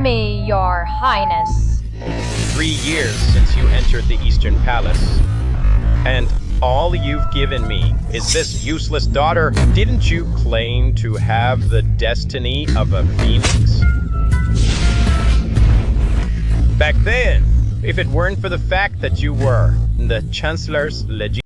me, your highness. 3 years since you entered the Eastern Palace, and all you've given me is this useless daughter. Didn't you claim to have the destiny of a phoenix? Back then, if it weren't for the fact that you were the Chancellor's legit.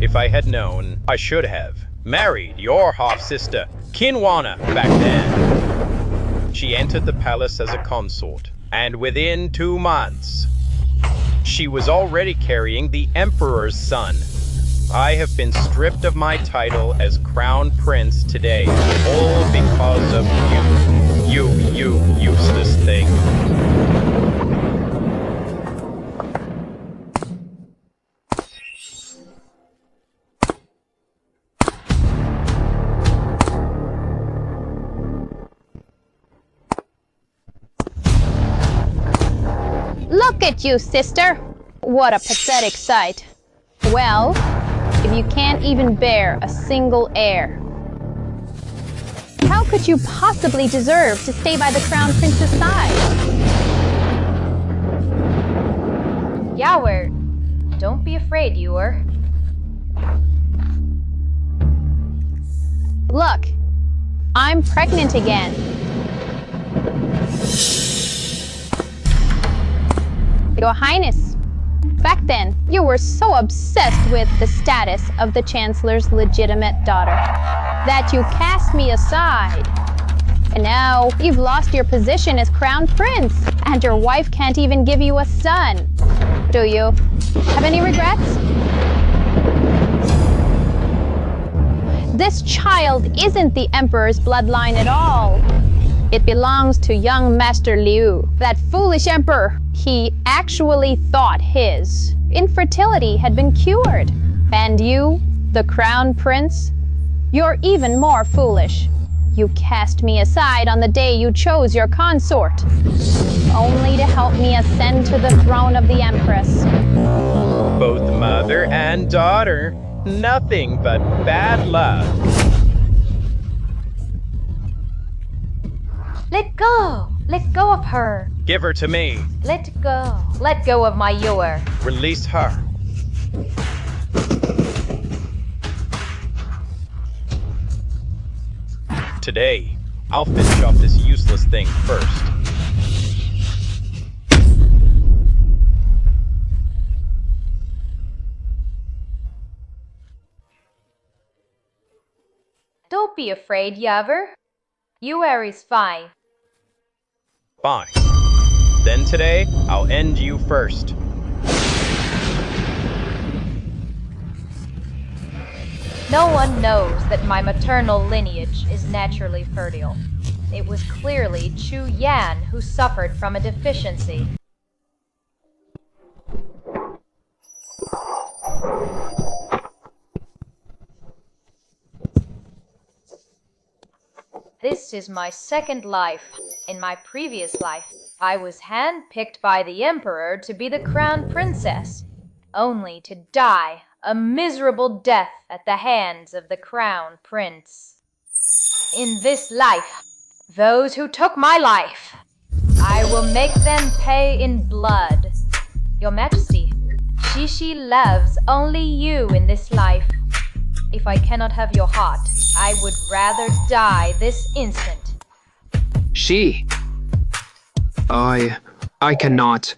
If I had known, I should have married your half-sister, Kinwana, back then. She entered the palace as a consort, and within 2 months, she was already carrying the Emperor's son. I have been stripped of my title as Crown Prince today, all because of you useless thing. Look at you, sister! What a pathetic sight. Well, if you can't even bear a single heir, how could you possibly deserve to stay by the Crown Prince's side? Yawer, don't be afraid, Ewer. Look, I'm pregnant again. Your Highness, back then, you were so obsessed with the status of the Chancellor's legitimate daughter that you cast me aside. And now you've lost your position as Crown Prince, and your wife can't even give you a son. Do you have any regrets? This child isn't the Emperor's bloodline at all. It belongs to young Master Liu, that foolish emperor. He actually thought his infertility had been cured. And you, the Crown Prince, you're even more foolish. You cast me aside on the day you chose your consort, only to help me ascend to the throne of the Empress. Both mother and daughter, nothing but bad luck. Let go! Let go of her! Give her to me. Let go! Let go of my Ewer! Release her. Today, I'll finish off this useless thing first. Don't be afraid, Yawer. Ewer is fine. Fine. Then today, I'll end you first. No one knows that my maternal lineage is naturally fertile. It was clearly Chu Yan who suffered from a deficiency. This is my second life. In my previous life, I was handpicked by the Emperor to be the Crown Princess, only to die a miserable death at the hands of the Crown Prince. In this life, those who took my life, I will make them pay in blood. Your Majesty, Shishi loves only you in this life. If I cannot have your heart, I would rather die this instant. I cannot.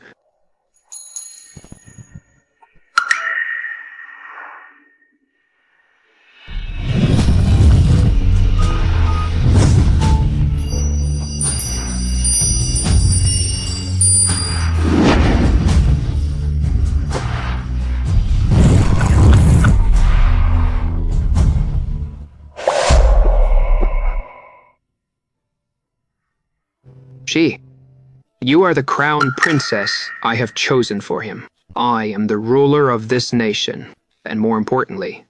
You are the Crown Princess I have chosen for him. I am the ruler of this nation, and more importantly,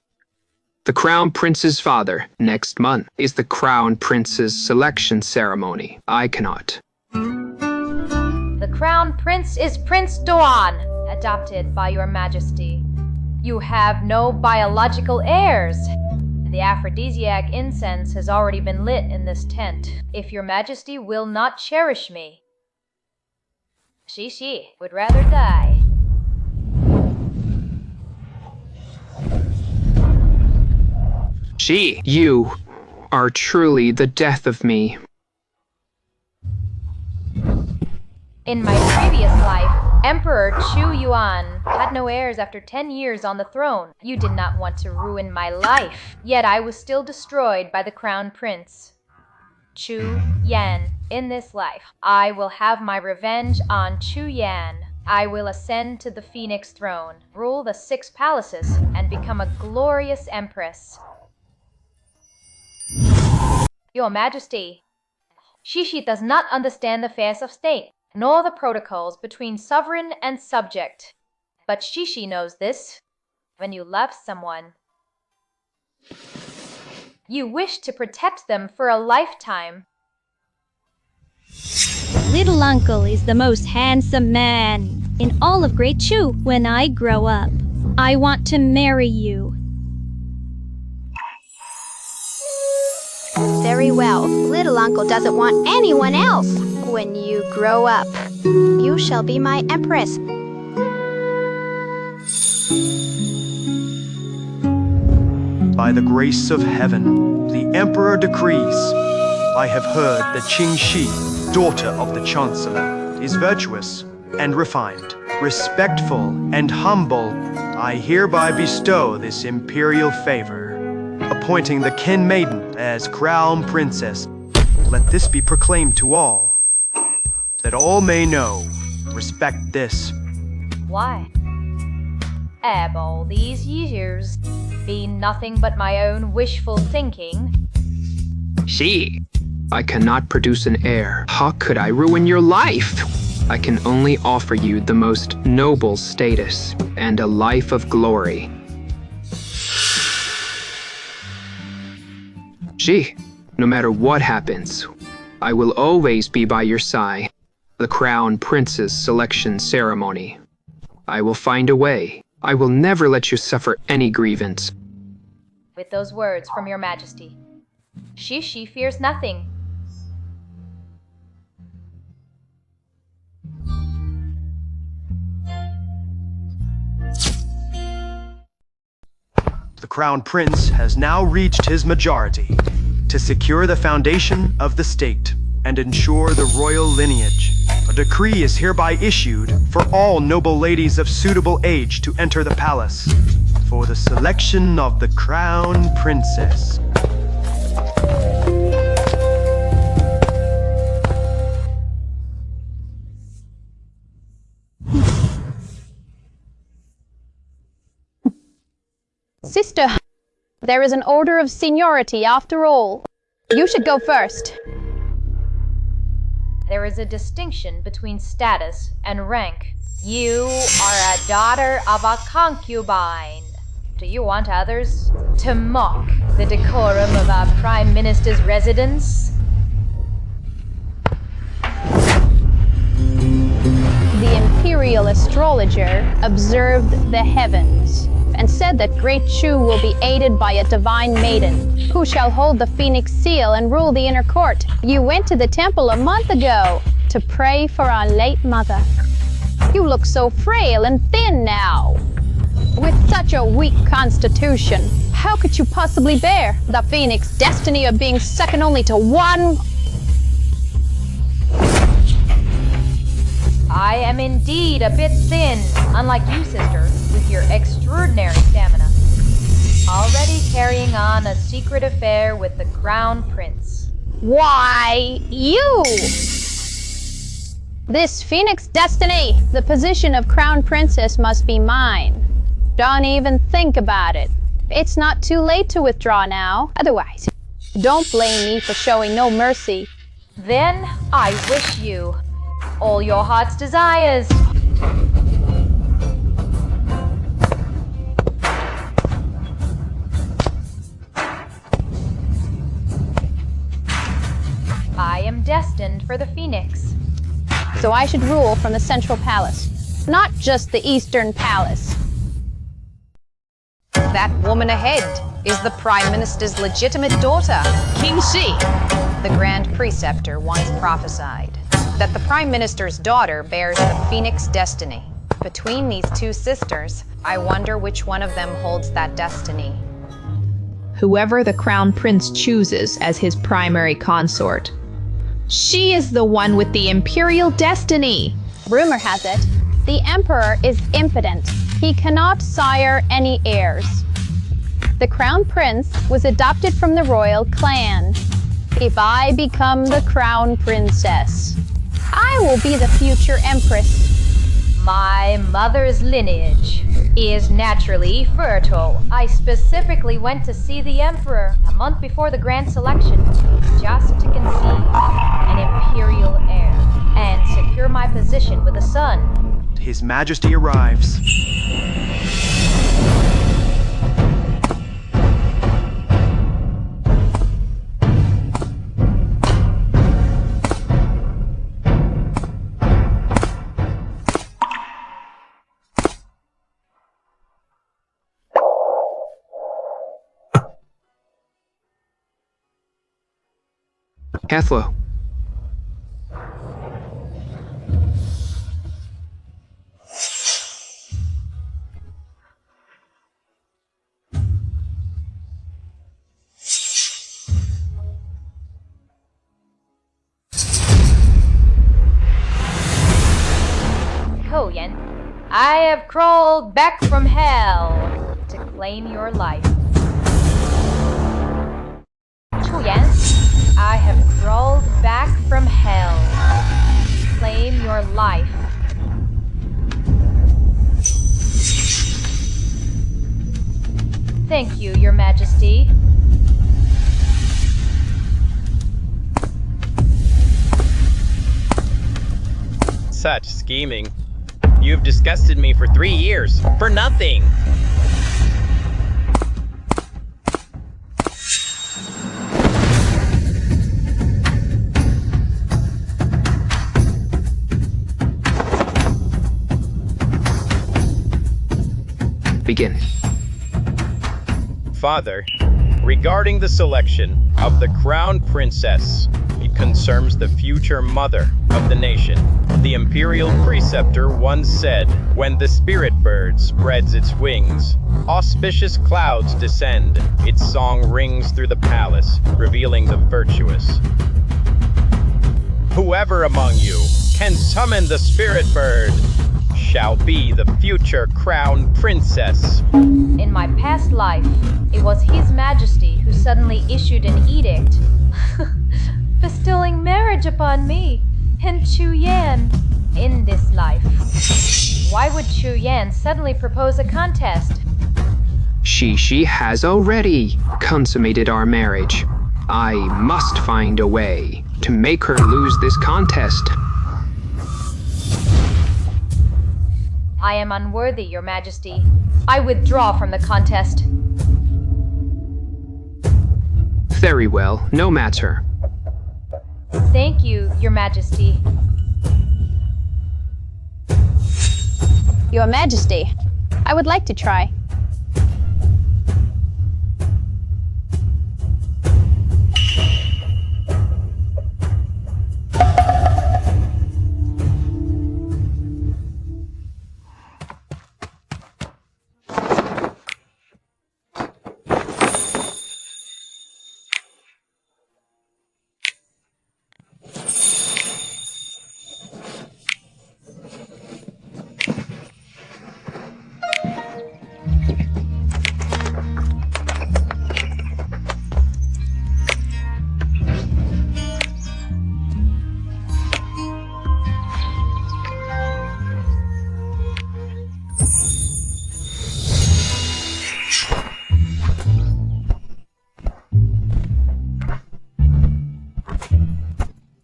the Crown Prince's father. Next month is the Crown Prince's selection ceremony. I cannot. The Crown Prince is Prince Doan, adopted by your Majesty. You have no biological heirs. The aphrodisiac incense has already been lit in this tent. If your majesty will not cherish me, she would rather die. You are truly the death of me. In my previous life, Emperor Chu Yuan had no heirs after 10 years on the throne. You did not want to ruin my life, yet I was still destroyed by the crown prince, Chu Yan. In this life, I will have my revenge on Chu Yan. I will ascend to the Phoenix throne, rule the 6 palaces, and become a glorious empress. Your Majesty, Shishi does not understand the affairs of state, nor the protocols between sovereign and subject. But Shishi knows this. When you love someone, you wish to protect them for a lifetime. Little uncle is the most handsome man in all of Great Chu. When I grow up, I want to marry you. Very well. Little uncle doesn't want anyone else. When you grow up, you shall be my empress. By the grace of heaven, the emperor decrees. I have heard that Qing Shi, daughter of the chancellor, is virtuous and refined, respectful and humble. I hereby bestow this imperial favor, appointing the Ken Maiden as crown princess. Let this be proclaimed to all, that all may know. Respect this. Why? Have all these years been nothing but my own wishful thinking? I cannot produce an heir. How could I ruin your life? I can only offer you the most noble status and a life of glory. No matter what happens, I will always be by your side. The Crown Prince's selection ceremony. I will find a way. I will never let you suffer any grievance. With those words from your Majesty, Shishi fears nothing. The Crown Prince has now reached his majority to secure the foundation of the state and ensure the royal lineage. A decree is hereby issued for all noble ladies of suitable age to enter the palace for the selection of the Crown Princess. Sister, there is an order of seniority after all. You should go first. There is a distinction between status and rank. You are a daughter of a concubine. Do you want others to mock the decorum of our Prime Minister's residence? The imperial astrologer observed the heavens and said that Great Chu will be aided by a divine maiden who shall hold the Phoenix seal and rule the inner court. You went to the temple a month ago to pray for our late mother. You look so frail and thin now. With such a weak constitution, how could you possibly bear the Phoenix destiny of being second only to one? I am indeed a bit thin, unlike you, sister, with your extraordinary stamina. Already carrying on a secret affair with the Crown Prince. Why, you! This Phoenix destiny, the position of Crown Princess must be mine. Don't even think about it. It's not too late to withdraw now. Otherwise, don't blame me for showing no mercy. Then I wish you all your heart's desires. I am destined for the Phoenix. So I should rule from the Central Palace, not just the Eastern Palace. That woman ahead is the Prime Minister's legitimate daughter, King Shi. The Grand Preceptor once prophesied that the Prime Minister's daughter bears the Phoenix destiny. Between these two sisters, I wonder which one of them holds that destiny. Whoever the Crown Prince chooses as his primary consort, she is the one with the imperial destiny. Rumor has it, the Emperor is impotent. He cannot sire any heirs. The Crown Prince was adopted from the royal clan. If I become the Crown Princess, I will be the future Empress. My mother's lineage is naturally fertile. I specifically went to see the Emperor a month before the grand selection, just to conceive an imperial heir and secure my position with a son. His Majesty arrives. Cathlo. Koyan, I have crawled back from hell to claim your life. Chuyan, I have crawled back from hell to claim your life. Thank you, Your Majesty. Such scheming. You've disgusted me for 3 years, for nothing. Begin. Father, regarding the selection of the Crown Princess, it concerns the future mother of the nation. The Imperial Preceptor once said, when the spirit bird spreads its wings, auspicious clouds descend, its song rings through the palace, revealing the virtuous. Whoever among you can summon the spirit bird shall be the future Crown Princess. In my past life, it was His Majesty who suddenly issued an edict bestowing marriage upon me and Chu Yan. In this life, why would Chu Yan suddenly propose a contest? She has already consummated our marriage. I must find a way to make her lose this contest. I am unworthy, Your Majesty. I withdraw from the contest. Very well, no matter. Thank you, Your Majesty. Your Majesty, I would like to try.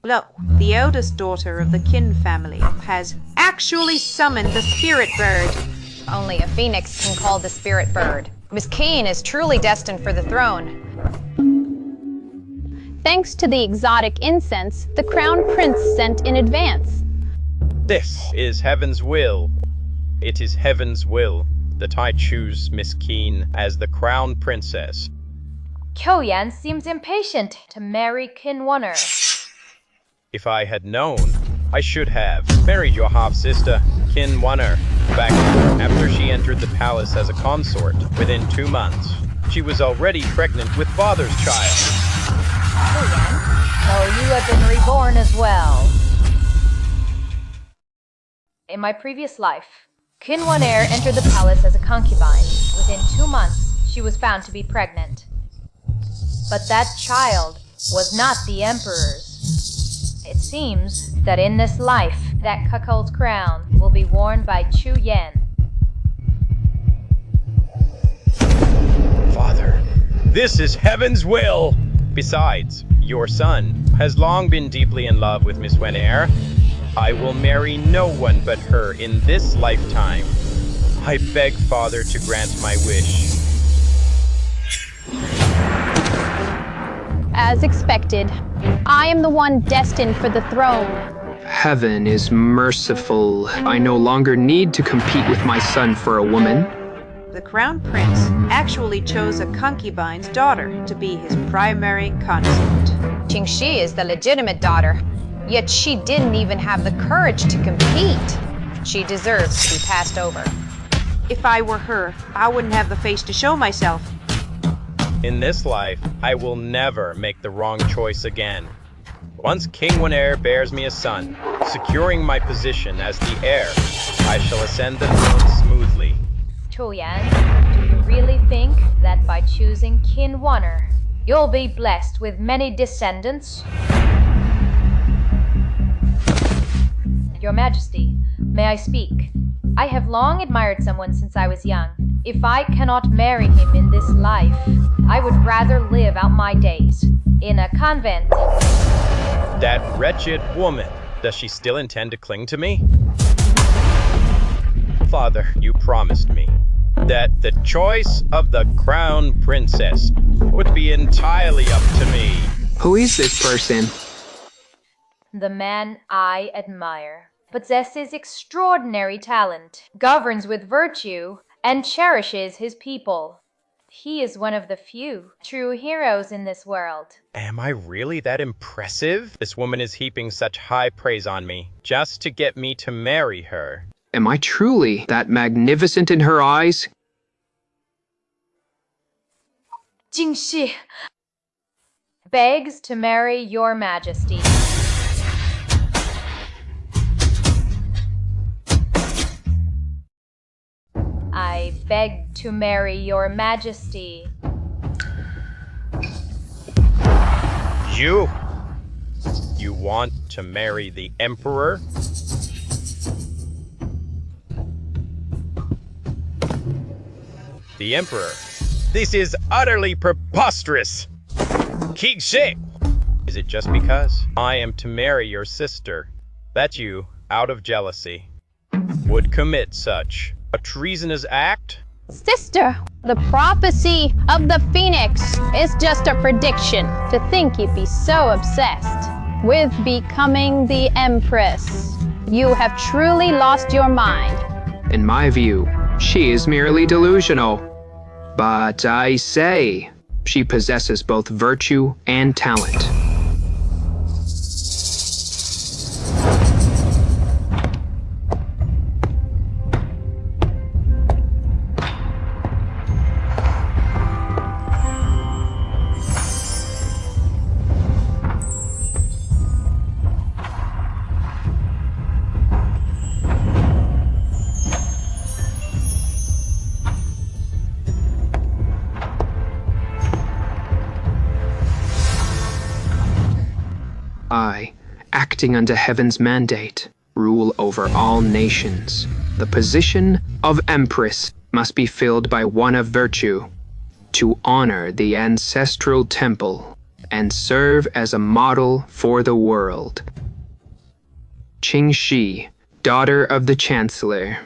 Lo, the eldest daughter of the Qin family has actually summoned the spirit bird. Only a phoenix can call the spirit bird. Miss Qin is truly destined for the throne. Thanks to the exotic incense the Crown Prince sent in advance. This is heaven's will. It is heaven's will. that I choose Miss Keen as the crown princess. Kyoyan seems impatient to marry Kinwonner. If I had known, I should have married your half-sister, Kinwonner, back after she entered the palace as a consort. Within 2 months, she was already pregnant with father's child. Kyoyan, so you have been reborn as well. In my previous life, Kinwonner entered the palace as a concubine. Within 2 months, she was found to be pregnant. But that child was not the emperor's. It seems that in this life, that cuckold's crown will be worn by Chu Yen. Father, this is heaven's will! Besides, your son has long been deeply in love with Miss Wenair. I will marry no one but her in this lifetime. I beg Father to grant my wish. As expected, I am the one destined for the throne. Heaven is merciful. I no longer need to compete with my son for a woman. The crown prince actually chose a concubine's daughter to be his primary consort. Qingxi is the legitimate daughter, yet she didn't even have the courage to compete. She deserves to be passed over. If I were her, I wouldn't have the face to show myself. In this life, I will never make the wrong choice again. Once King Wenair bears me a son, securing my position as the heir, I shall ascend the throne smoothly. Kyoyan, do you really think that by choosing Kinwonner, you'll be blessed with many descendants? Your Majesty, may I speak? I have long admired someone since I was young. If I cannot marry him in this life, I would rather live out my days in a convent. That wretched woman, does she still intend to cling to me? Father, you promised me that the choice of the crown princess would be entirely up to me. Who is this person? The man I admire possesses extraordinary talent, governs with virtue, and cherishes his people. He is one of the few true heroes in this world. Am I really that impressive? This woman is heaping such high praise on me, just to get me to marry her. Am I truly that magnificent in her eyes? Qingxi begs to marry your Majesty. I beg to marry your Majesty. You want to marry the Emperor? The Emperor? This is utterly preposterous! Qingxi! Is it just because I am to marry your sister that you, out of jealousy, would commit such a treasonous act? Sister, the prophecy of the phoenix is just a prediction. To think you'd be so obsessed with becoming the empress. You have truly lost your mind. In my view, she is merely delusional. But I say, she possesses both virtue and talent. I, acting under heaven's mandate, rule over all nations. The position of empress must be filled by one of virtue, to honor the ancestral temple and serve as a model for the world. Qingxi, daughter of the chancellor,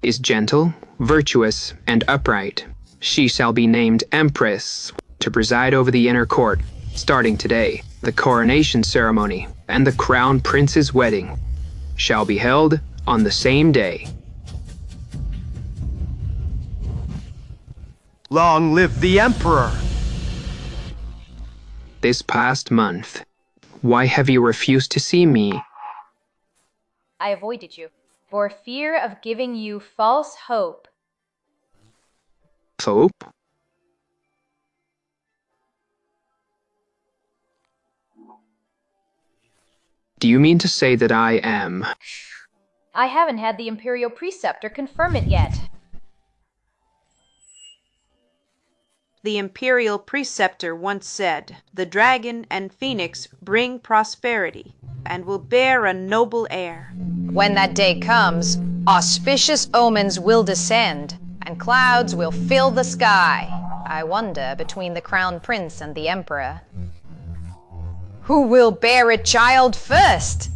is gentle, virtuous, and upright. She shall be named empress to preside over the inner court, starting today. The coronation ceremony and the crown prince's wedding shall be held on the same day. Long live the Emperor! This past month, why have you refused to see me? I avoided you for fear of giving you false hope. Hope? Do you mean to say that I am? I haven't had the Imperial Preceptor confirm it yet. The Imperial Preceptor once said, "The dragon and phoenix bring prosperity and will bear a noble heir." When that day comes, auspicious omens will descend, and clouds will fill the sky. I wonder, between the Crown Prince and the Emperor, who will bear a child first?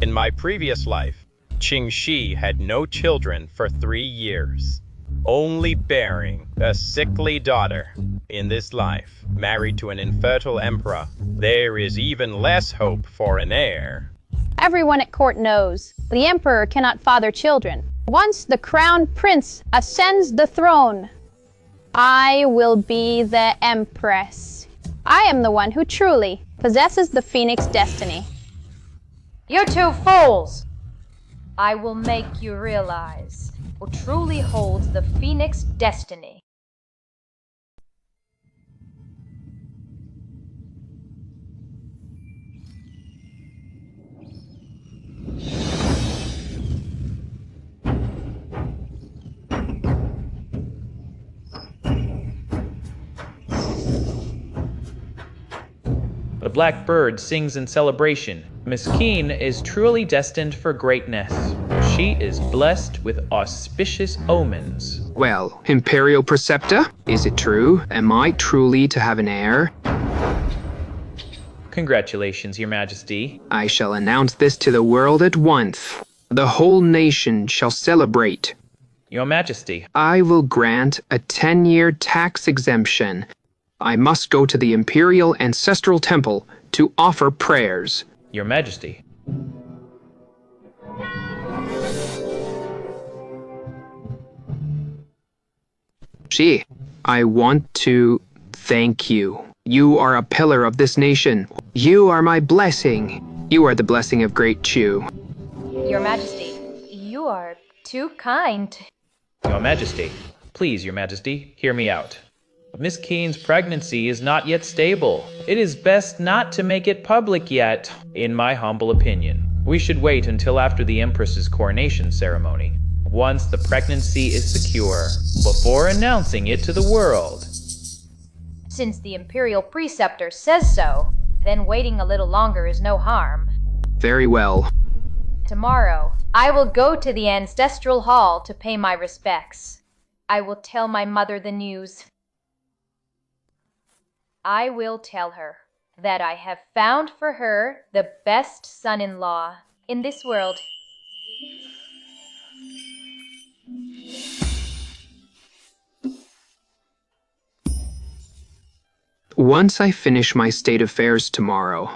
In my previous life, Qingxi had no children for 3 years, only bearing a sickly daughter. In this life, married to an infertile emperor, there is even less hope for an heir. Everyone at court knows the emperor cannot father children. Once the crown prince ascends the throne, I will be the empress. I am the one who truly possesses the phoenix destiny. You two fools! I will make you realize who truly holds the phoenix destiny. The black bird sings in celebration. Miss Keen is truly destined for greatness. She is blessed with auspicious omens. Well, Imperial Preceptor, is it true? Am I truly to have an heir? Congratulations, Your Majesty. I shall announce this to the world at once. The whole nation shall celebrate. Your Majesty. I will grant a 10-year tax exemption. I must go to the Imperial Ancestral Temple to offer prayers. Your Majesty. Gee, I want to thank you. You are a pillar of this nation. You are my blessing. You are the blessing of Great Chu. Your Majesty, you are too kind. Your Majesty. Please, Your Majesty, hear me out. Miss Keen's pregnancy is not yet stable. It is best not to make it public yet, in my humble opinion. We should wait until after the Empress's coronation ceremony, once the pregnancy is secure, before announcing it to the world. Since the Imperial Preceptor says so, then waiting a little longer is no harm. Very well. Tomorrow, I will go to the Ancestral Hall to pay my respects. I will tell my mother the news. I will tell her that I have found for her the best son-in-law in this world. Once I finish my state affairs tomorrow,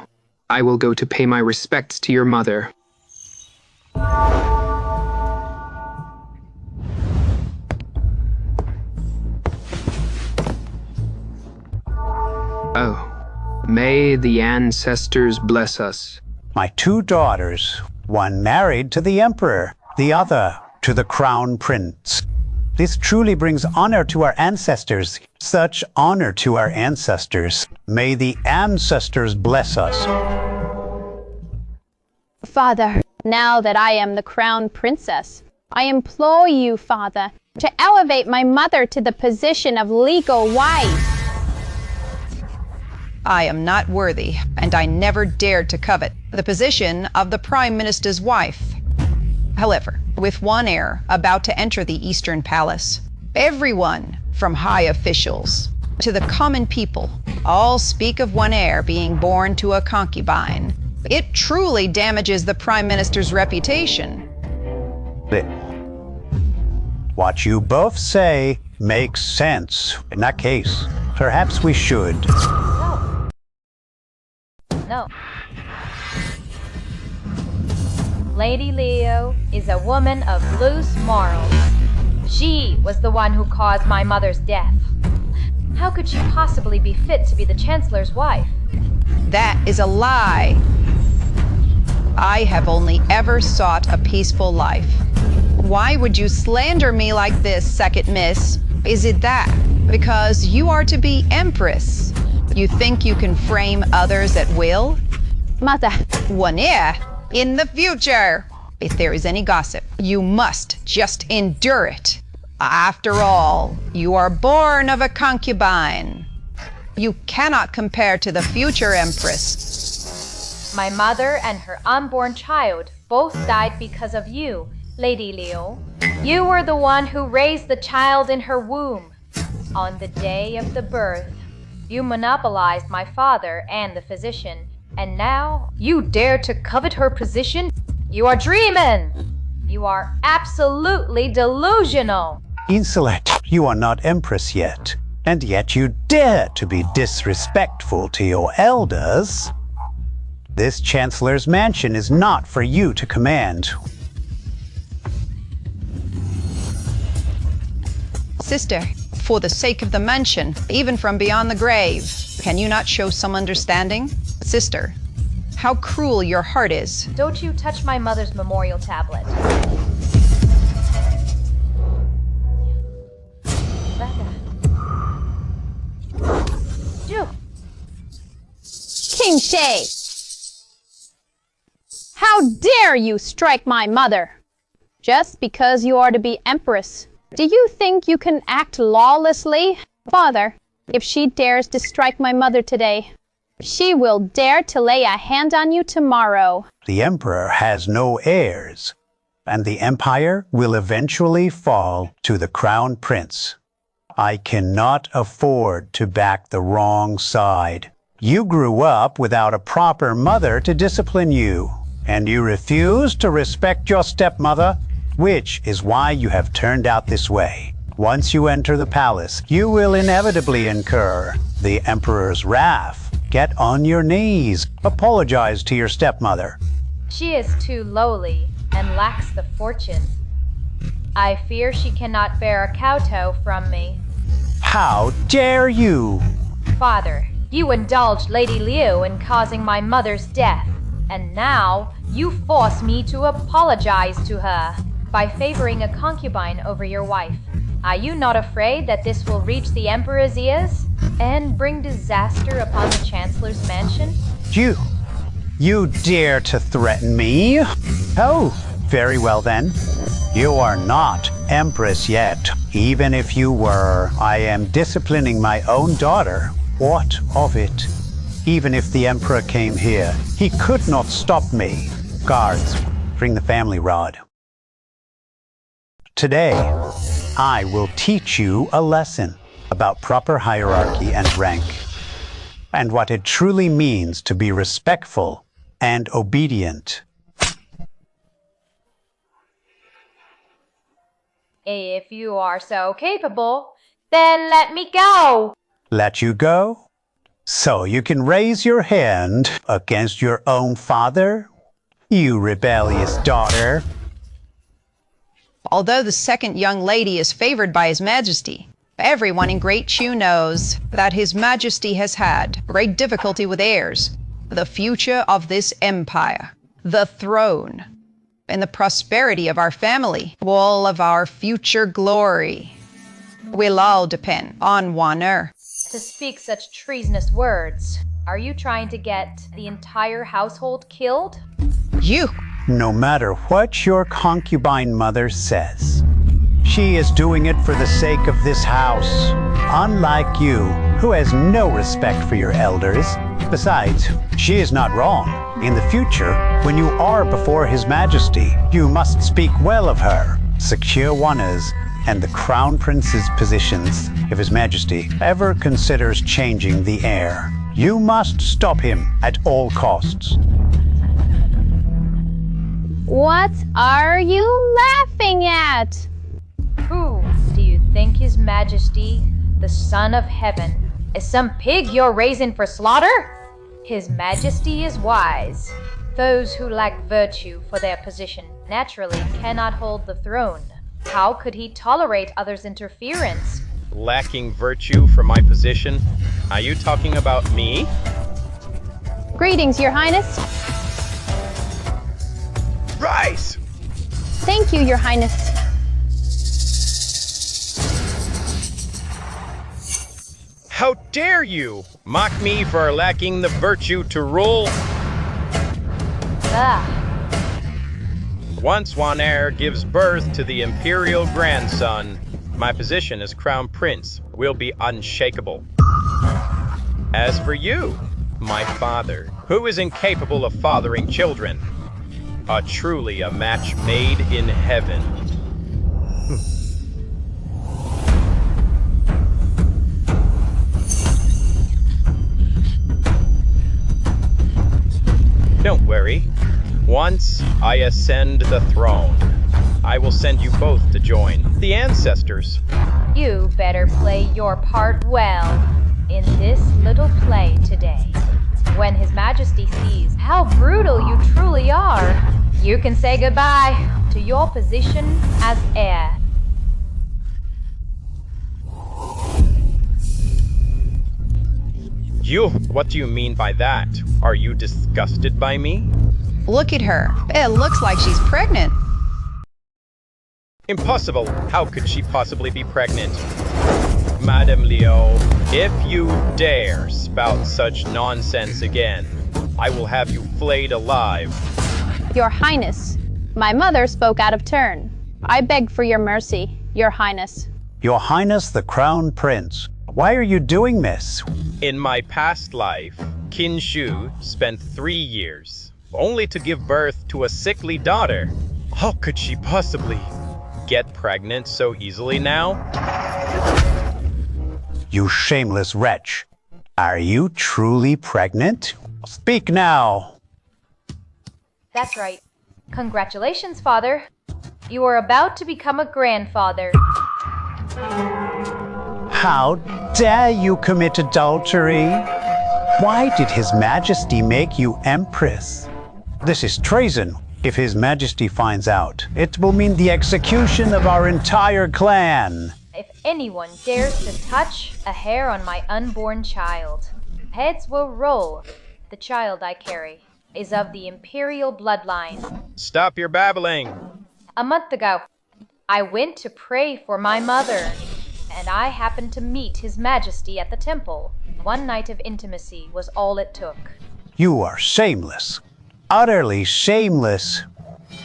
I will go to pay my respects to your mother. Oh, may the ancestors bless us. My 2 daughters, one married to the Emperor, the other to the Crown Prince. This truly brings honor to our ancestors, such honor to our ancestors. May the ancestors bless us. Father, now that I am the crown princess, I implore you, Father, to elevate my mother to the position of legal wife. I am not worthy, and I never dared to covet the position of the Prime Minister's wife. However, with one heir about to enter the Eastern Palace, everyone, from high officials to the common people, all speak of one heir being born to a concubine. It truly damages the Prime Minister's reputation. What you both say makes sense. In that case, perhaps we should. No. Lady Leo is a woman of loose morals. She was the one who caused my mother's death. How could she possibly be fit to be the Chancellor's wife? That is a lie. I have only ever sought a peaceful life. Why would you slander me like this, second miss? Is it that because you are to be empress? You think you can frame others at will? Mother, One ear. In the future, if there is any gossip, you must just endure it. After all, you are born of a concubine. You cannot compare to the future empress. My mother and her unborn child both died because of you, Lady Leo. You were the one who raised the child in her womb. On the day of the birth, you monopolized my father and the physician, and now you dare to covet her position? You are dreaming! You are absolutely delusional! Insolent, you are not empress yet, and yet you dare to be disrespectful to your elders. This Chancellor's mansion is not for you to command. Sister, for the sake of the mansion, even from beyond the grave, can you not show some understanding? Sister, how cruel your heart is. Don't you touch my mother's memorial tablet. King Shay! How dare you strike my mother? Just because you are to be empress. Do you think you can act lawlessly? Father, if she dares to strike my mother today, she will dare to lay a hand on you tomorrow. The emperor has no heirs, and the empire will eventually fall to the crown prince. I cannot afford to back the wrong side. You grew up without a proper mother to discipline you, and you refuse to respect your stepmother, which is why you have turned out this way. Once you enter the palace, you will inevitably incur the emperor's wrath. Get on your knees. Apologize to your stepmother. She is too lowly and lacks the fortune. I fear she cannot bear a kowtow from me. How dare you? Father, you indulged Lady Liu in causing my mother's death, and now you force me to apologize to her by favoring a concubine over your wife. Are you not afraid that this will reach the Emperor's ears and bring disaster upon the Chancellor's mansion? You dare to threaten me? Oh, very well then. You are not Empress yet. Even if you were, I am disciplining my own daughter. What of it? Even if the Emperor came here, he could not stop me. Guards, bring the family rod. Today, I will teach you a lesson about proper hierarchy and rank, and what it truly means to be respectful and obedient. If you are so capable, then let me go. Let you go? So you can raise your hand against your own father? You rebellious daughter. Although the second young lady is favored by His Majesty, everyone in Great Chu knows that His Majesty has had great difficulty with heirs, the future of this empire, the throne, and the prosperity of our family, all of our future glory, will all depend on one heir. To speak such treasonous words, are you trying to get the entire household killed? You! No matter what your concubine mother says, she is doing it for the sake of this house, unlike you, who has no respect for your elders. Besides, she is not wrong. In the future, when you are before His Majesty, you must speak well of her, secure Juana's and the Crown Prince's positions. If His Majesty ever considers changing the heir, you must stop him at all costs. What are you laughing at? Who do you think His Majesty, the Son of Heaven, is some pig you're raising for slaughter? His Majesty is wise. Those who lack virtue for their position naturally cannot hold the throne. How could he tolerate others' interference? Lacking virtue for my position? Are you talking about me? Greetings, Your Highness. Rise! Thank you, Your Highness. How dare you mock me for lacking the virtue to rule? Once one heir gives birth to the imperial grandson, my position as crown prince will be unshakable. As for you, my father, who is incapable of fathering children, are truly a match made in heaven. Don't worry. Once I ascend the throne, I will send you both to join the ancestors. You better play your part well in this little play today. When His Majesty sees how brutal you truly are, you can say goodbye to your position as heir. What do you mean by that? Are you disgusted by me? Look at her. It looks like she's pregnant. Impossible. How could she possibly be pregnant? Madame Leo, if you dare spout such nonsense again, I will have you flayed alive. Your Highness, my mother spoke out of turn. I beg for your mercy, Your Highness. Your Highness the Crown Prince, why are you doing this? In my past life, Qin Shu spent 3 years only to give birth to a sickly daughter. How could she possibly get pregnant so easily now? You shameless wretch. Are you truly pregnant? Speak now. That's right. Congratulations, Father. You are about to become a grandfather. How dare you commit adultery? Why did His Majesty make you Empress? This is treason. If His Majesty finds out, it will mean the execution of our entire clan. If anyone dares to touch a hair on my unborn child, heads will roll. The child I carry is of the imperial bloodline. Stop your babbling. A month ago, I went to pray for my mother, and I happened to meet His Majesty at the temple. One night of intimacy was all it took. You are shameless. Utterly shameless.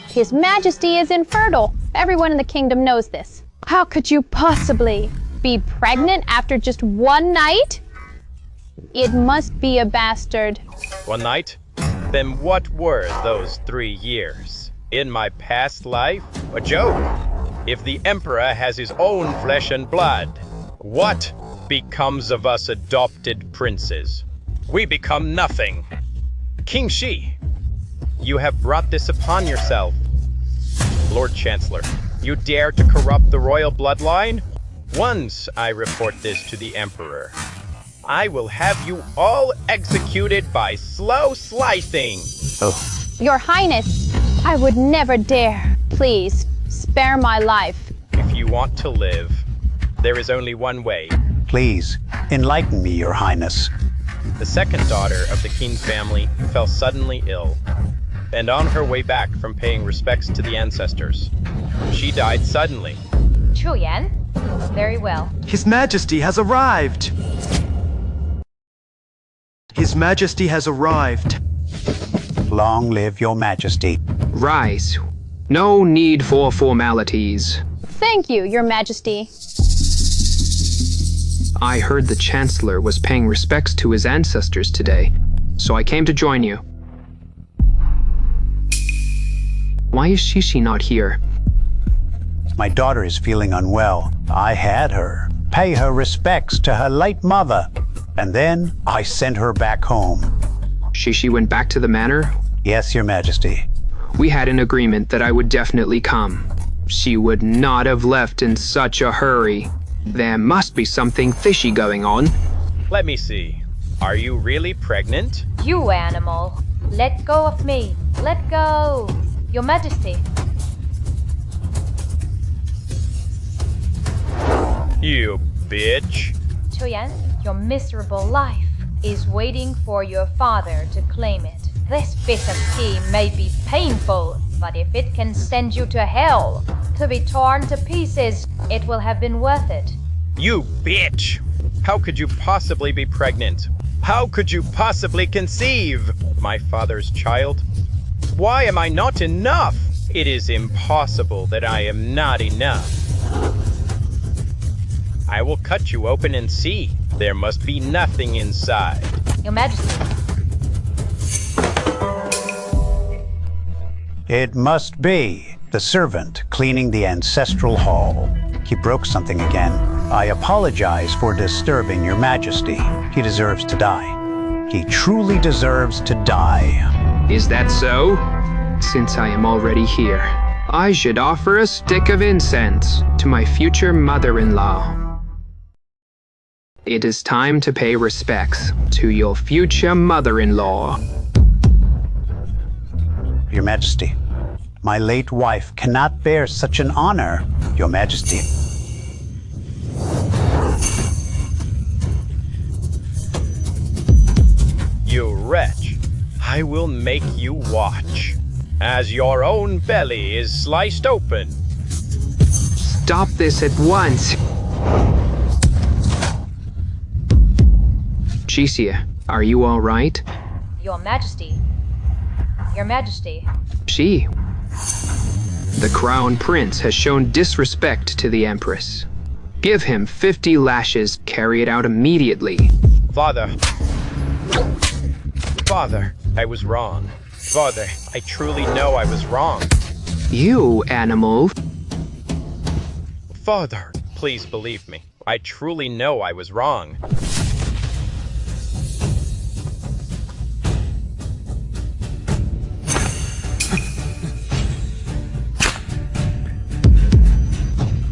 His Majesty is infertile. Everyone in the kingdom knows this. How could you possibly be pregnant after just one night? It must be a bastard. One night? Then what were those 3 years? In my past life? A joke? If the Emperor has his own flesh and blood, what becomes of us adopted princes? We become nothing. King Shi, you have brought this upon yourself. Lord Chancellor, you dare to corrupt the royal bloodline? Once I report this to the Emperor, I will have you all executed by slow slicing. Oh. Your Highness, I would never dare. Please, spare my life. If you want to live, there is only one way. Please, enlighten me, Your Highness. The second daughter of the king's family fell suddenly ill, and on her way back from paying respects to the ancestors, she died suddenly. Chuyan? Very well. His Majesty has arrived! His Majesty has arrived. Long live Your Majesty. Rise. No need for formalities. Thank you, Your Majesty. I heard the Chancellor was paying respects to his ancestors today, so I came to join you. Why is Shishi not here? My daughter is feeling unwell. I had her pay her respects to her late mother, and then I sent her back home. Shishi went back to the manor? Yes, Your Majesty. We had an agreement that I would definitely come. She would not have left in such a hurry. There must be something fishy going on. Let me see. Are you really pregnant? You animal. Let go of me. Let go, Your Majesty. You bitch. Chuyan, your miserable life is waiting for your father to claim it. This bit of tea may be painful, but if it can send you to hell, to be torn to pieces, it will have been worth it. You bitch! How could you possibly be pregnant? How could you possibly conceive my father's child? Why am I not enough? It is impossible that I am not enough. I will cut you open and see. There must be nothing inside. Your Majesty. It must be the servant cleaning the ancestral hall. He broke something again. I apologize for disturbing your majesty. He deserves to die. He truly deserves to die. Is that so? Since I am already here, I should offer a stick of incense to my future mother-in-law. It is time to pay respects to your future mother-in-law. Your Majesty, my late wife cannot bear such an honor, Your Majesty. You wretch, I will make you watch as your own belly is sliced open. Stop this at once. Jicia, are you all right? Your Majesty. Your Majesty. She. The Crown Prince has shown disrespect to the Empress. Give him 50 lashes, carry it out immediately. Father. Father, I was wrong. Father, I truly know I was wrong. You animal. Father, please believe me. I truly know I was wrong.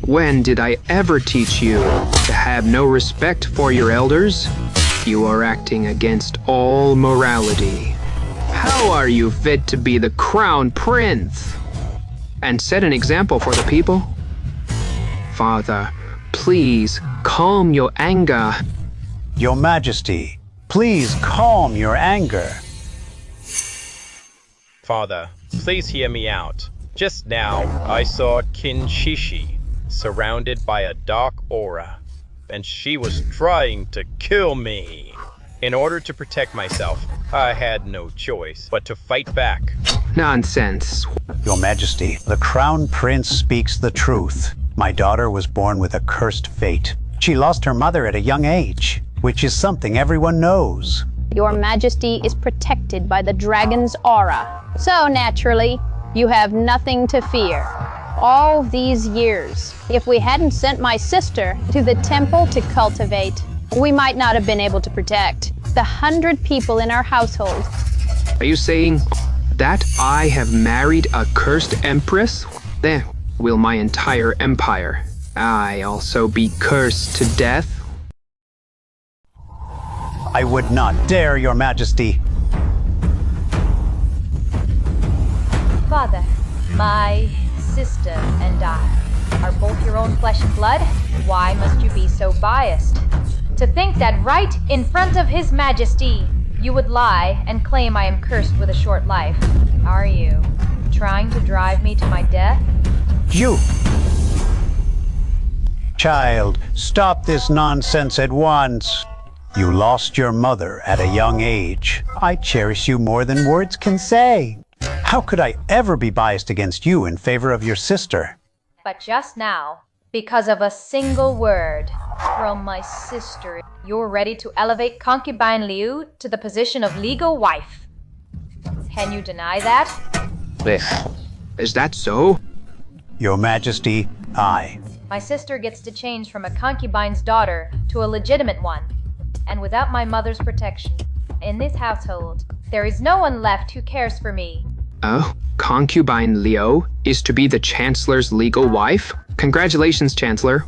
When did I ever teach you to have no respect for your elders? You are acting against all morality. How are you fit to be the Crown Prince? And set an example for the people? Father, please calm your anger. Your Majesty, please calm your anger. Father, please hear me out. Just now, I saw Kinshishi surrounded by a dark aura, and she was trying to kill me. In order to protect myself, I had no choice but to fight back. Nonsense. Your Majesty, the Crown Prince speaks the truth. My daughter was born with a cursed fate. She lost her mother at a young age, which is something everyone knows. Your Majesty is protected by the dragon's aura. So naturally, you have nothing to fear. All these years, if we hadn't sent my sister to the temple to cultivate, we might not have been able to protect the 100 people in our household. Are you saying that I have married a cursed empress? Then will my entire empire. I also be cursed to death? I would not dare, Your Majesty. Father, my sister and I are both your own flesh and blood. Why must you be so biased? To think that right in front of His Majesty, you would lie and claim I am cursed with a short life. Are you trying to drive me to my death? You! Child, stop this nonsense at once. You lost your mother at a young age. I cherish you more than words can say. How could I ever be biased against you in favor of your sister? But just now, because of a single word from my sister, you're ready to elevate concubine Liu to the position of legal wife. Can you deny that? Is that so? Your Majesty, I. My sister gets to change from a concubine's daughter to a legitimate one. And without my mother's protection, in this household, there is no one left who cares for me. Oh, concubine Liu is to be the Chancellor's legal wife? Congratulations, Chancellor.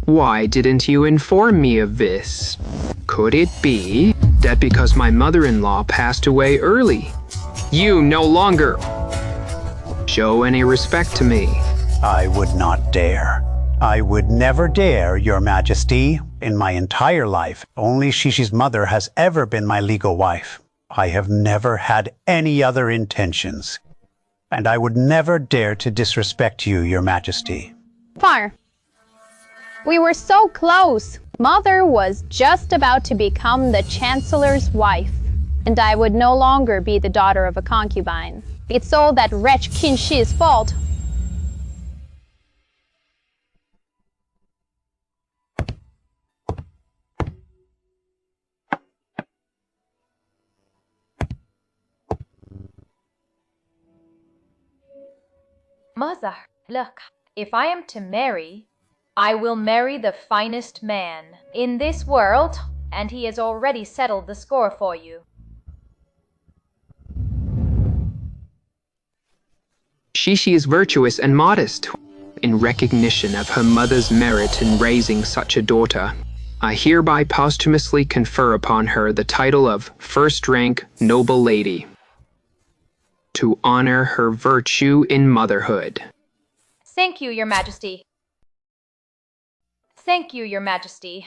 Why didn't you inform me of this? Could it be that because my mother-in-law passed away early, You no longer show any respect to me. I would not dare. I would never dare, Your Majesty. In my entire life, only Shishi's mother has ever been my legal wife. I have never had any other intentions. And I would never dare to disrespect you, Your Majesty. Fire. We were so close. Mother was just about to become the Chancellor's wife, and I would no longer be the daughter of a concubine. It's all that wretch Qin Shi's fault. Mother, look, if I am to marry, I will marry the finest man in this world, and he has already settled the score for you. Shishi is virtuous and modest. In recognition of her mother's merit in raising such a daughter, I hereby posthumously confer upon her the title of first-rank noble lady, to honor her virtue in motherhood. Thank you, Your Majesty. Thank you, Your Majesty.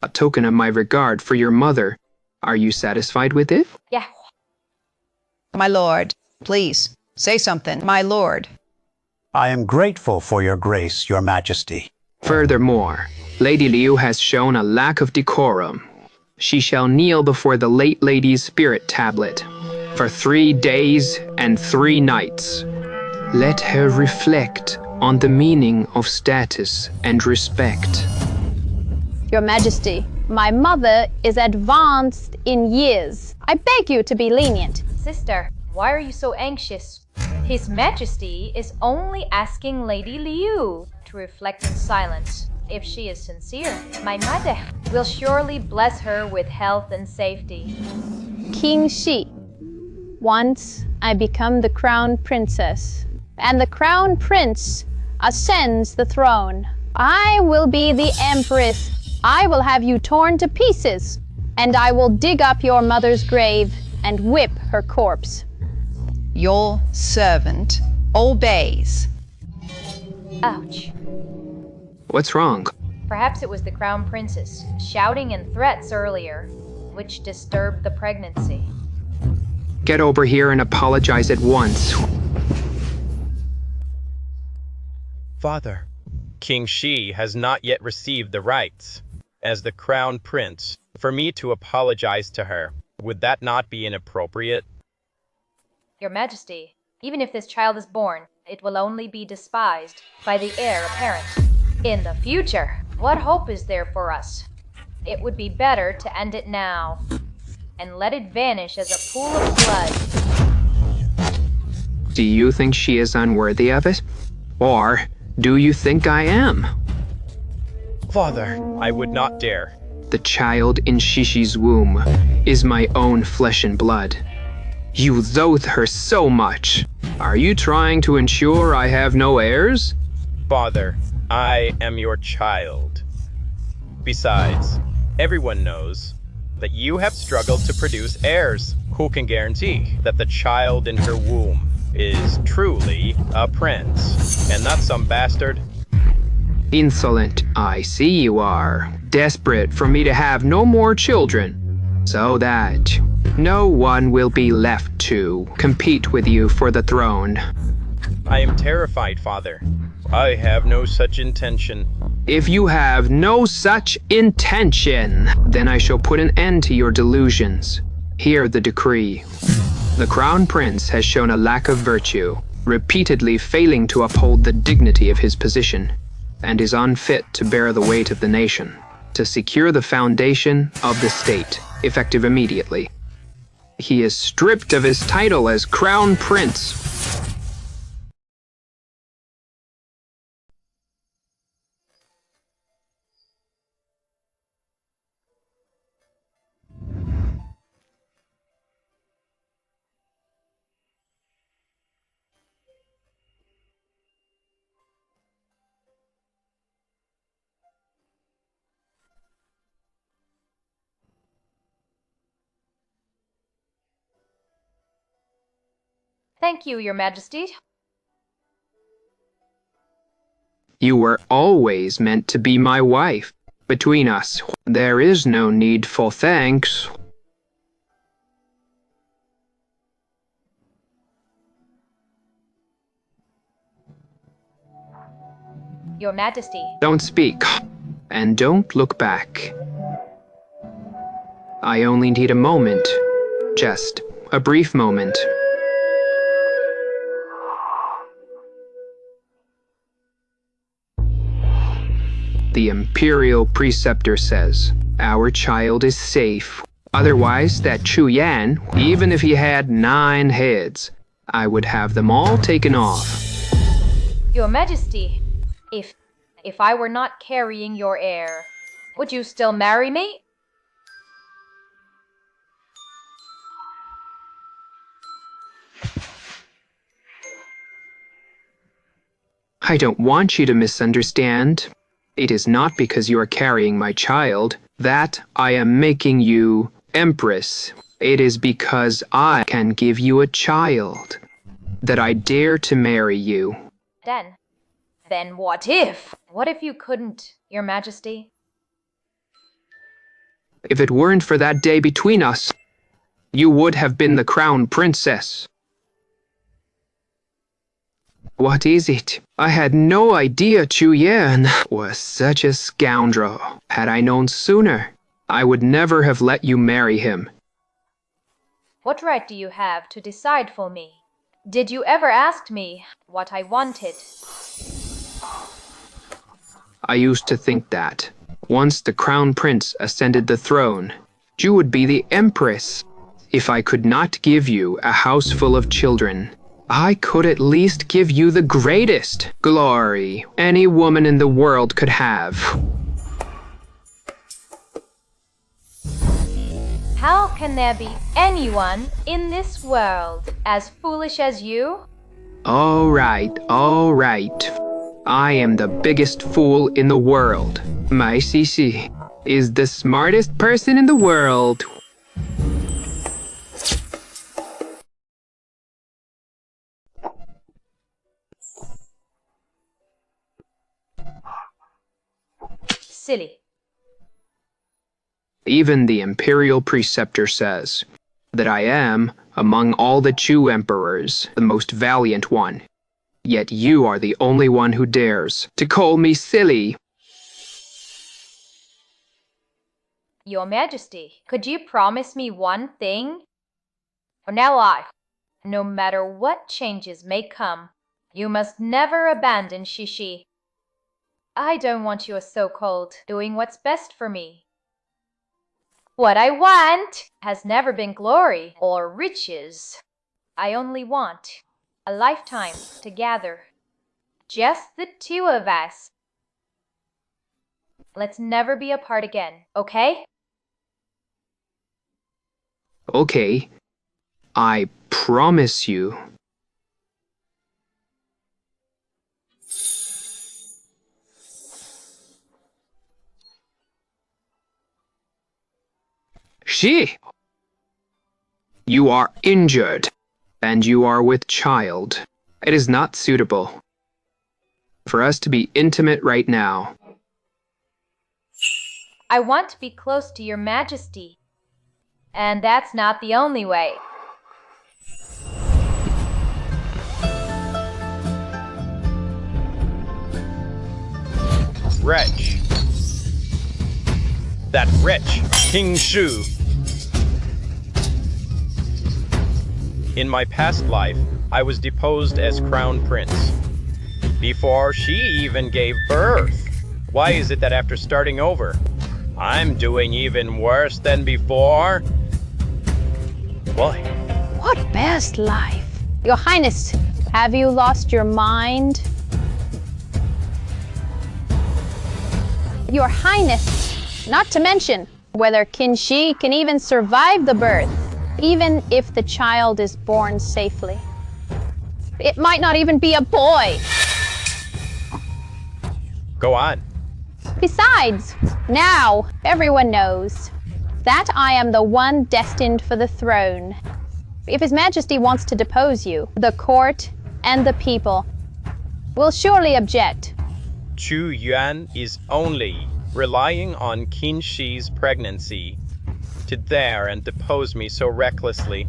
A token of my regard for your mother. Are you satisfied with it? Yeah. My lord, please, say something, my lord. I am grateful for your grace, Your Majesty. Furthermore, Lady Liu has shown a lack of decorum. She shall kneel before the late lady's spirit tablet for 3 days and 3 nights. Let her reflect on the meaning of status and respect. Your Majesty, my mother is advanced in years. I beg you to be lenient. Sister, why are you so anxious? His Majesty is only asking Lady Liu to reflect in silence. If she is sincere, my mother will surely bless her with health and safety. King Shi, once I become the crown princess, and the crown prince ascends the throne, I will be the empress. I will have you torn to pieces, and I will dig up your mother's grave and whip her corpse. Your servant obeys. Ouch. What's wrong? Perhaps it was the crown princess shouting and threats earlier, which disturbed the pregnancy. Get over here and apologize at once. Father, King Shi has not yet received the rights. As the crown prince, for me to apologize to her, would that not be inappropriate? Your Majesty, even if this child is born, it will only be despised by the heir apparent. In the future, what hope is there for us? It would be better to end it now, and let it vanish as a pool of blood. Do you think she is unworthy of it? Or do you think I am? Father, I would not dare. The child in Shishi's womb is my own flesh and blood. You loathe her so much. Are you trying to ensure I have no heirs? Father, I am your child. Besides, everyone knows that you have struggled to produce heirs. Who can guarantee that the child in her womb is truly a prince, and not some bastard? Insolent, I see you are. Desperate for me to have no more children, so that no one will be left to compete with you for the throne. I am terrified, Father. I have no such intention. If you have no such intention, then I shall put an end to your delusions. Hear the decree. The Crown Prince has shown a lack of virtue, repeatedly failing to uphold the dignity of his position, and is unfit to bear the weight of the nation. To secure the foundation of the state, effective immediately, he is stripped of his title as Crown Prince. Thank you, Your Majesty. You were always meant to be my wife. Between us, there is no need for thanks. Your Majesty. Don't speak, and don't look back. I only need a moment, just a brief moment. The Imperial Preceptor says, our child is safe. Otherwise, that Chu Yan, even if he had 9 heads, I would have them all taken off. Your Majesty, if I were not carrying your heir, would you still marry me? I don't want you to misunderstand. It is not because you are carrying my child that I am making you Empress. It is because I can give you a child that I dare to marry you. Then what if? What if you couldn't, Your Majesty? If it weren't for that day between us, you would have been the crown princess. What is it? I had no idea Chu Yan was such a scoundrel. Had I known sooner, I would never have let you marry him. What right do you have to decide for me? Did you ever ask me what I wanted? I used to think that, once the crown prince ascended the throne, you would be the empress. If I could not give you a house full of children, I could at least give you the greatest glory any woman in the world could have. How can there be anyone in this world as foolish as you? All right. I am the biggest fool in the world. My Sisi is the smartest person in the world. Silly. Even the Imperial Preceptor says that I am, among all the Chu emperors, the most valiant one. Yet you are the only one who dares to call me silly. Your Majesty, could you promise me one thing? From now on, no matter what changes may come, you must never abandon Shishi. I don't want you a so-called doing what's best for me. What I want has never been glory or riches. I only want a lifetime together. Just the two of us. Let's never be apart again, okay? Okay, I promise you. You are injured, and you are with child. It is not suitable for us to be intimate right now. I want to be close to Your Majesty, and that's not the only way. Wretch. That wretch, King Shu. In my past life, I was deposed as crown prince. Before she even gave birth. Why is it that after starting over, I'm doing even worse than before? Why? What best life? Your Highness, have you lost your mind? Your Highness, not to mention whether Qin Shi can even survive the birth, even if the child is born safely. It might not even be a boy. Go on. Besides, now everyone knows that I am the one destined for the throne. If His Majesty wants to depose you, the court and the people will surely object. Chu Yuan is only relying on Qin Shi's pregnancy to dare and depose me so recklessly.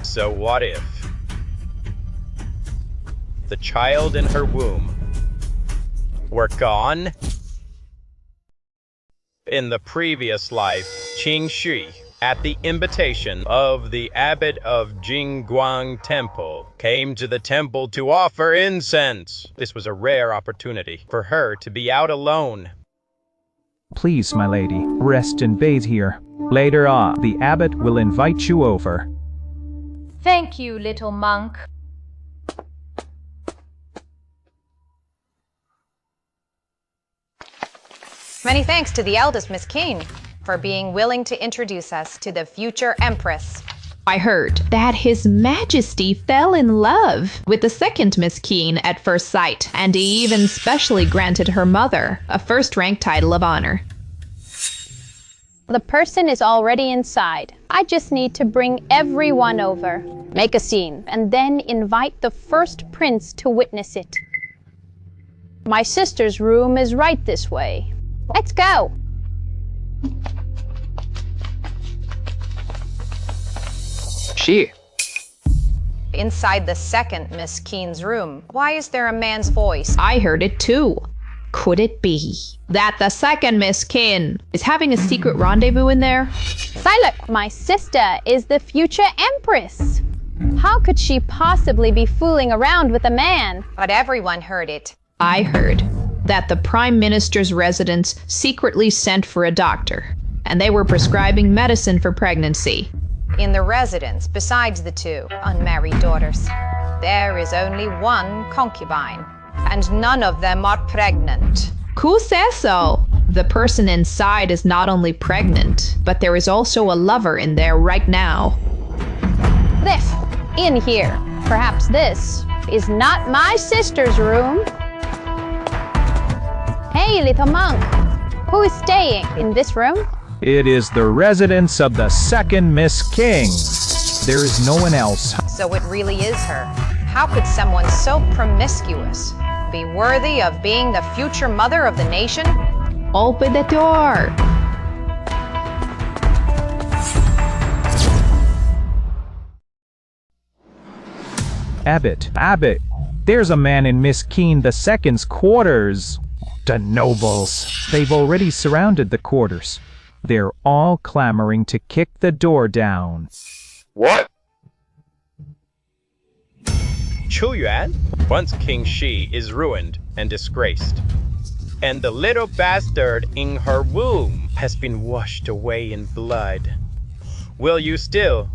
So what if the child in her womb were gone? In the previous life, Qing Shi, at the invitation of the abbot of Jingguang Temple, came to the temple to offer incense. This was a rare opportunity for her to be out alone. Please, my lady, rest and bathe here. Later on, the abbot will invite you over. Thank you, little monk. Many thanks to the eldest Miss Keene for being willing to introduce us to the future Empress. I heard that His Majesty fell in love with the second Miss Keene at first sight, and he even specially granted her mother a first-rank title of honor. The person is already inside. I just need to bring everyone over, make a scene, and then invite the first prince to witness it. My sister's room is right this way. Let's go! She. Inside the second Miss Keene's room, why is there a man's voice? I heard it too. Could it be that the second Miss Keene is having a secret rendezvous in there? Silent! My sister is the future empress. How could she possibly be fooling around with a man? But everyone heard it. I heard that the Prime Minister's residence secretly sent for a doctor, and they were prescribing medicine for pregnancy. In the residence, besides the two unmarried daughters, there is only one concubine, and none of them are pregnant. Who says so? The person inside is not only pregnant, but there is also a lover in there right now. This, in here. Perhaps this is not my sister's room. Hey, little monk, who is staying in this room? It is the residence of the second Miss King. There is no one else. So it really is her. How could someone so promiscuous be worthy of being the future mother of the nation? Open the door. Abbot, there's a man in Miss Keene II's quarters. The nobles. They've already surrounded the quarters. They're all clamoring to kick the door down. What? Chu Yuan? Once King Shi is ruined and disgraced, and the little bastard in her womb has been washed away in blood. Will you still,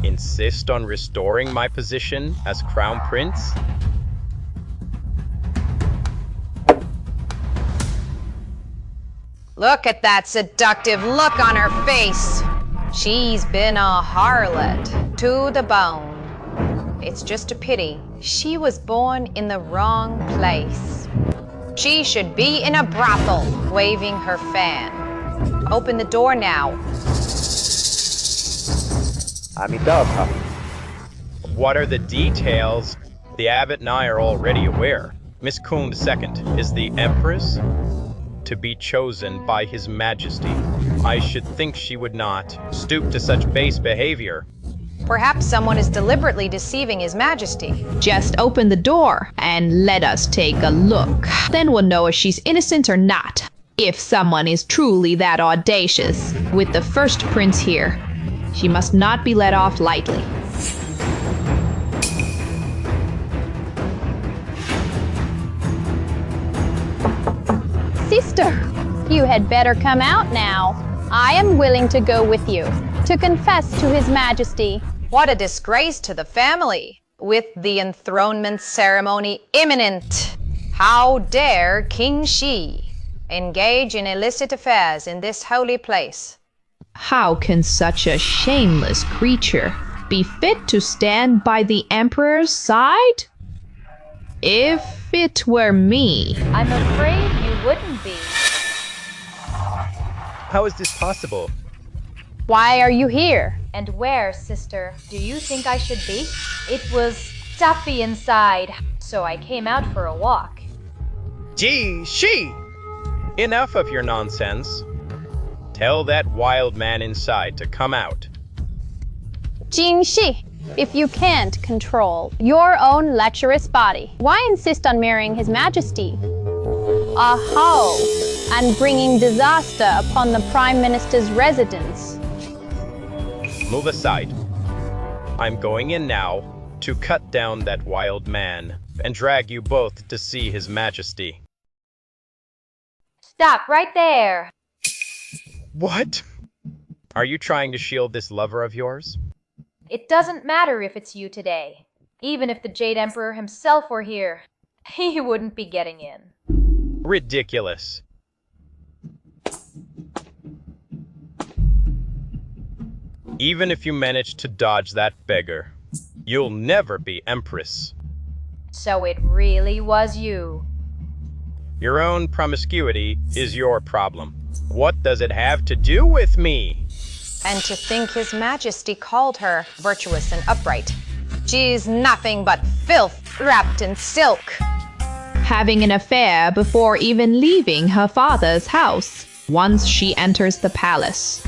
insist on restoring my position as Crown Prince? Look at that seductive look on her face. She's been a harlot to the bone. It's just a pity she was born in the wrong place. She should be in a brothel, waving her fan. Open the door now. Amitabha. What are the details? The abbot and I are already aware. Miss Keene II is the Empress to be chosen by His Majesty. I should think she would not stoop to such base behavior. Perhaps someone is deliberately deceiving His Majesty. Just open the door and let us take a look. Then we'll know if she's innocent or not. If someone is truly that audacious. With the first prince here, she must not be let off lightly. Sister, you had better come out now. I am willing to go with you to confess to His Majesty. What a disgrace to the family, with the enthronement ceremony imminent. How dare King Shi engage in illicit affairs in this holy place? How can such a shameless creature be fit to stand by the Emperor's side? If it were me, I'm afraid you wouldn't be. How is this possible? Why are you here? And where, sister, do you think I should be? It was stuffy inside, so I came out for a walk. Gee, she! Enough of your nonsense. Tell that wild man inside to come out. Jingxi, if you can't control your own lecherous body, why insist on marrying His Majesty? Aho! And bringing disaster upon the Prime Minister's residence. Move aside. I'm going in now to cut down that wild man and drag you both to see His Majesty. Stop right there. What? Are you trying to shield this lover of yours? It doesn't matter if it's you today. Even if the Jade Emperor himself were here, he wouldn't be getting in. Ridiculous. Even if you manage to dodge that beggar, you'll never be Empress. So it really was you. Your own promiscuity is your problem. What does it have to do with me? And to think His Majesty called her virtuous and upright. She's nothing but filth wrapped in silk. Having an affair before even leaving her father's house once she enters the palace.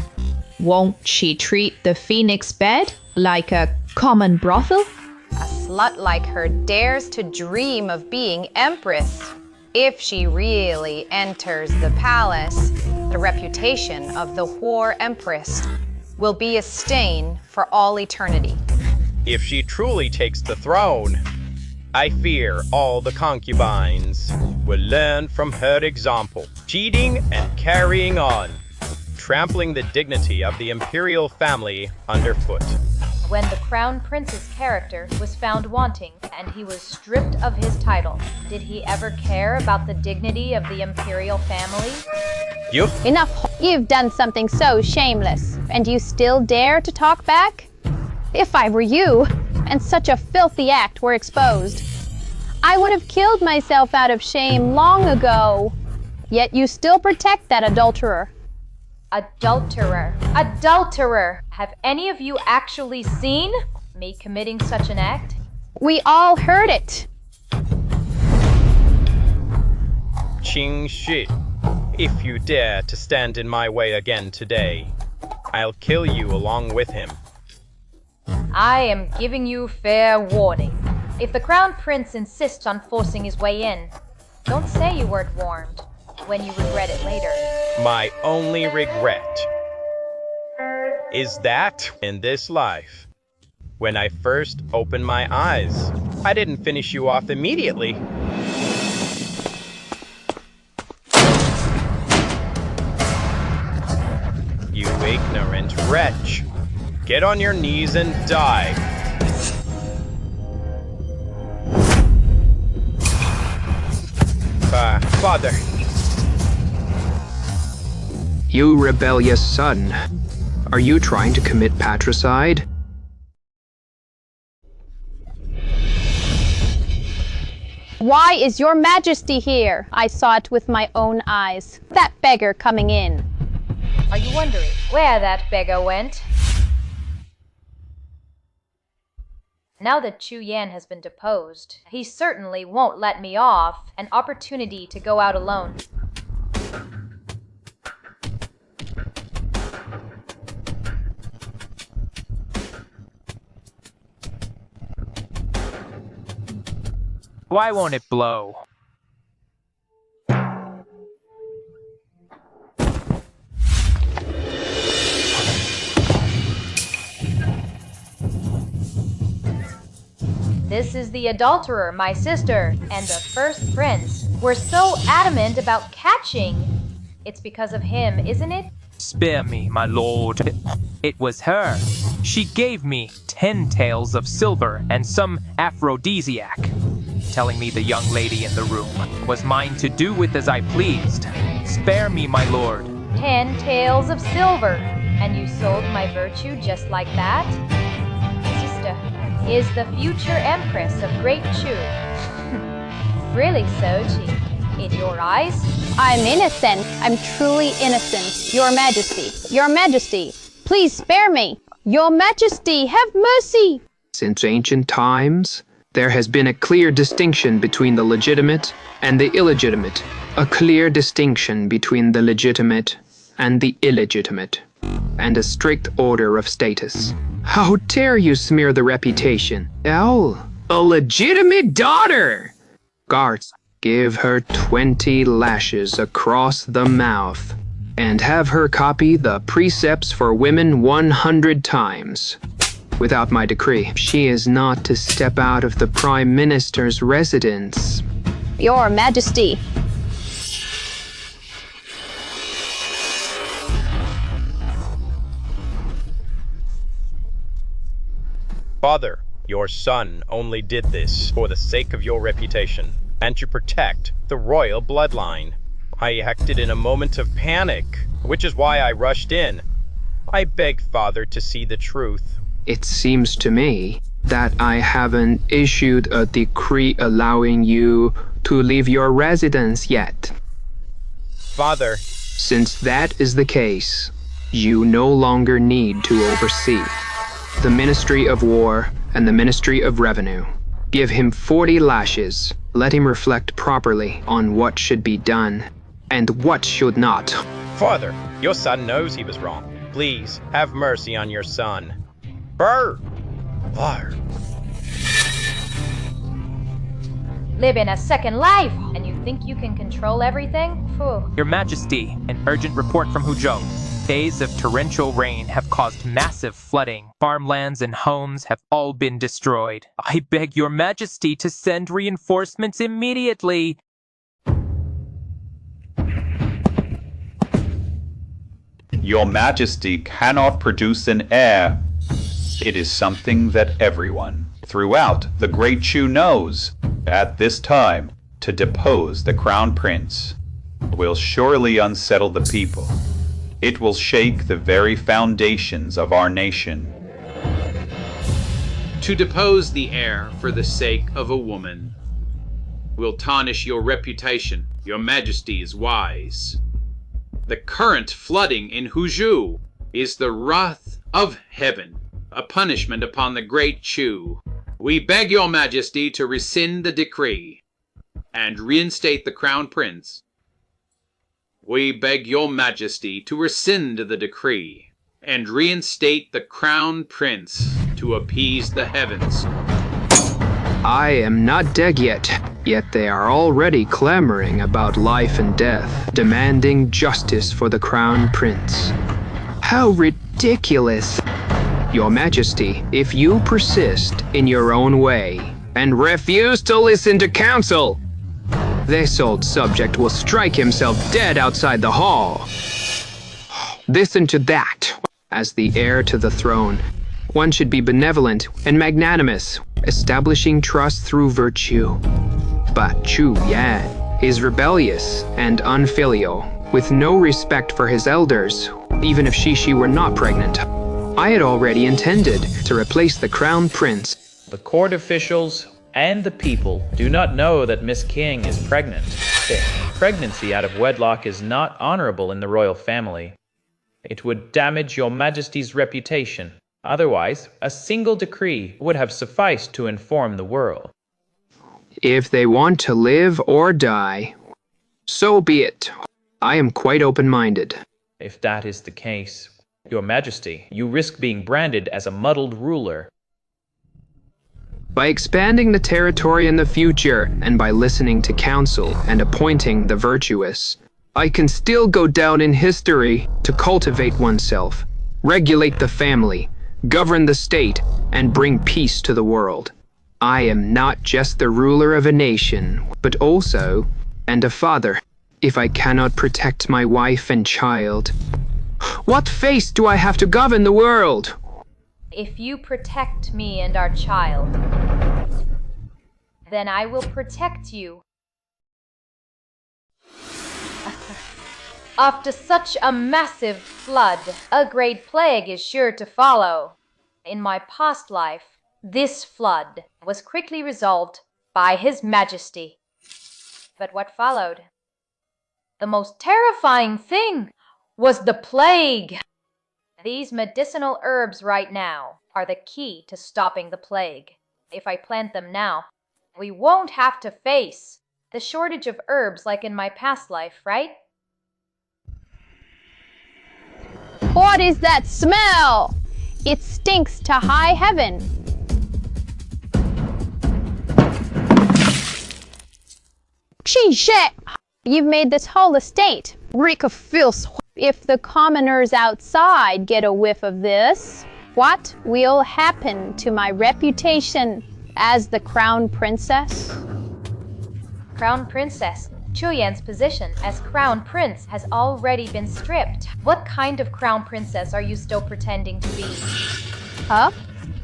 Won't she treat the phoenix bed like a common brothel? A slut like her dares to dream of being empress. If she really enters the palace, the reputation of the whore empress will be a stain for all eternity. If she truly takes the throne, I fear all the concubines will learn from her example, cheating and carrying on, trampling the dignity of the imperial family underfoot. When the Crown Prince's character was found wanting and he was stripped of his title, did he ever care about the dignity of the imperial family? Enough! You've done something so shameless, and you still dare to talk back? If I were you, and such a filthy act were exposed, I would have killed myself out of shame long ago. Yet you still protect that adulterer. Adulterer. Adulterer! Have any of you actually seen me committing such an act? We all heard it. Ching Shi, if you dare to stand in my way again today, I'll kill you along with him. I am giving you fair warning. If the Crown Prince insists on forcing his way in, don't say you weren't warned when you regret it later. My only regret is that in this life, when I first opened my eyes, I didn't finish you off immediately. You ignorant wretch. Get on your knees and die. Father. You rebellious son. Are you trying to commit patricide? Why is your majesty here? I saw it with my own eyes. That beggar coming in. Are you wondering where that beggar went? Now that Chu Yan has been deposed, he certainly won't let me off an opportunity to go out alone. Why won't it blow? This is the adulterer, my sister, and the first prince. We're so adamant about catching. It's because of him, isn't it? Spare me, my lord. It was her. She gave me 10 taels of silver and some aphrodisiac, telling me the young lady in the room was mine to do with as I pleased. Spare me, my lord. 10 taels of silver, and you sold my virtue just like that? Sister is the future empress of Great Chu. Really so, Chi. in your eyes? I'm innocent. I'm truly innocent. Your Majesty. Your Majesty. Please spare me. Your Majesty, have mercy. Since ancient times, there has been a clear distinction between the legitimate and the illegitimate. A clear distinction between the legitimate and the illegitimate. And a strict order of status. How dare you smear the reputation? Oh, a legitimate daughter! Guards, give her 20 lashes across the mouth. And have her copy the precepts for women 100 times. Without my decree, she is not to step out of the Prime Minister's residence. Your Majesty. Father, your son only did this for the sake of your reputation and to protect the royal bloodline. I acted in a moment of panic, which is why I rushed in. I begged Father to see the truth. It seems to me that I haven't issued a decree allowing you to leave your residence yet. Father, since that is the case, you no longer need to oversee the Ministry of War and the Ministry of Revenue. Give him 40 lashes. Let him reflect properly on what should be done and what should not. Father, your son knows he was wrong. Please, have mercy on your son. Burr! Fire! Live in a second life, and you think you can control everything? Phew. Your Majesty, an urgent report from Huzhou. Days of torrential rain have caused massive flooding. Farmlands and homes have all been destroyed. I beg your Majesty to send reinforcements immediately. Your Majesty cannot produce an heir. It is something that everyone throughout the Great Chu knows. At this time, to depose the Crown Prince will surely unsettle the people. It will shake the very foundations of our nation. To depose the heir for the sake of a woman will tarnish your reputation. Your Majesty is wise. The current flooding in Huzhou is the wrath of heaven, a punishment upon the Great Chu. We beg your Majesty to rescind the decree and reinstate the Crown Prince. We beg your Majesty to rescind the decree and reinstate the Crown Prince to appease the heavens. I am not dead yet they are already clamoring about life and death, demanding justice for the Crown Prince. How ridiculous! Your Majesty, if you persist in your own way and refuse to listen to counsel, this old subject will strike himself dead outside the hall. Listen to that. As the heir to the throne, one should be benevolent and magnanimous, establishing trust through virtue. But Chu Yan is rebellious and unfilial, with no respect for his elders, even if she were not pregnant. I had already intended to replace the Crown Prince. The court officials and the people do not know that Miss King is pregnant. Pregnancy out of wedlock is not honorable in the royal family. It would damage your Majesty's reputation. Otherwise, a single decree would have sufficed to inform the world. If they want to live or die, so be it. I am quite open-minded. If that is the case, Your Majesty, you risk being branded as a muddled ruler. By expanding the territory in the future, and by listening to counsel and appointing the virtuous, I can still go down in history to cultivate oneself, regulate the family, govern the state, and bring peace to the world. I am not just the ruler of a nation, but also, and a father. If I cannot protect my wife and child, what face do I have to govern the world? If you protect me and our child, then I will protect you. After such a massive flood, a great plague is sure to follow. In my past life, this flood was quickly resolved by His Majesty. But what followed? The most terrifying thing was the plague. These medicinal herbs right now are the key to stopping the plague. If I plant them now, we won't have to face the shortage of herbs like in my past life, right? What is that smell? It stinks to high heaven. Sheesh! You've made this whole estate reek of filth. If the commoners outside get a whiff of this, what will happen to my reputation as the crown princess? Crown princess, Chuyan's position as crown prince has already been stripped. What kind of crown princess are you still pretending to be? Huh?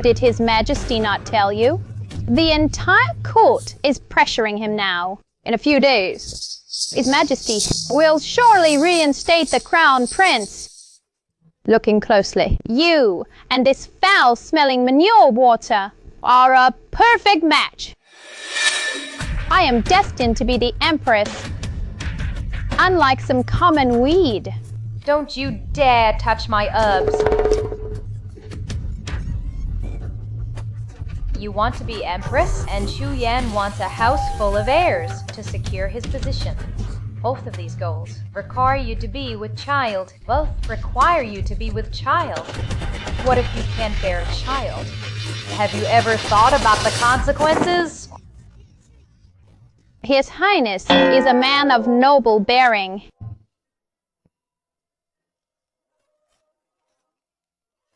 Did His Majesty not tell you? The entire court is pressuring him now. In a few days, His Majesty will surely reinstate the crown prince. Looking closely, you and this foul-smelling manure water are a perfect match. I am destined to be the empress, unlike some common weed. Don't you dare touch my herbs. You want to be empress, and Chuyan wants a house full of heirs to secure his position. Both of these goals require you to be with child. Both require you to be with child. What if you can't bear a child? Have you ever thought about the consequences? His Highness is a man of noble bearing.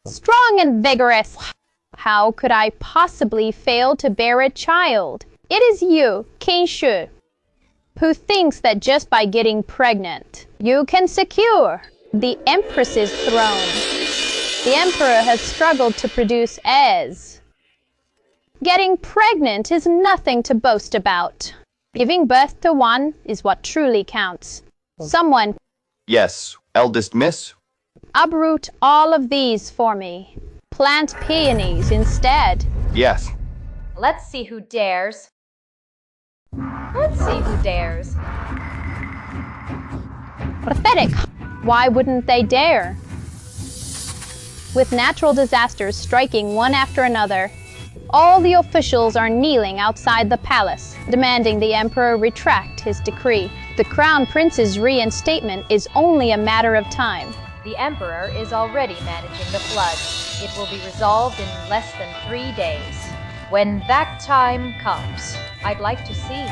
Strong and vigorous. How could I possibly fail to bear a child? It is you, King Shu, who thinks that just by getting pregnant, you can secure the Empress's throne. The Emperor has struggled to produce heirs. Getting pregnant is nothing to boast about. Giving birth to one is what truly counts. Someone, Yes, eldest miss. uproot all of these for me. Plant peonies instead. Yes. Let's see who dares. Let's see who dares. Pathetic. Why wouldn't they dare? With natural disasters striking one after another, all the officials are kneeling outside the palace, demanding the emperor retract his decree. The crown prince's reinstatement is only a matter of time. The emperor is already managing the flood. It will be resolved in less than 3 days. When that time comes, I'd like to see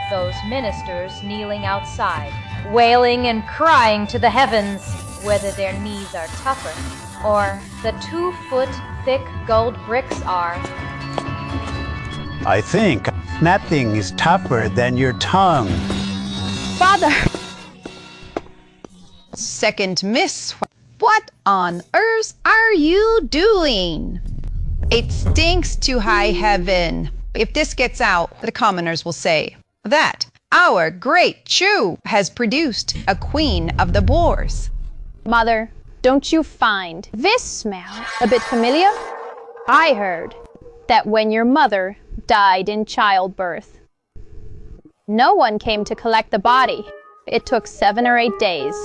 those ministers kneeling outside, wailing and crying to the heavens, whether their knees are tougher or the 2-foot thick gold bricks are. I think nothing is tougher than your tongue. Father! Second miss, what on earth are you doing? It stinks to high heaven. If this gets out, the commoners will say that our great Chu has produced a queen of the boars. Mother, don't you find this smell a bit familiar? I heard that when your mother died in childbirth, no one came to collect the body. It took 7 or 8 days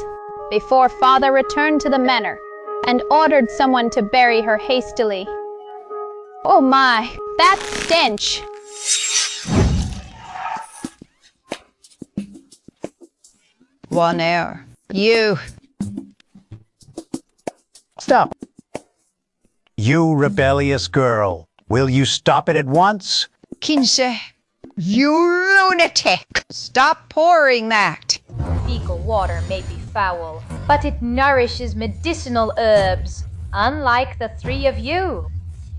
before father returned to the manor and ordered someone to bury her hastily. Oh my, that stench! One air. You. Stop. You rebellious girl. Will you stop it at once? Kinse, you lunatic! Stop pouring that! Fecal water may be foul, but it nourishes medicinal herbs, unlike the 3 of you,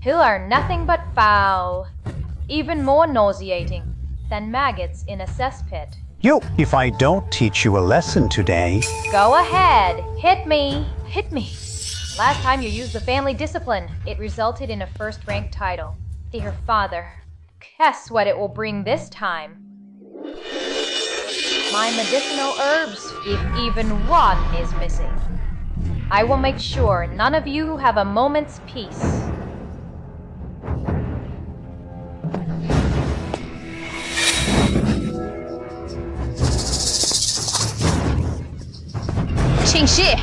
who are nothing but foul, even more nauseating than maggots in a cesspit. You, if I don't teach you a lesson today. Go ahead, hit me, hit me. Last time you used the family discipline, it resulted in a first-rank title. Dear father, guess what it will bring this time? My medicinal herbs, if even one is missing. I will make sure none of you have a moment's peace. King Shi!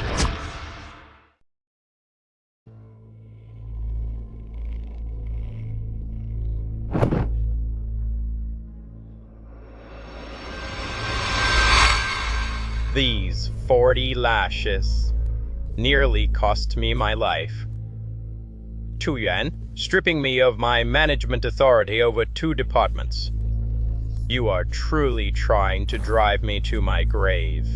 These 40 lashes nearly cost me my life. Tu Yuan, stripping me of my management authority over 2 departments. You are truly trying to drive me to my grave.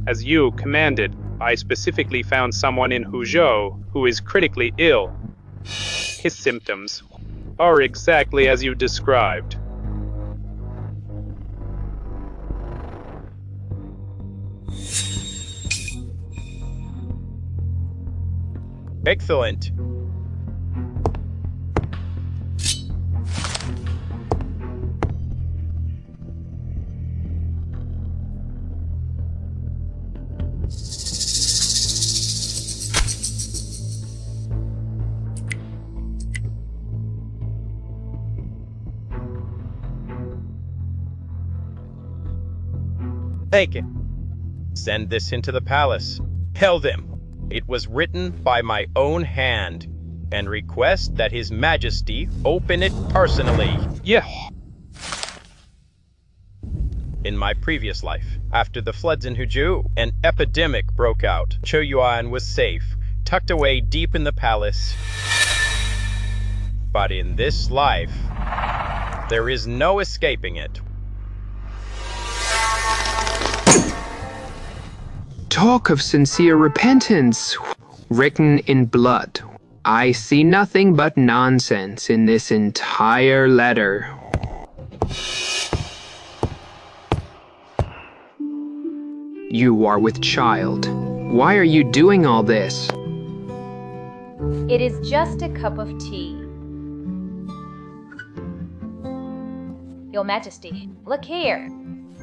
As you commanded, I specifically found someone in Huzhou who is critically ill. His symptoms are exactly as you described. Excellent. Take it. Send this into the palace. Tell them it was written by my own hand, and request that His Majesty open it personally. Yeah. In my previous life, after the floods in Huzhou, an epidemic broke out. Cho Yuan was safe, tucked away deep in the palace. But in this life, there is no escaping it. Talk of sincere repentance, written in blood. I see nothing but nonsense in this entire letter. You are with child. Why are you doing all this? It is just a cup of tea. Your Majesty, look here.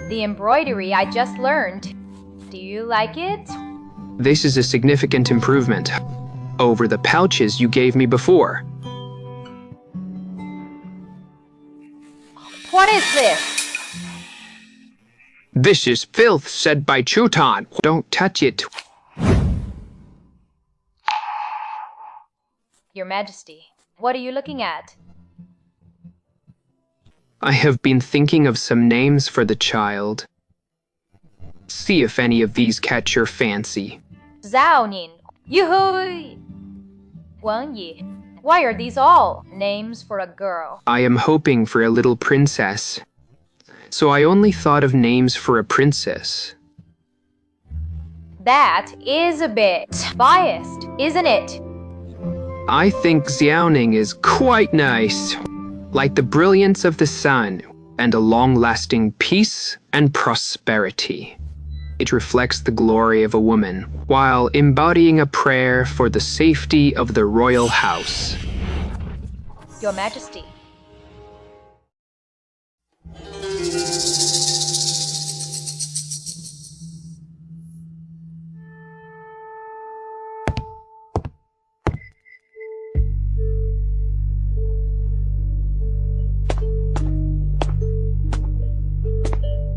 The embroidery I just learned. Do you like it? This is a significant improvement over the pouches you gave me before. What is this? This is filth said by Chutan. Don't touch it. Your Majesty, what are you looking at? I have been thinking of some names for the child. See if any of these catch your fancy. Zhao Nin, Yoo-hoo, Wang Yi. Why are these all names for a girl? I am hoping for a little princess, so I only thought of names for a princess. That is a bit biased, isn't it? I think Xiaoning is quite nice, like the brilliance of the sun and a long-lasting peace and prosperity. It reflects the glory of a woman, while embodying a prayer for the safety of the royal house. Your Majesty.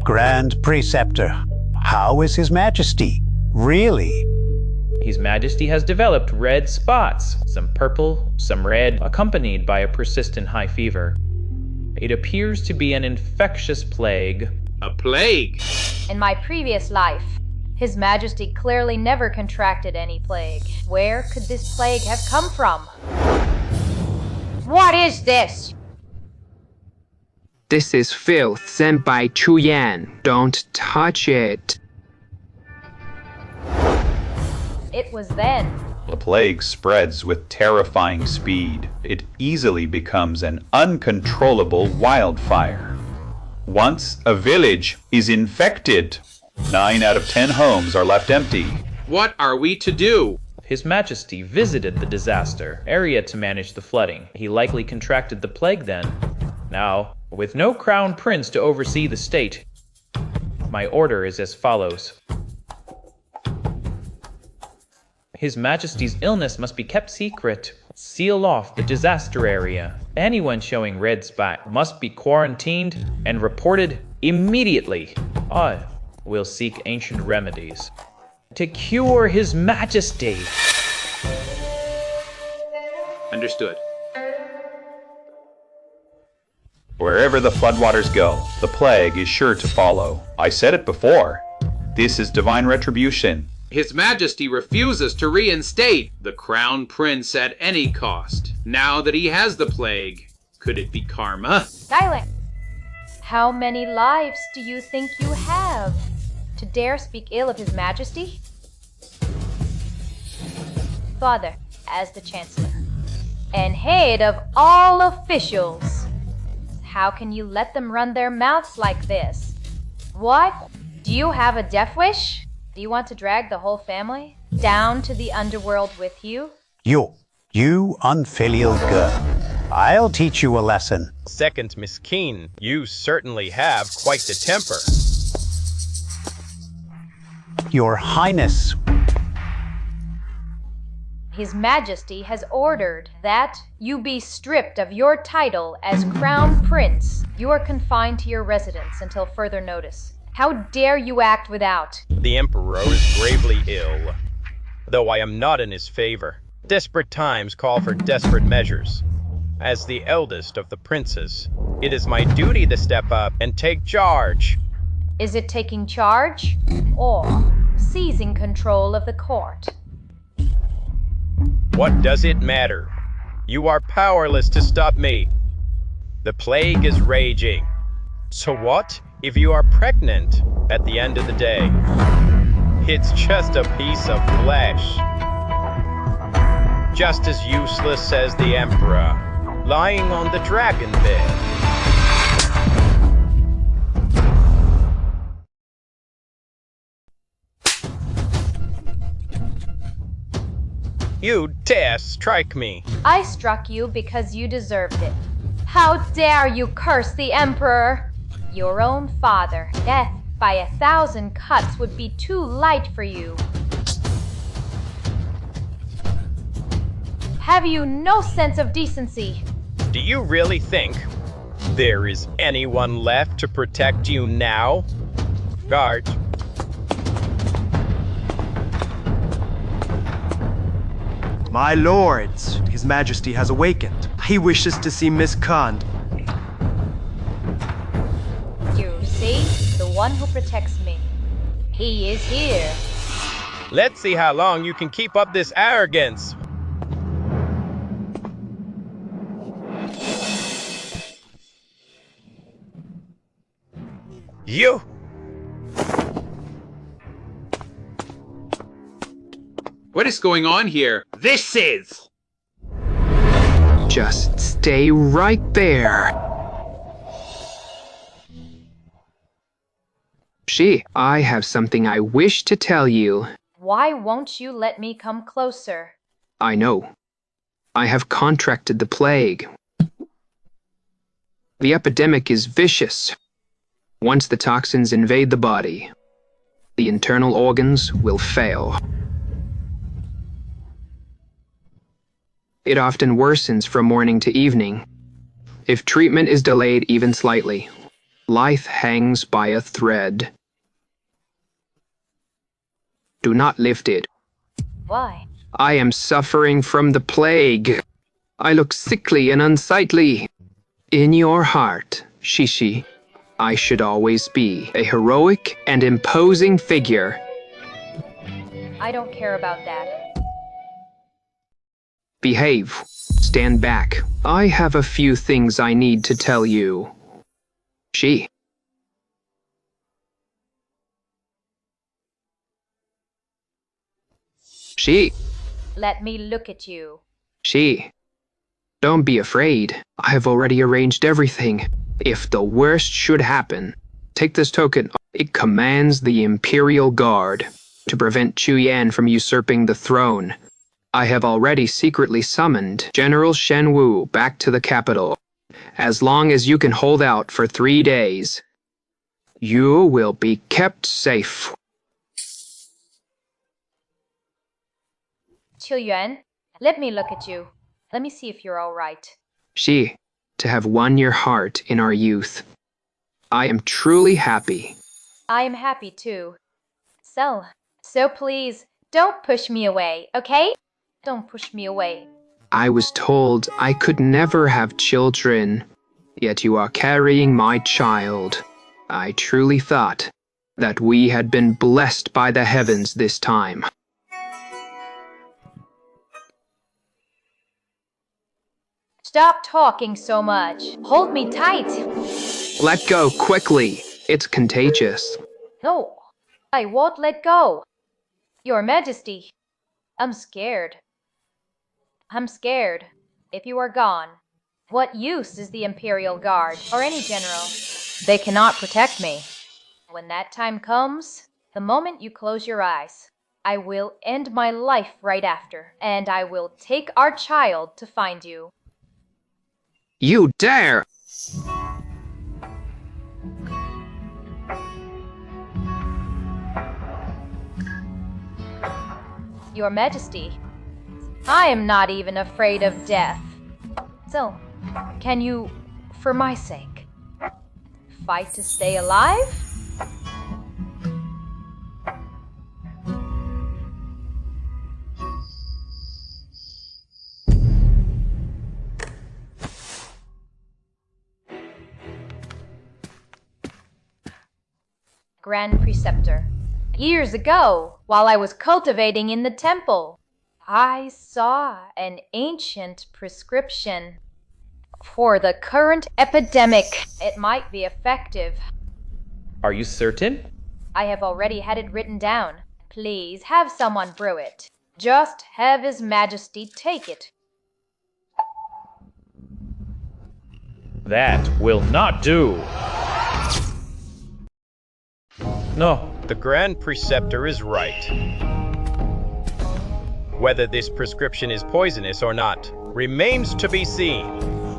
Grand Preceptor, how is His Majesty? Really? His Majesty has developed red spots, some purple, some red, accompanied by a persistent high fever. It appears to be an infectious plague. A plague? In my previous life, His Majesty clearly never contracted any plague. Where could this plague have come from? What is this? This is filth sent by Chu Yan. Don't touch it. It was then. The plague spreads with terrifying speed. It easily becomes an uncontrollable wildfire. Once a village is infected, 9 out of 10 homes are left empty. What are we to do? His Majesty visited the disaster area to manage the flooding. He likely contracted the plague then. Now, with no crown prince to oversee the state, my order is as follows. His Majesty's illness must be kept secret. Seal off the disaster area. Anyone showing red spot must be quarantined and reported immediately. I will seek ancient remedies to cure His Majesty. Understood. Wherever the floodwaters go, the plague is sure to follow. I said it before. This is divine retribution. His Majesty refuses to reinstate the Crown Prince at any cost. Now that he has the plague, could it be karma? Silence! How many lives do you think you have to dare speak ill of His Majesty? Father, as the Chancellor, and head of all officials, how can you let them run their mouths like this? What? Do you have a death wish? Do you want to drag the whole family down to the underworld with you? You unfilial girl. I'll teach you a lesson. Second, Miss Keen, you certainly have quite the temper. Your Highness. His Majesty has ordered that you be stripped of your title as Crown Prince. You are confined to your residence until further notice. How dare you act without? The Emperor is gravely ill, though I am not in his favor. Desperate times call for desperate measures. As the eldest of the princes, it is my duty to step up and take charge. Is it taking charge or seizing control of the court? What does it matter? You are powerless to stop me. The plague is raging. So what if you are pregnant at the end of the day? It's just a piece of flesh. Just as useless as the Emperor, lying on the dragon bed. You dare strike me. I struck you because you deserved it. How dare you curse the Emperor? Your own father. Death by 1,000 cuts would be too light for you. Have you no sense of decency? Do you really think there is anyone left to protect you now? Guards. My lords, His Majesty has awakened. He wishes to see Miss Khan. You see, the one who protects me. He is here. Let's see how long you can keep up this arrogance. You! What is going on here? This is... Just stay right there. I have something I wish to tell you. Why won't you let me come closer? I know. I have contracted the plague. The epidemic is vicious. Once the toxins invade the body, the internal organs will fail. It often worsens from morning to evening. If treatment is delayed even slightly, life hangs by a thread. Do not lift it. Why? I am suffering from the plague. I look sickly and unsightly. In your heart, Shishi, I should always be a heroic and imposing figure. I don't care about that. Behave. Stand back. I have a few things I need to tell you. Let me look at you. Don't be afraid. I have already arranged everything. If the worst should happen, take this token. It commands the Imperial Guard to prevent Chu Yan from usurping the throne. I have already secretly summoned General Shen Wu back to the capital. As long as you can hold out for 3 days, you will be kept safe. Qiuyuan, let me look at you. Let me see if you're all right. She, to have won your heart in our youth. I am truly happy. I am happy too. So please, don't push me away, okay? Don't push me away. I was told I could never have children, yet you are carrying my child. I truly thought that we had been blessed by the heavens this time. Stop talking so much. Hold me tight. Let go quickly. It's contagious. No, I won't let go. Your Majesty, I'm scared. I'm scared. If you are gone, what use is the Imperial Guard or any general? They cannot protect me. When that time comes, the moment you close your eyes, I will end my life right after, and I will take our child to find you. You dare! Your Majesty, I am not even afraid of death. So, can you, for my sake, fight to stay alive? Grand Preceptor, years ago, while I was cultivating in the temple, I saw an ancient prescription for the current epidemic. It might be effective. Are you certain? I have already had it written down. Please have someone brew it. Just have His Majesty take it. That will not do. No. The Grand Preceptor is right. Whether this prescription is poisonous or not remains to be seen.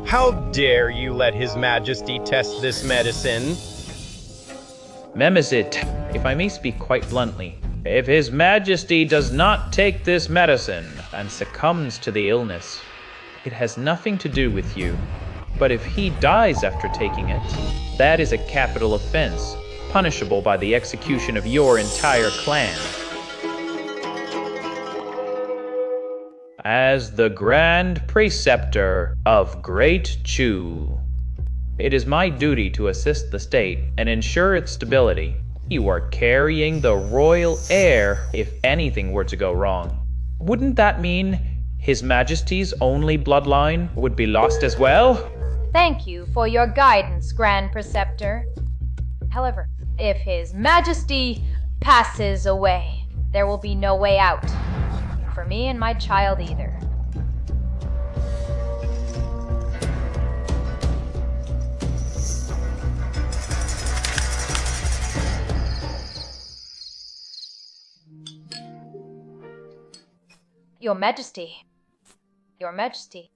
How dare you let His Majesty test this medicine? Memezit, if I may speak quite bluntly, if His Majesty does not take this medicine and succumbs to the illness, it has nothing to do with you. But if he dies after taking it, that is a capital offense, punishable by the execution of your entire clan. As the Grand Preceptor of Great Chu, it is my duty to assist the state and ensure its stability. You are carrying the royal heir if anything were to go wrong. Wouldn't that mean His Majesty's only bloodline would be lost as well? Thank you for your guidance, Grand Preceptor. However, if His Majesty passes away, there will be no way out. For me and my child either. Your Majesty. Your Majesty.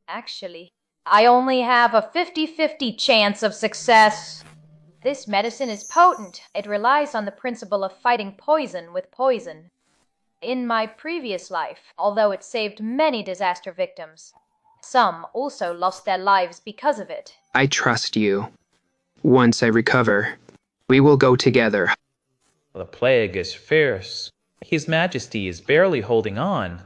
Actually, I only have a 50-50 chance of success. This medicine is potent. It relies on the principle of fighting poison with poison. In my previous life, although it saved many disaster victims, some also lost their lives because of it. I trust you. Once I recover, we will go together. The plague is fierce. His Majesty is barely holding on.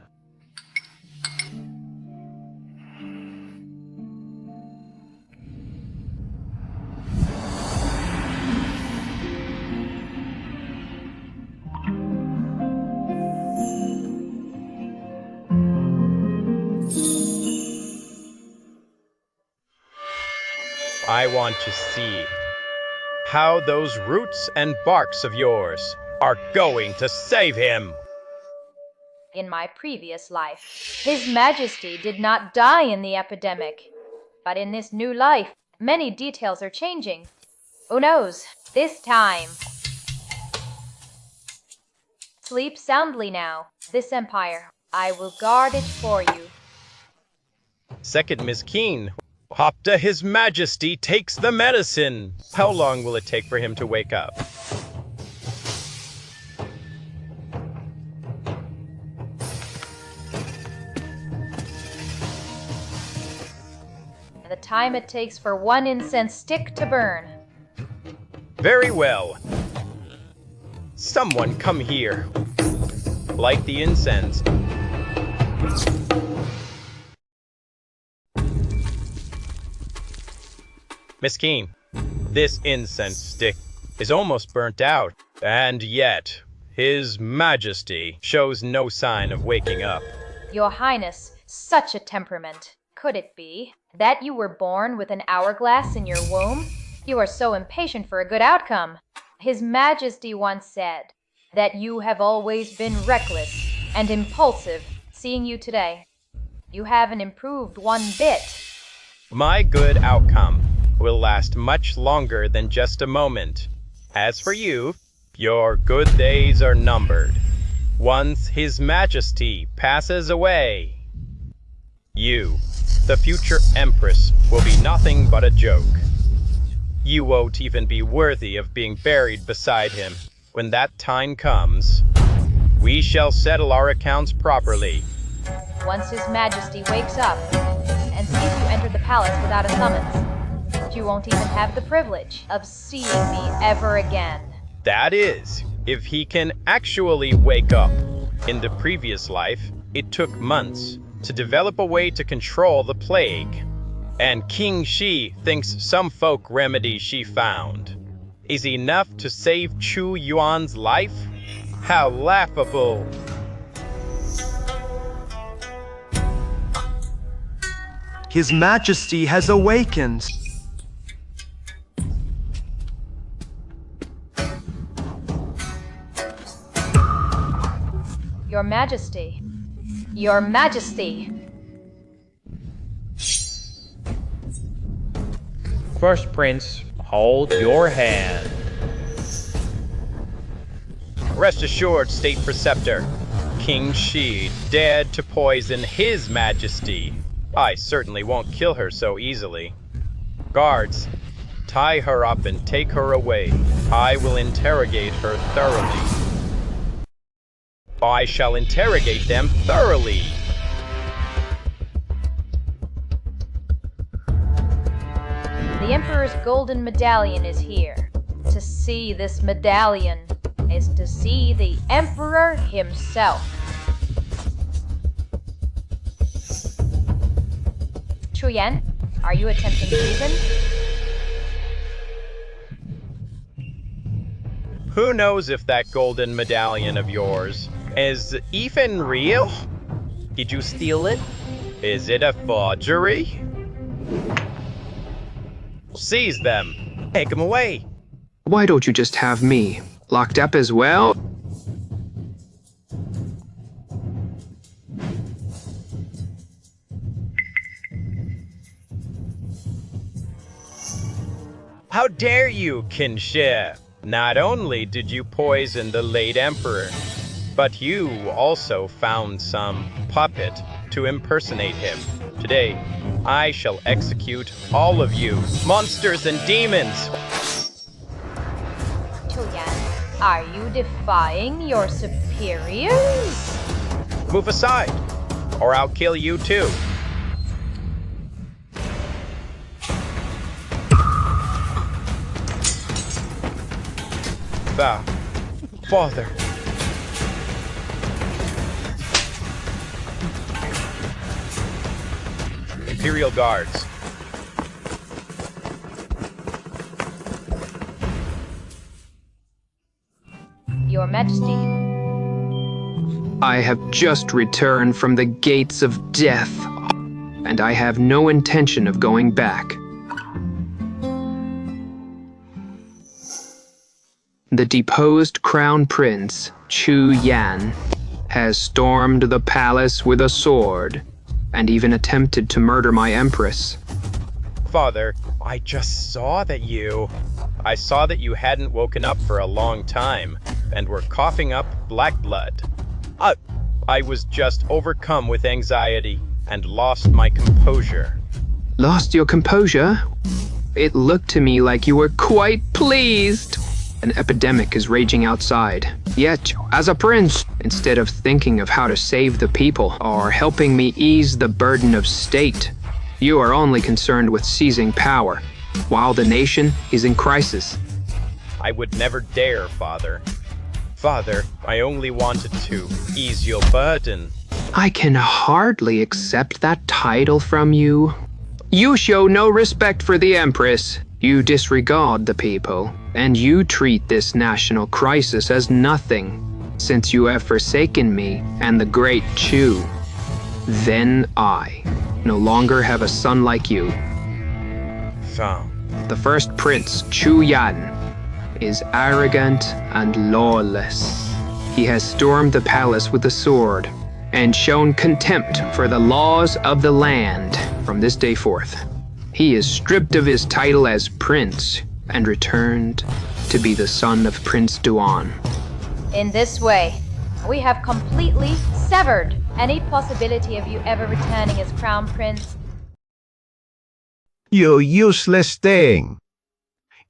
I want to see how those roots and barks of yours are going to save him. In my previous life, His Majesty did not die in the epidemic. But in this new life, many details are changing. Who knows? This time. Sleep soundly now. This empire, I will guard it for you. Second Miss Keen. Hopta, His Majesty takes the medicine. How long will it take for him to wake up? the time it takes for one incense stick to burn. Very well. Someone come here. Light the incense. Miss Keen, this incense stick is almost burnt out, and yet His Majesty shows no sign of waking up. Your Highness, such a temperament. Could it be that you were born with an hourglass in your womb? You are so impatient for a good outcome. His Majesty once said that you have always been reckless and impulsive. Seeing you today, you haven't improved one bit. My good outcome will last much longer than just a moment. As for you, your good days are numbered. Once His Majesty passes away, you, the future Empress, will be nothing but a joke. You won't even be worthy of being buried beside him. When that time comes, we shall settle our accounts properly. Once His Majesty wakes up and sees you enter the palace without a summons, you won't even have the privilege of seeing me ever again. That is, if he can actually wake up. In the previous life, it took months to develop a way to control the plague. And King Shi thinks some folk remedy she found is enough to save Chu Yuan's life? How laughable! His Majesty has awakened. Your Majesty. Your Majesty. First Prince, hold your hand. Rest assured, State Preceptor. King Shi dared to poison His Majesty. I certainly won't kill her so easily. Guards, tie her up and take her away. I will interrogate her thoroughly. I shall interrogate them thoroughly. The Emperor's golden medallion is here. To see this medallion is to see the Emperor himself. Chu Yan, are you attempting treason? Who knows if that golden medallion of yours is even real? Did you steal it? Is it a forgery? Seize them. Take them away. Why don't you just have me locked up as well? How dare you, Qin Shi? Not only did you poison the late Emperor, but you also found some puppet to impersonate him. Today, I shall execute all of you, monsters and demons! Chu Yan, are you defying your superiors? Move aside, or I'll kill you too. Father. Imperial Guards. Your Majesty. I have just returned from the gates of death, and I have no intention of going back. The deposed Crown Prince, Chu Yan, has stormed the palace with a sword and even attempted to murder my Empress. Father, I just saw that you hadn't woken up for a long time and were coughing up black blood. I was just overcome with anxiety and lost my composure. Lost your composure? It looked to me like you were quite pleased. An epidemic is raging outside. Yet, as a prince, instead of thinking of how to save the people or helping me ease the burden of state, You are only concerned with seizing power, while the nation is in crisis. I would never dare, Father. Father, I only wanted to ease your burden. I can hardly accept that title from you. You show no respect for the Empress. You disregard the people, and you treat this national crisis as nothing, since you have forsaken me and the great Chu. Then I no longer have a son like you. The first prince, Chu Yan, is arrogant and lawless. He has stormed the palace with a sword and shown contempt for the laws of the land from this day forth. He is stripped of his title as prince and returned to be the son of Prince Duan. In this way, we have completely severed any possibility of you ever returning as crown prince. You useless thing!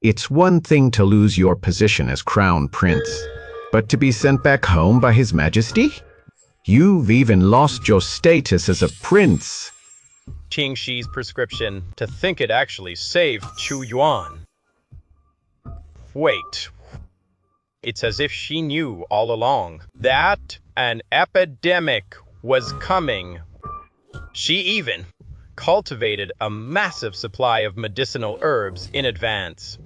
It's one thing to lose your position as crown prince, but to be sent back home by His Majesty? You've even lost your status as a prince. Qing Shi's prescription, to think it actually saved Chu Yuan. Wait. It's as if she knew all along that an epidemic was coming. She even cultivated a massive supply of medicinal herbs in advance.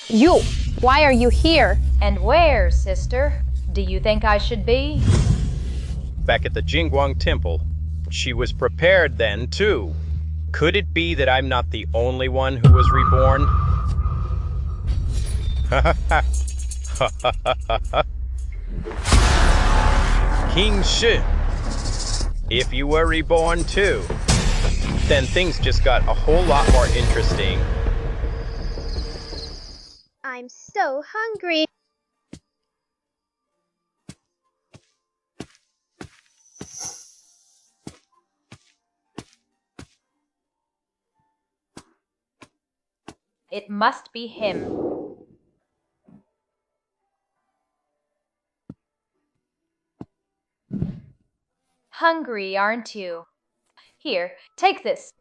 You! Why are you here? And where, sister, do you think I should be? Back at the Jingguang Temple. She was prepared then, too. Could it be that I'm not the only one who was reborn? King Shi, if you were reborn too, then things just got a whole lot more interesting. I'm so hungry. It must be him. Hungry, aren't you? Here, take this.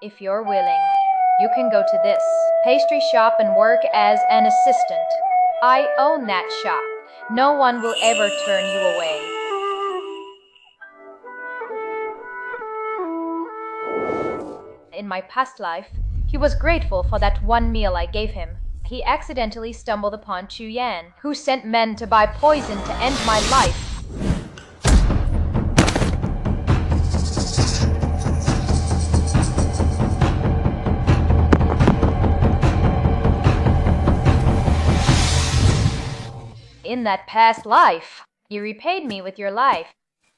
If you're willing, you can go to this pastry shop and work as an assistant. I own that shop. No one will ever turn you away. In my past life, he was grateful for that one meal I gave him. He accidentally stumbled upon Chu Yan, who sent men to buy poison to end my life. In that past life, you repaid me with your life.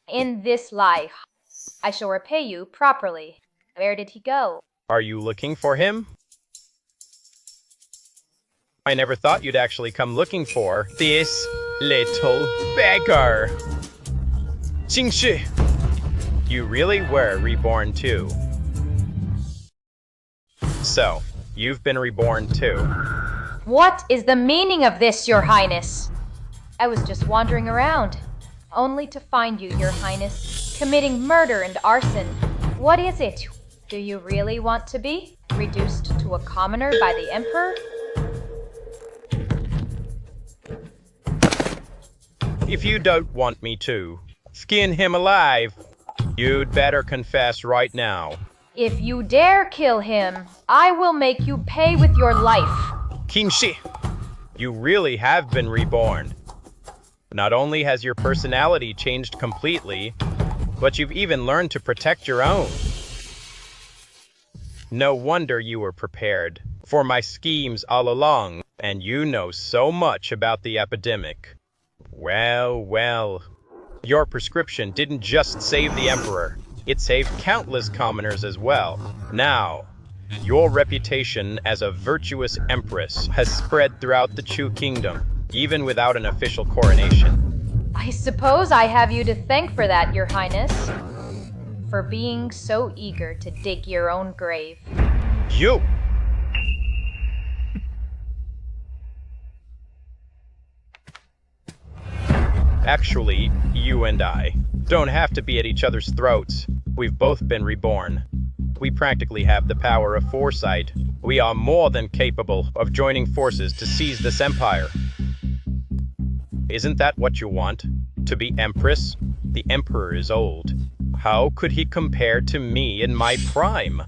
In this life, I shall repay you properly. Where did he go? Are you looking for him? I never thought you'd actually come looking for this little beggar. Qingshi, you really were reborn too. So, you've been reborn too. What is the meaning of this, Your Highness? I was just wandering around, only to find you, Your Highness, committing murder and arson. What is it? Do you really want to be reduced to a commoner by the Emperor? If you don't want me to skin him alive, you'd better confess right now. If you dare kill him, I will make you pay with your life. Qingshi, you really have been reborn. Not only has your personality changed completely, but you've even learned to protect your own. No wonder you were prepared for my schemes all along, and you know so much about the epidemic. Well, well, your prescription didn't just save the Emperor, it saved countless commoners as well. Now, your reputation as a virtuous empress has spread throughout the Chu kingdom, even without an official coronation. I suppose I have you to thank for that, Your Highness. For being so eager to dig your own grave. You! Actually, you and I don't have to be at each other's throats. We've both been reborn. We practically have the power of foresight. We are more than capable of joining forces to seize this empire. Isn't that what you want? To be empress? The emperor is old. How could he compare to me in my prime?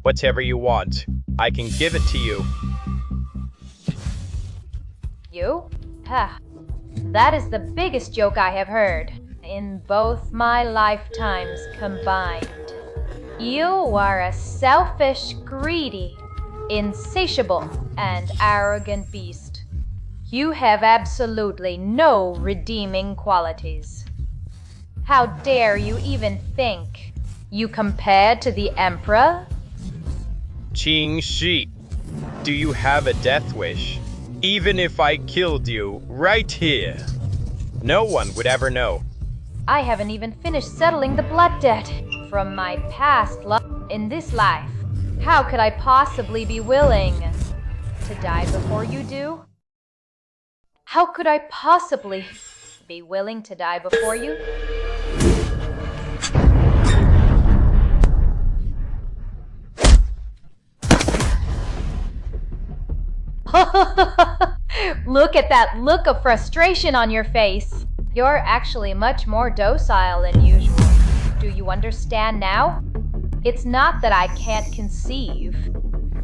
Whatever you want, I can give it to you. You? Ha. That is the biggest joke I have heard in both my lifetimes combined. You are a selfish, greedy, insatiable, and arrogant beast. You have absolutely no redeeming qualities. How dare you even think you compare to the Emperor? Qing Shi, do you have a death wish? Even if I killed you right here, no one would ever know. I haven't even finished settling the blood debt from my past life in this life. How could I possibly be willing to die before you do? How could I possibly be willing to die before you? Look at that look of frustration on your face. You're actually much more docile than usual. Do you understand now? It's not that I can't conceive.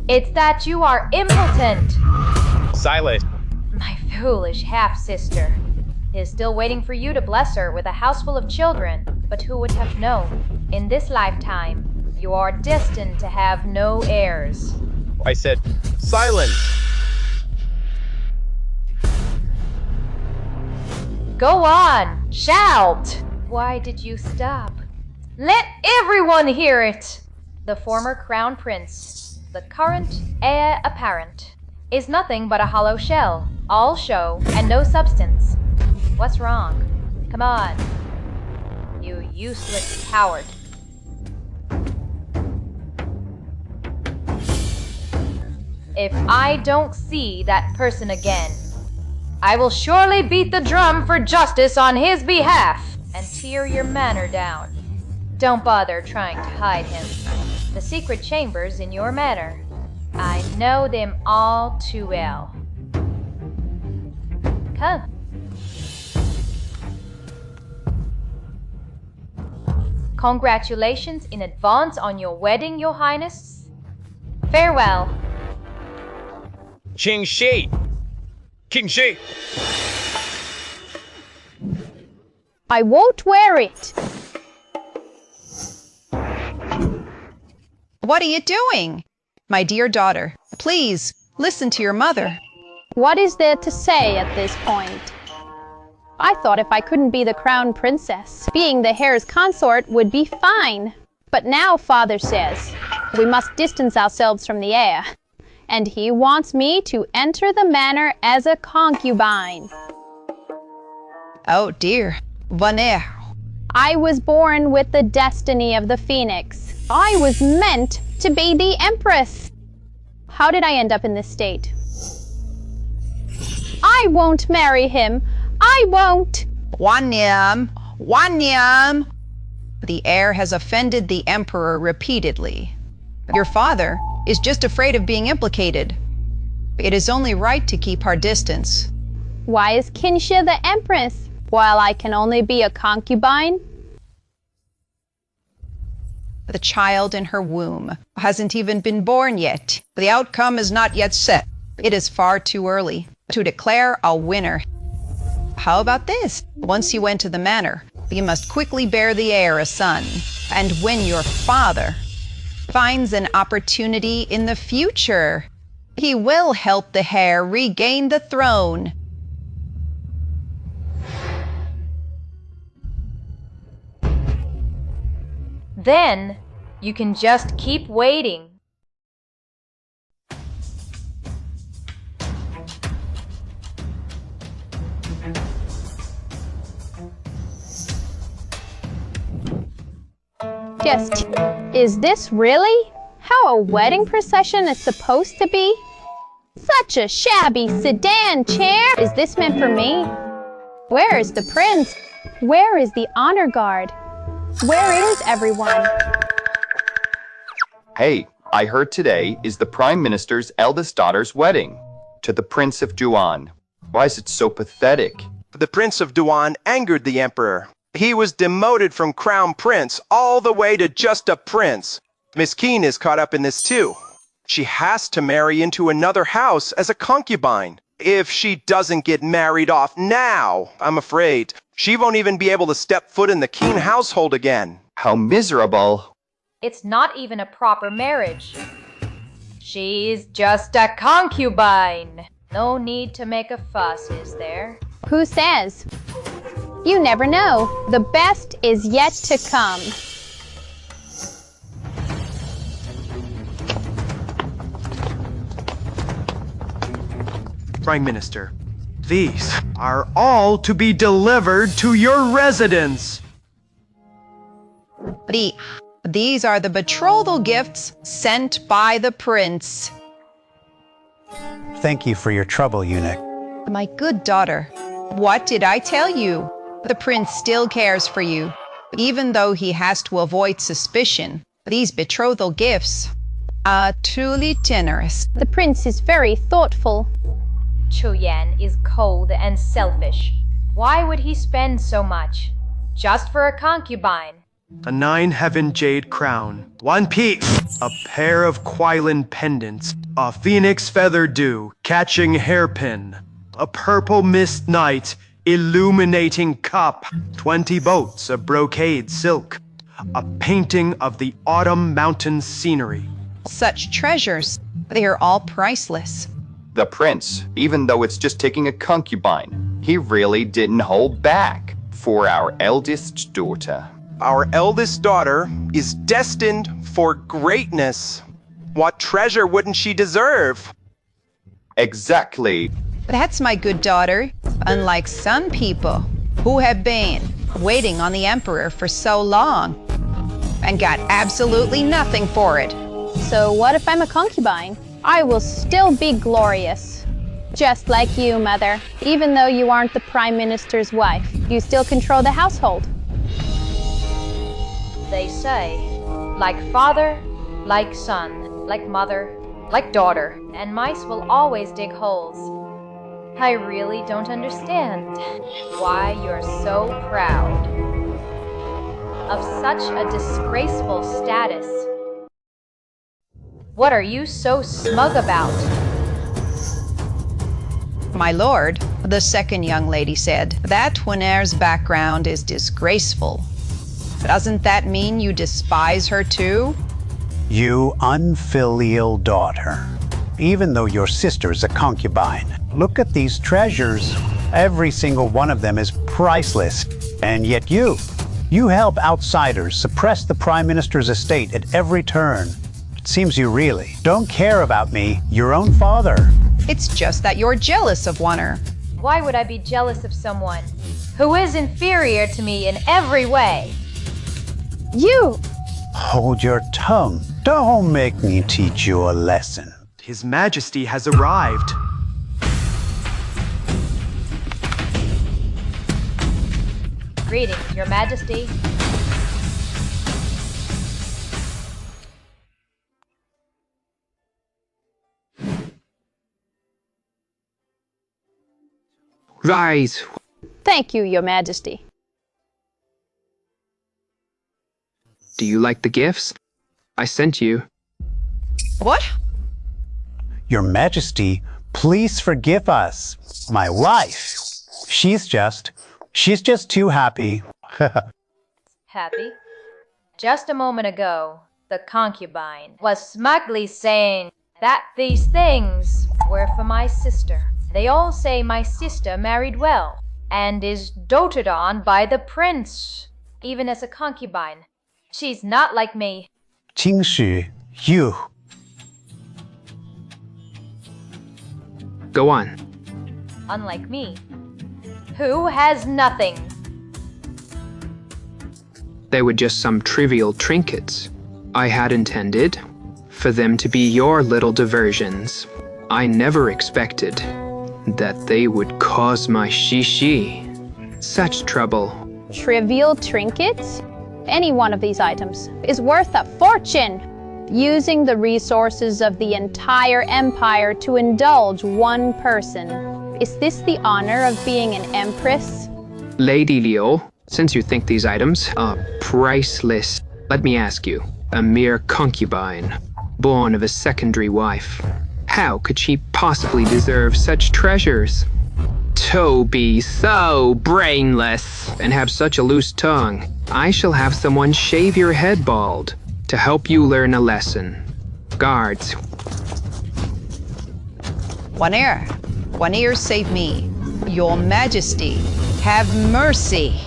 It's that you are impotent. Silas. My foolish half-sister is still waiting for you to bless her with a house full of children. But who would have known? In this lifetime, you are destined to have no heirs. I said, silence! Go on! Shout! Why did you stop? Let everyone hear it! The former crown prince, the current heir apparent, is nothing but a hollow shell, all show and no substance. What's wrong? Come on. You useless coward. If I don't see that person again, I will surely beat the drum for justice on his behalf and tear your manor down. Don't bother trying to hide him. The secret chambers in your manor, I know them all too well. Come. Congratulations in advance on your wedding, Your Highness. Farewell. Qing Shi! King Shi! I won't wear it. What are you doing? My dear daughter, please listen to your mother. What is there to say at this point? I thought if I couldn't be the crown princess, being the heir's consort would be fine. But now father says we must distance ourselves from the heir, and he wants me to enter the manor as a concubine. Oh dear, Vonner. I was born with the destiny of the phoenix. I was meant to be the empress. How did I end up in this state? I won't marry him. I won't. Wanyam, Wanyam. The heir has offended the emperor repeatedly. Your father is just afraid of being implicated. It is only right to keep our distance. Why is Kinsha the empress, while I can only be a concubine? The child in her womb hasn't even been born yet. The outcome is not yet set. It is far too early to declare a winner. How about this? Once you enter the manor, you must quickly bear the heir a son. And when your father finds an opportunity in the future, he will help the heir regain the throne. Then you can just keep waiting. Just, is this really how a wedding procession is supposed to be? Such a shabby sedan chair! Is this meant for me? Where is the prince? Where is the honor guard? Where is everyone? Hey, I heard today is the Prime Minister's eldest daughter's wedding to the Prince of Duan. Why is it so pathetic? The Prince of Duan angered the Emperor. He was demoted from Crown Prince all the way to just a prince. Miss Keen is caught up in this too. She has to marry into another house as a concubine. If she doesn't get married off now, I'm afraid she won't even be able to step foot in the Keen household again. How miserable. It's not even a proper marriage. She's just a concubine. No need to make a fuss, is there? Who says? You never know. The best is yet to come. Prime Minister, these are all to be delivered to your residence. These are the betrothal gifts sent by the prince. Thank you for your trouble, eunuch. My good daughter, what did I tell you? The prince still cares for you, even though he has to avoid suspicion. These betrothal gifts are truly generous. The prince is very thoughtful. Chu Yan is cold and selfish. Why would he spend so much? Just for a concubine. A 9-heaven jade crown, 1 piece, a pair of Quilin pendants, a phoenix feather dew, catching hairpin, a purple mist night, illuminating cup, 20 boats of brocade silk, a painting of the autumn mountain scenery. Such treasures, they are all priceless. The prince, even though it's just taking a concubine, he really didn't hold back for our eldest daughter. Our eldest daughter is destined for greatness. What treasure wouldn't she deserve? Exactly. That's my good daughter, unlike some people who have been waiting on the emperor for so long and got absolutely nothing for it. So what if I'm a concubine? I will still be glorious. Just like you, Mother. Even though you aren't the Prime Minister's wife, you still control the household. They say, like father, like son, like mother, like daughter, and mice will always dig holes. I really don't understand why you're so proud of such a disgraceful status. What are you so smug about? My lord, the second young lady said, that Twinair's background is disgraceful. Doesn't that mean you despise her too? You unfilial daughter. Even though your sister's a concubine, look at these treasures. Every single one of them is priceless. And yet you help outsiders suppress the Prime Minister's estate at every turn. It seems you really don't care about me, your own father. It's just that you're jealous of Wonner. Why would I be jealous of someone who is inferior to me in every way? You! Hold your tongue. Don't make me teach you a lesson. His Majesty has arrived. Greetings, Your Majesty. Rise! Thank you, Your Majesty. Do you like the gifts? I sent you. What? Your Majesty, please forgive us. My wife. She's just too happy. Happy? Just a moment ago, the concubine was smugly saying that these things were for my sister. They all say my sister married well and is doted on by the prince, even as a concubine. She's not like me. 金许, you. Go on. Unlike me, who has nothing. They were just some trivial trinkets. I had intended for them to be your little diversions. I never expected that they would cause my shishi Such trouble. Trivial trinkets? Any one of these items is worth a fortune. Using the resources of the entire empire to indulge one person. Is this the honor of being an empress? Lady Leo, since you think these items are priceless, let me ask you, a mere concubine, born of a secondary wife, how could she possibly deserve such treasures? To be so brainless and have such a loose tongue, I shall have someone shave your head bald to help you learn a lesson. Guards. One ear, save me. Your Majesty, have mercy.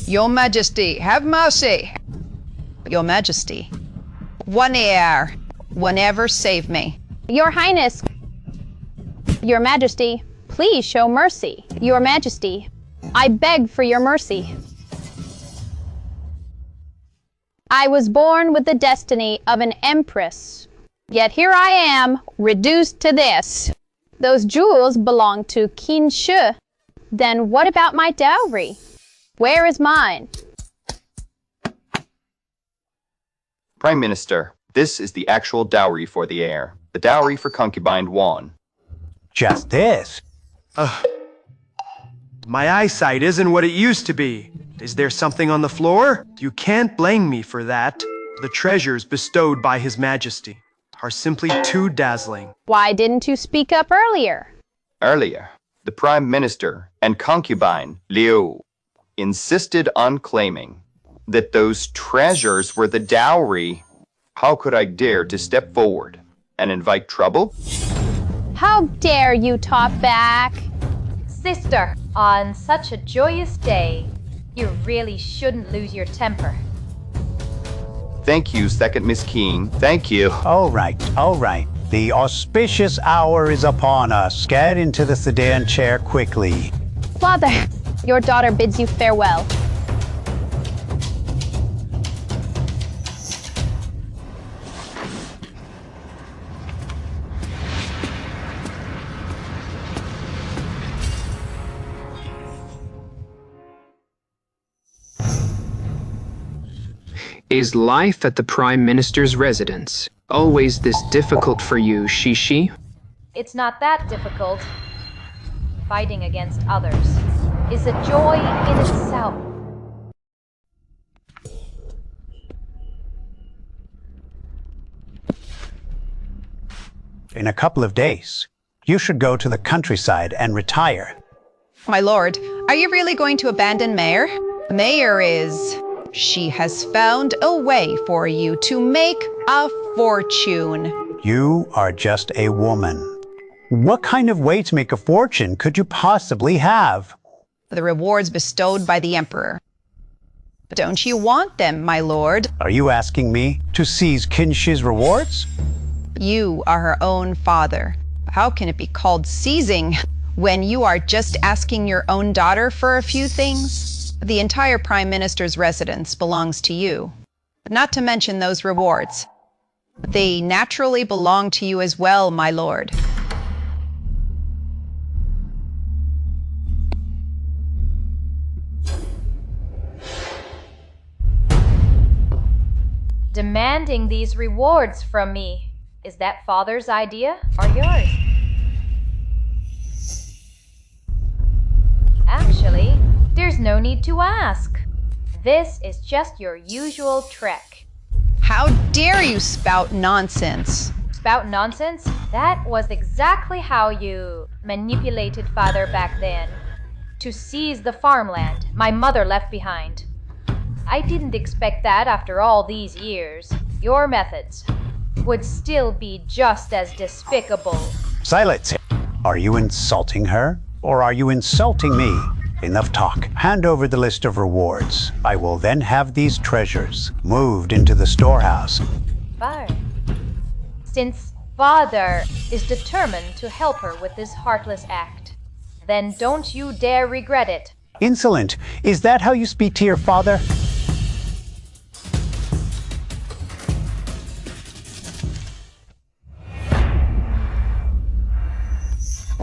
Your Majesty, have mercy. Your Majesty. One ear, whenever save me. Your Highness. Your Majesty, please show mercy. Your Majesty, I beg for your mercy. I was born with the destiny of an empress, yet here I am, reduced to this. Those jewels belong to Qin Shi. Then what about my dowry? Where is mine? Prime Minister, this is the actual dowry for the heir. The dowry for concubine Juan. Just this? My eyesight isn't what it used to be. Is there something on the floor? You can't blame me for that. The treasures bestowed by His Majesty are simply too dazzling. Why didn't you speak up earlier? Earlier, the Prime Minister and concubine Liu insisted on claiming that those treasures were the dowry. How could I dare to step forward and invite trouble? How dare you talk back? Sister, on such a joyous day, you really shouldn't lose your temper. Thank you, Second Miss Keen. Thank you. All right. The auspicious hour is upon us. Get into the sedan chair quickly. Father, your daughter bids you farewell. Is life at the Prime Minister's residence always this difficult for you, Shishi? It's not that difficult. Fighting against others is a joy in itself. In a couple of days, you should go to the countryside and retire. My lord, are you really going to abandon Mayor? Mayor is... She has found a way for you to make a fortune. You are just a woman. What kind of way to make a fortune could you possibly have? The rewards bestowed by the Emperor. Don't you want them, my lord? Are you asking me to seize Qin Shi's rewards? You are her own father. How can it be called seizing when you are just asking your own daughter for a few things? The entire Prime Minister's residence belongs to you. Not to mention those rewards. They naturally belong to you as well, my lord. Demanding these rewards from me. Is that Father's idea or yours? Actually, there's no need to ask. This is just your usual trick. How dare you spout nonsense? Spout nonsense? That was exactly how you manipulated Father back then. To seize the farmland my mother left behind. I didn't expect that after all these years. Your methods would still be just as despicable. Silence! Are you insulting her, or are you insulting me? Enough talk. Hand over the list of rewards. I will then have these treasures moved into the storehouse. Fine. Since Father is determined to help her with this heartless act, then don't you dare regret it. Insolent! Is that how you speak to your father?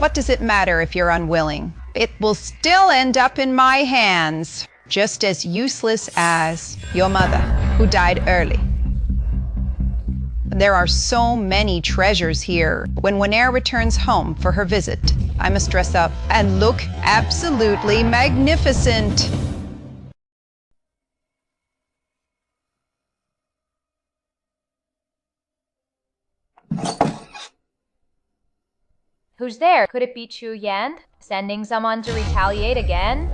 What does it matter if you're unwilling? It will still end up in my hands, just as useless as your mother, who died early. There are so many treasures here. When Winair returns home for her visit, I must dress up and look absolutely magnificent. Who's there? Could it be Chu Yan? Sending someone to retaliate again?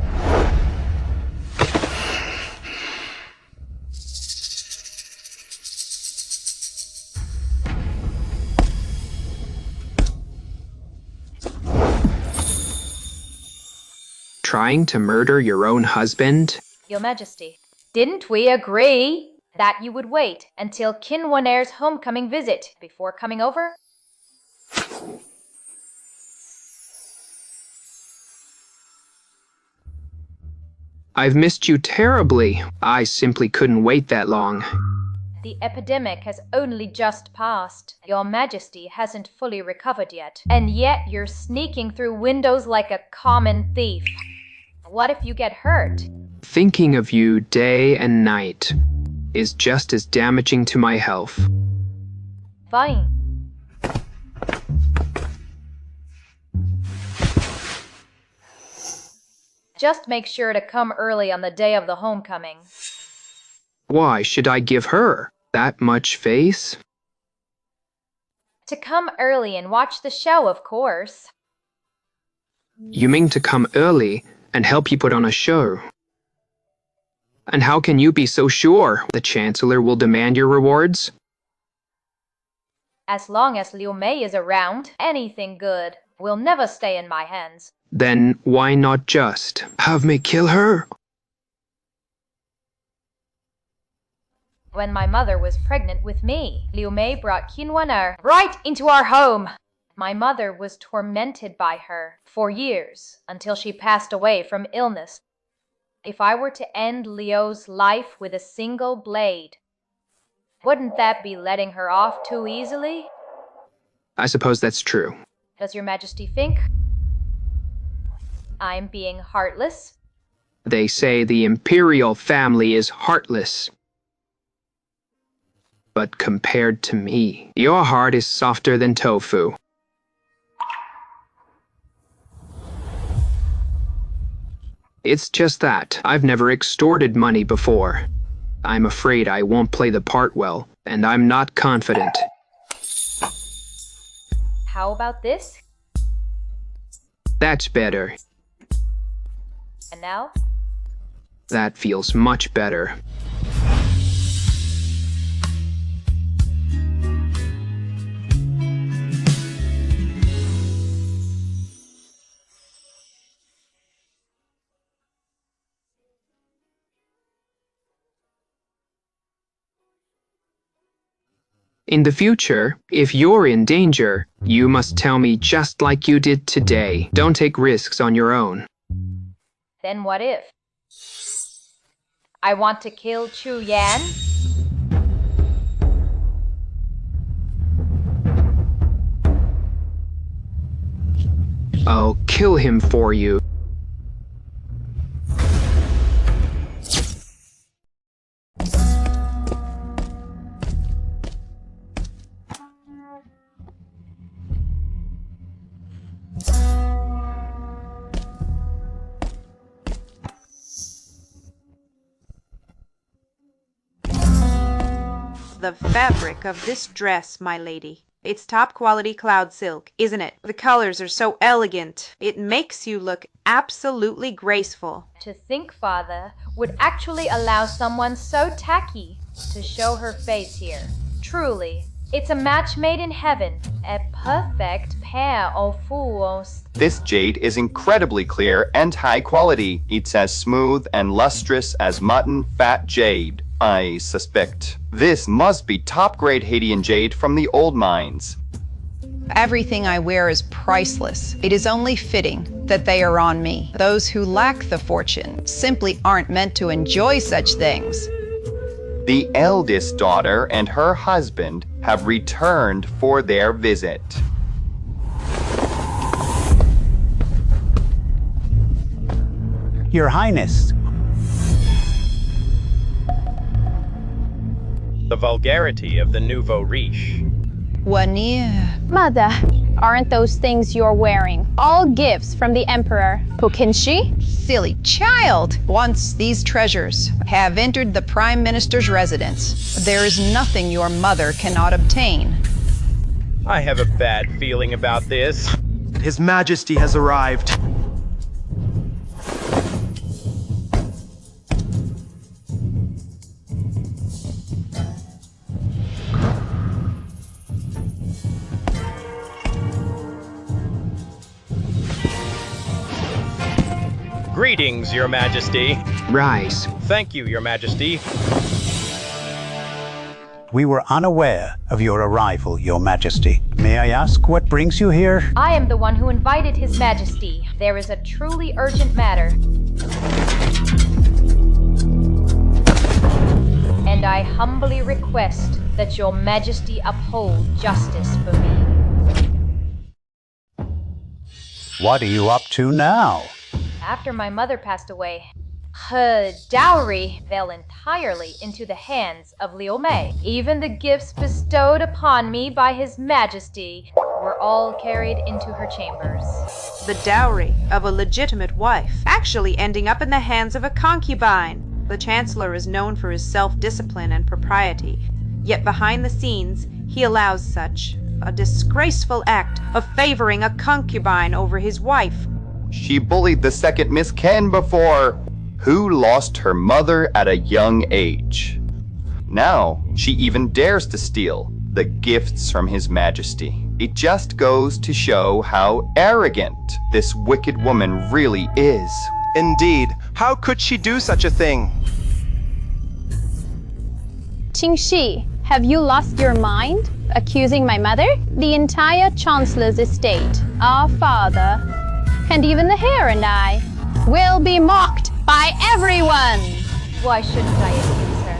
Trying to murder your own husband? Your Majesty, didn't we agree that you would wait until Kin Wanair's homecoming visit before coming over? I've missed you terribly. I simply couldn't wait that long. The epidemic has only just passed. Your Majesty hasn't fully recovered yet, and yet you're sneaking through windows like a common thief. What if you get hurt? Thinking of you day and night is just as damaging to my health. Fine. Just make sure to come early on the day of the homecoming. Why should I give her that much face? To come early and watch the show, of course. You mean to come early and help you put on a show? And how can you be so sure the Chancellor will demand your rewards? As long as Liu Mei is around, anything good will never stay in my hands. Then why not just have me kill her? When my mother was pregnant with me, Liu Mei brought Qin Wener right into our home. My mother was tormented by her for years until she passed away from illness. If I were to end Liu's life with a single blade, wouldn't that be letting her off too easily? I suppose that's true. Does your Majesty think I'm being heartless? They say the imperial family is heartless. But compared to me, your heart is softer than tofu. It's just that I've never extorted money before. I'm afraid I won't play the part well, and I'm not confident. How about this? That's better. And now? That feels much better. In the future, if you're in danger, you must tell me just like you did today. Don't take risks on your own. Then what if I want to kill Chu Yan? I'll kill him for you. The fabric of this dress, my lady. It's top quality cloud silk, isn't it? The colors are so elegant. It makes you look absolutely graceful. To think Father would actually allow someone so tacky to show her face here. Truly, it's a match made in heaven. A perfect pair of fools. This jade is incredibly clear and high quality. It's as smooth and lustrous as mutton fat jade. I suspect this must be top-grade Haitian jade from the old mines. Everything I wear is priceless. It is only fitting that they are on me. Those who lack the fortune simply aren't meant to enjoy such things. The eldest daughter and her husband have returned for their visit. Your Highness. The vulgarity of the nouveau riche. One year. Mother, aren't those things you're wearing all gifts from the Emperor? Who can she? Silly child! Once these treasures have entered the Prime Minister's residence, there is nothing your mother cannot obtain. I have a bad feeling about this. His Majesty has arrived. Greetings, Your Majesty. Rise. Thank you, Your Majesty. We were unaware of your arrival, Your Majesty. May I ask what brings you here? I am the one who invited His Majesty. There is a truly urgent matter. And I humbly request that Your Majesty uphold justice for me. What are you up to now? After my mother passed away, her dowry fell entirely into the hands of Liu Mei. Even the gifts bestowed upon me by His Majesty were all carried into her chambers. The dowry of a legitimate wife actually ending up in the hands of a concubine. The Chancellor is known for his self-discipline and propriety, yet behind the scenes he allows such a disgraceful act of favoring a concubine over his wife. She bullied the second Miss Ken before, who lost her mother at a young age. Now, she even dares to steal the gifts from His Majesty. It just goes to show how arrogant this wicked woman really is. Indeed, how could she do such a thing? Qingxi, have you lost your mind? Accusing my mother? The entire Chancellor's estate, our father, and even the Hare and I will be mocked by everyone! Why shouldn't I accuse her?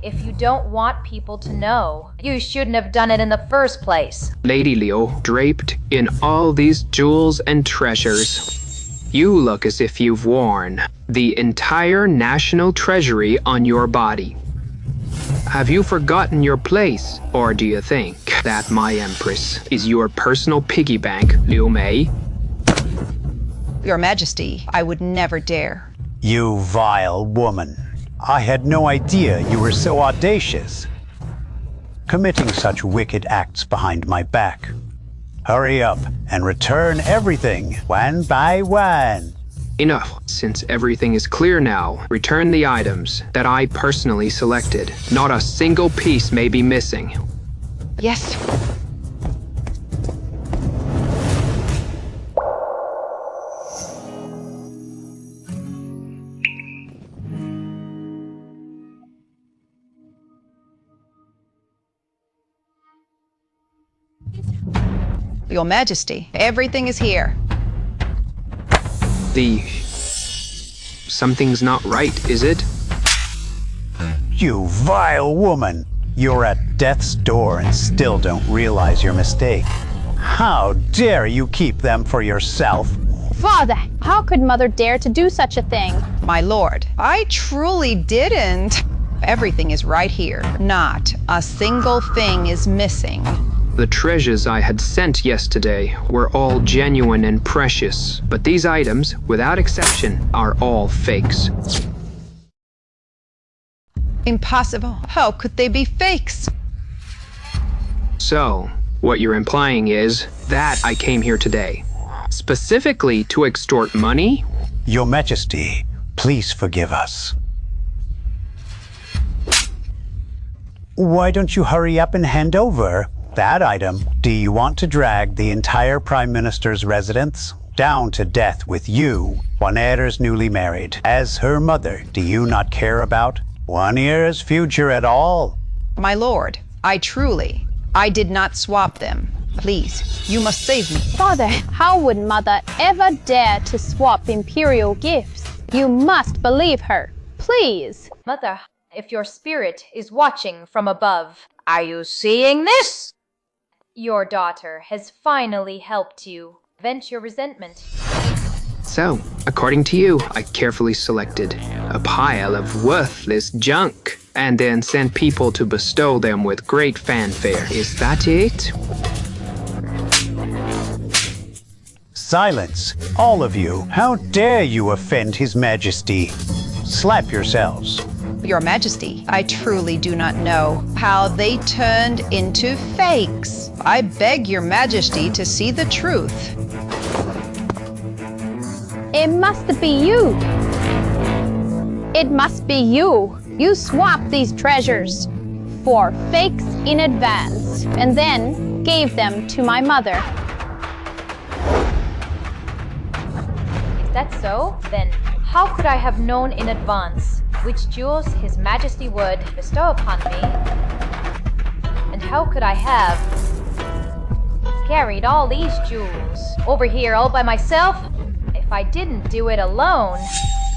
If you don't want people to know, you shouldn't have done it in the first place. Lady Liu, draped in all these jewels and treasures, you look as if you've worn the entire national treasury on your body. Have you forgotten your place, or do you think that my Empress is your personal piggy bank, Liu Mei? Your Majesty, I would never dare. You vile woman. I had no idea you were so audacious, committing such wicked acts behind my back. Hurry up and return everything one by one. Enough. Since everything is clear now, return the items that I personally selected. Not a single piece may be missing. Yes. Your Majesty, everything is here. Something's not right, is it? You vile woman! You're at death's door and still don't realize your mistake. How dare you keep them for yourself? Father, how could Mother dare to do such a thing? My lord, I truly didn't. Everything is right here. Not a single thing is missing. The treasures I had sent yesterday were all genuine and precious, but these items, without exception, are all fakes. Impossible. How could they be fakes? So, what you're implying is that I came here today, specifically to extort money? Your Majesty, please forgive us. Why don't you hurry up and hand over that item? Do you want to drag the entire Prime Minister's residence down to death with you, Juanita's newly married? As her mother, do you not care about Juanita's future at all? My lord, I did not swap them. Please, you must save me. Father, how would Mother ever dare to swap imperial gifts? You must believe her. Please. Mother, if your spirit is watching from above, are you seeing this? Your daughter has finally helped you vent your resentment. So, according to you, I carefully selected a pile of worthless junk and then sent people to bestow them with great fanfare. Is that it? Silence, all of you. How dare you offend His Majesty? Slap yourselves. Your Majesty, I truly do not know how they turned into fakes. I beg your Majesty to see the truth. It must be you. It must be you. You swapped these treasures for fakes in advance and then gave them to my mother. Is that so? Then how could I have known in advance which jewels His Majesty would bestow upon me? And how could I have carried all these jewels over here all by myself? If I didn't do it alone,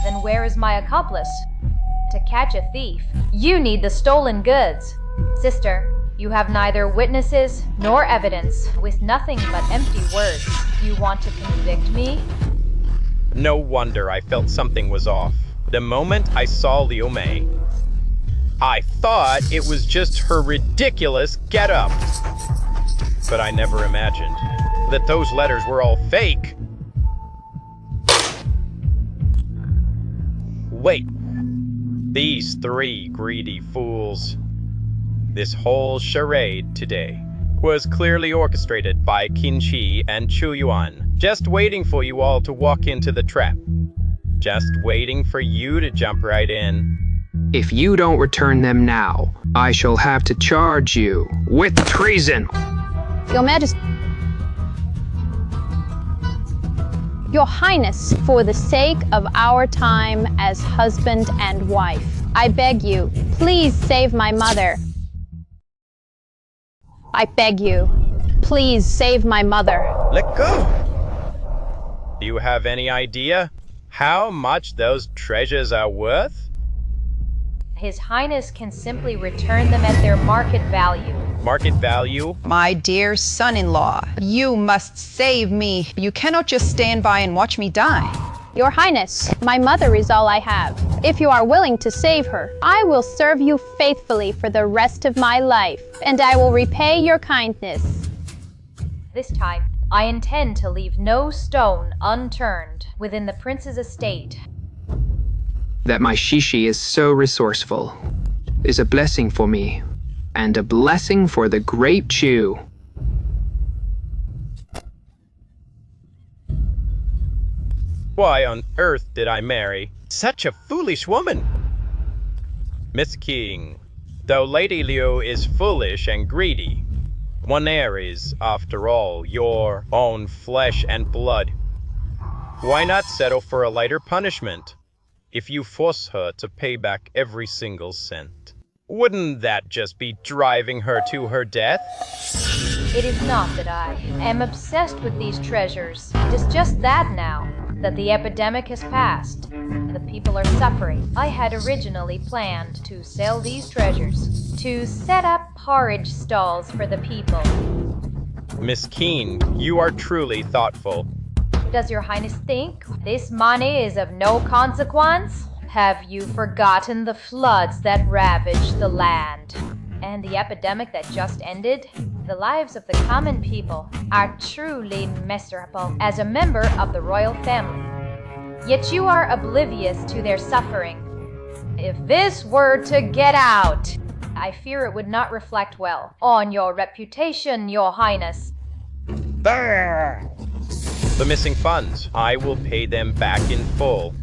then where is my accomplice? To catch a thief, you need the stolen goods. Sister, you have neither witnesses nor evidence, with nothing but empty words. You want to convict me? No wonder I felt something was off. The moment I saw Liu Mei, I thought it was just her ridiculous get-up. But I never imagined that those letters were all fake. Wait, these three greedy fools. This whole charade today was clearly orchestrated by Qin Shi and Chu Yuan, just waiting for you all to walk into the trap. Just waiting for you to jump right in. If you don't return them now, I shall have to charge you with treason. Your Majesty. Your Highness, for the sake of our time as husband and wife, I beg you, please save my mother. I beg you, please save my mother. Let go! Do you have any idea how much those treasures are worth? His Highness can simply return them at their market value. Market value? My dear son-in-law, you must save me. You cannot just stand by and watch me die. Your Highness, my mother is all I have. If you are willing to save her, I will serve you faithfully for the rest of my life, and I will repay your kindness. This time, I intend to leave no stone unturned within the prince's estate. That my Shishi is so resourceful is a blessing for me, and a blessing for the great Chu. Why on earth did I marry such a foolish woman? Miss King, though Lady Liu is foolish and greedy, one heir is, after all, your own flesh and blood. Why not settle for a lighter punishment if you force her to pay back every single cent? Wouldn't that just be driving her to her death? It is not that I am obsessed with these treasures. It is just that now that the epidemic has passed and the people are suffering. I had originally planned to sell these treasures, to set up porridge stalls for the people. Miss Keen, you are truly thoughtful. Does your Highness think this money is of no consequence? Have you forgotten the floods that ravaged the land? And the epidemic that just ended? The lives of the common people are truly miserable as a member of the royal family. Yet you are oblivious to their suffering. If this were to get out, I fear it would not reflect well on your reputation, your Highness. The missing funds, I will pay them back in full.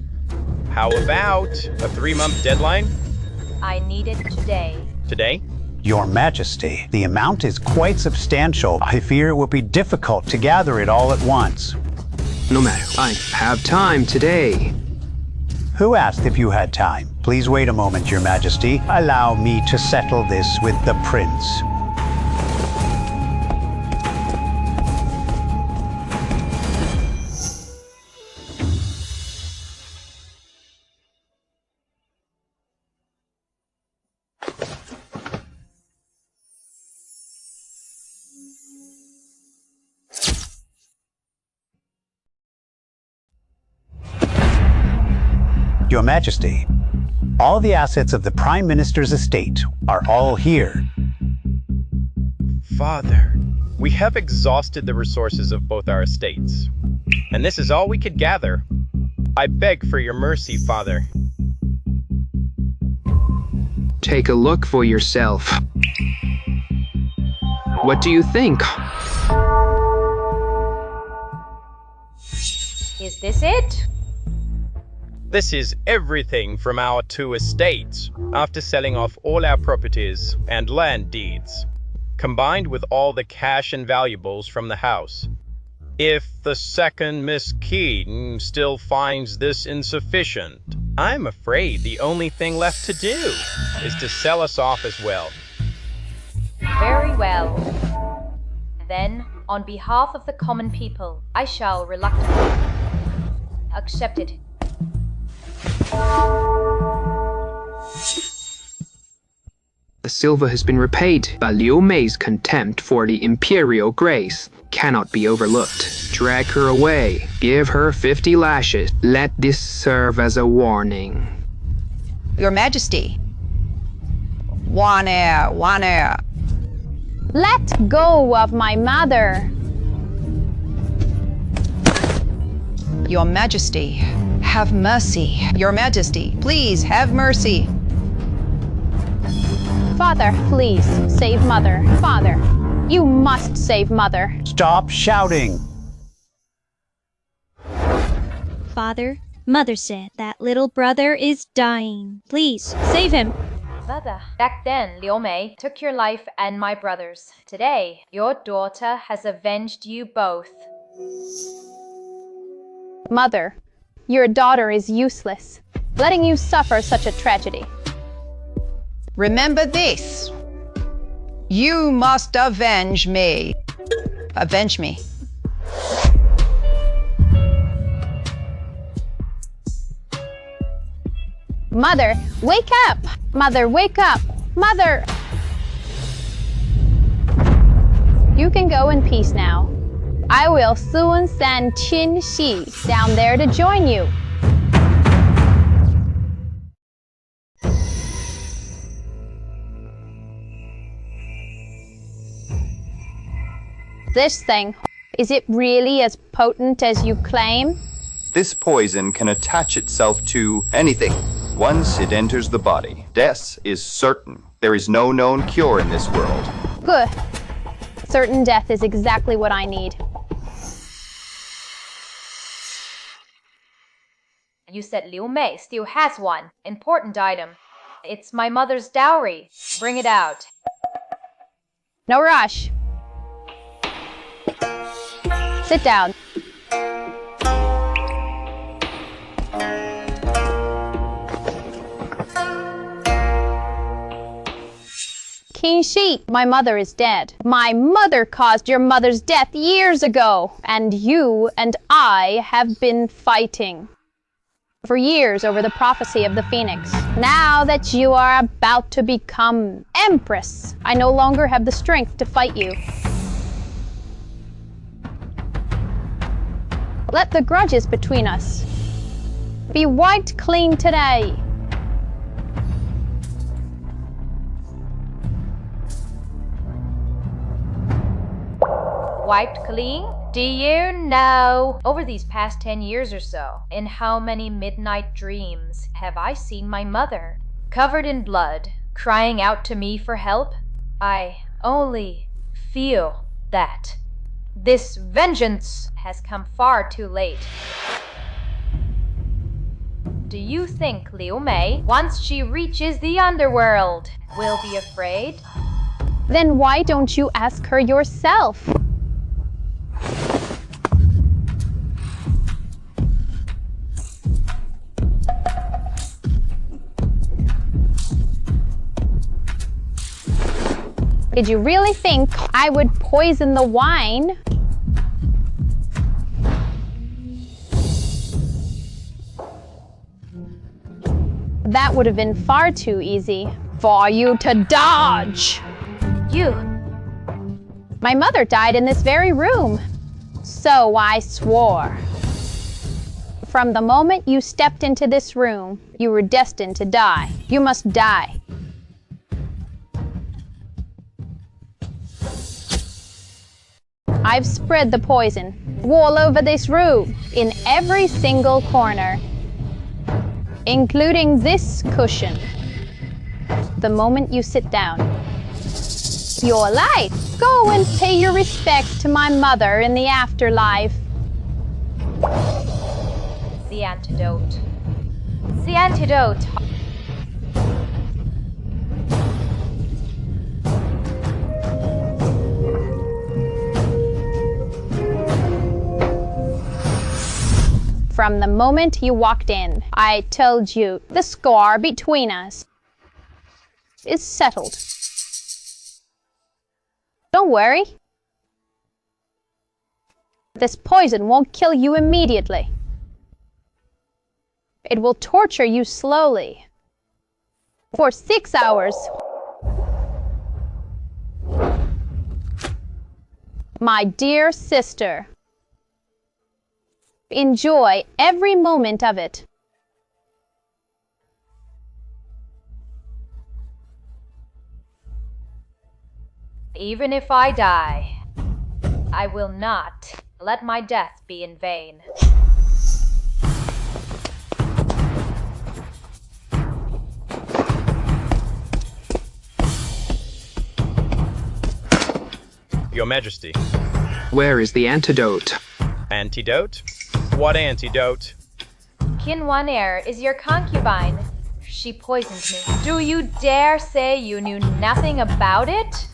How about a 3-month deadline? I need it today. Today? Your Majesty, the amount is quite substantial. I fear it will be difficult to gather it all at once. No matter, I have time today. Who asked if you had time? Please wait a moment, Your Majesty. Allow me to settle this with the prince. Your Majesty, all the assets of the Prime Minister's estate are all here. Father, we have exhausted the resources of both our estates, and this is all we could gather. I beg for your mercy, Father. Take a look for yourself. What do you think? Is this it? This is everything from our 2 estates, after selling off all our properties and land deeds, combined with all the cash and valuables from the house. If the second Miss Keene still finds this insufficient, I'm afraid the only thing left to do is to sell us off as well. Very well. Then, on behalf of the common people, I shall reluctantly accept it. The silver has been repaid, but Liu Mei's contempt for the imperial grace cannot be overlooked. Drag her away. Give her 50 lashes. Let this serve as a warning. Your Majesty. One air, one air. Let go of my mother. Your Majesty, have mercy. Your Majesty, please have mercy. Father, please, save Mother. Father, you must save Mother. Stop shouting. Father, Mother said that little brother is dying. Please, save him. Mother, back then, Liu Mei took your life and my brother's. Today, your daughter has avenged you both. Mother, your daughter is useless, letting you suffer such a tragedy. Remember this. You must avenge me. Avenge me. Mother, wake up! Mother, wake up! Mother! You can go in peace now. I will soon send Qin Shi down there to join you. This thing, is it really as potent as you claim? This poison can attach itself to anything. Once it enters the body, death is certain. There is no known cure in this world. Good. Certain death is exactly what I need. You said Liu Mei still has one. Important item. It's my mother's dowry. Bring it out. No rush. Sit down. Qin Shi, my mother is dead. My mother caused your mother's death years ago, and you and I have been fighting for years over the prophecy of the Phoenix. Now that you are about to become Empress, I no longer have the strength to fight you. Let the grudges between us be wiped clean today. Wiped clean? Do you know? Over these past 10 years or so, in how many midnight dreams have I seen my mother, covered in blood, crying out to me for help? I only feel that this vengeance has come far too late. Do you think Liu Mei, once she reaches the underworld, will be afraid? Then why don't you ask her yourself? Did you really think I would poison the wine? That would have been far too easy for you to dodge. You. My mother died in this very room. So I swore. From the moment you stepped into this room, you were destined to die. You must die. I've spread the poison all over this room, in every single corner, including this cushion. The moment you sit down, your life. Go and pay your respects to my mother in the afterlife. The antidote. The antidote. From the moment you walked in, I told you the score between us is settled. Don't worry. This poison won't kill you immediately. It will torture you slowly for 6 hours. My dear sister, enjoy every moment of it. Even if I die, I will not let my death be in vain. Your Majesty. Where is the antidote? Antidote? What antidote? Kinwaner is your concubine. She poisoned me. Do you dare say you knew nothing about it?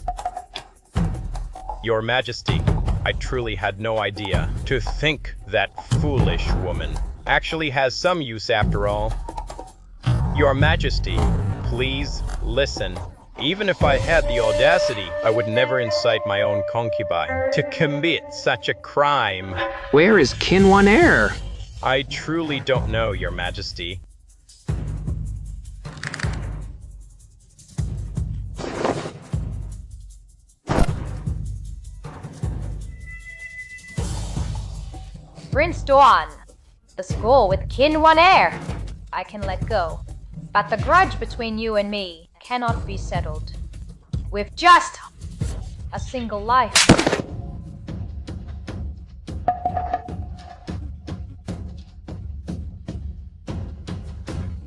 Your Majesty, I truly had no idea. To think that foolish woman actually has some use after all. Your Majesty, please listen. Even if I had the audacity, I would never incite my own concubine to commit such a crime. Where is Kinwaner? I truly don't know, Your Majesty. Prince Duan, the school with Kinwaner. I can let go, but the grudge between you and me cannot be settled with just a single life.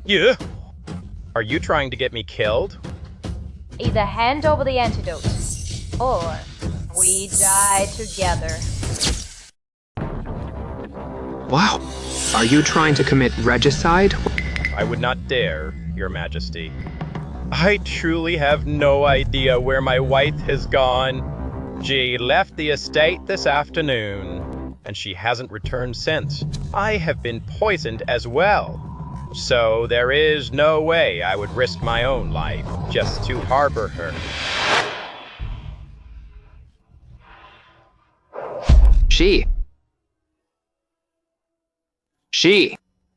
Yeah? Are you trying to get me killed? Either hand over the antidote, or we die together. Wow. Are you trying to commit regicide? I would not dare, Your Majesty. I truly have no idea where my wife has gone. She left the estate this afternoon, and she hasn't returned since. I have been poisoned as well. So there is no way I would risk my own life just to harbor her. She.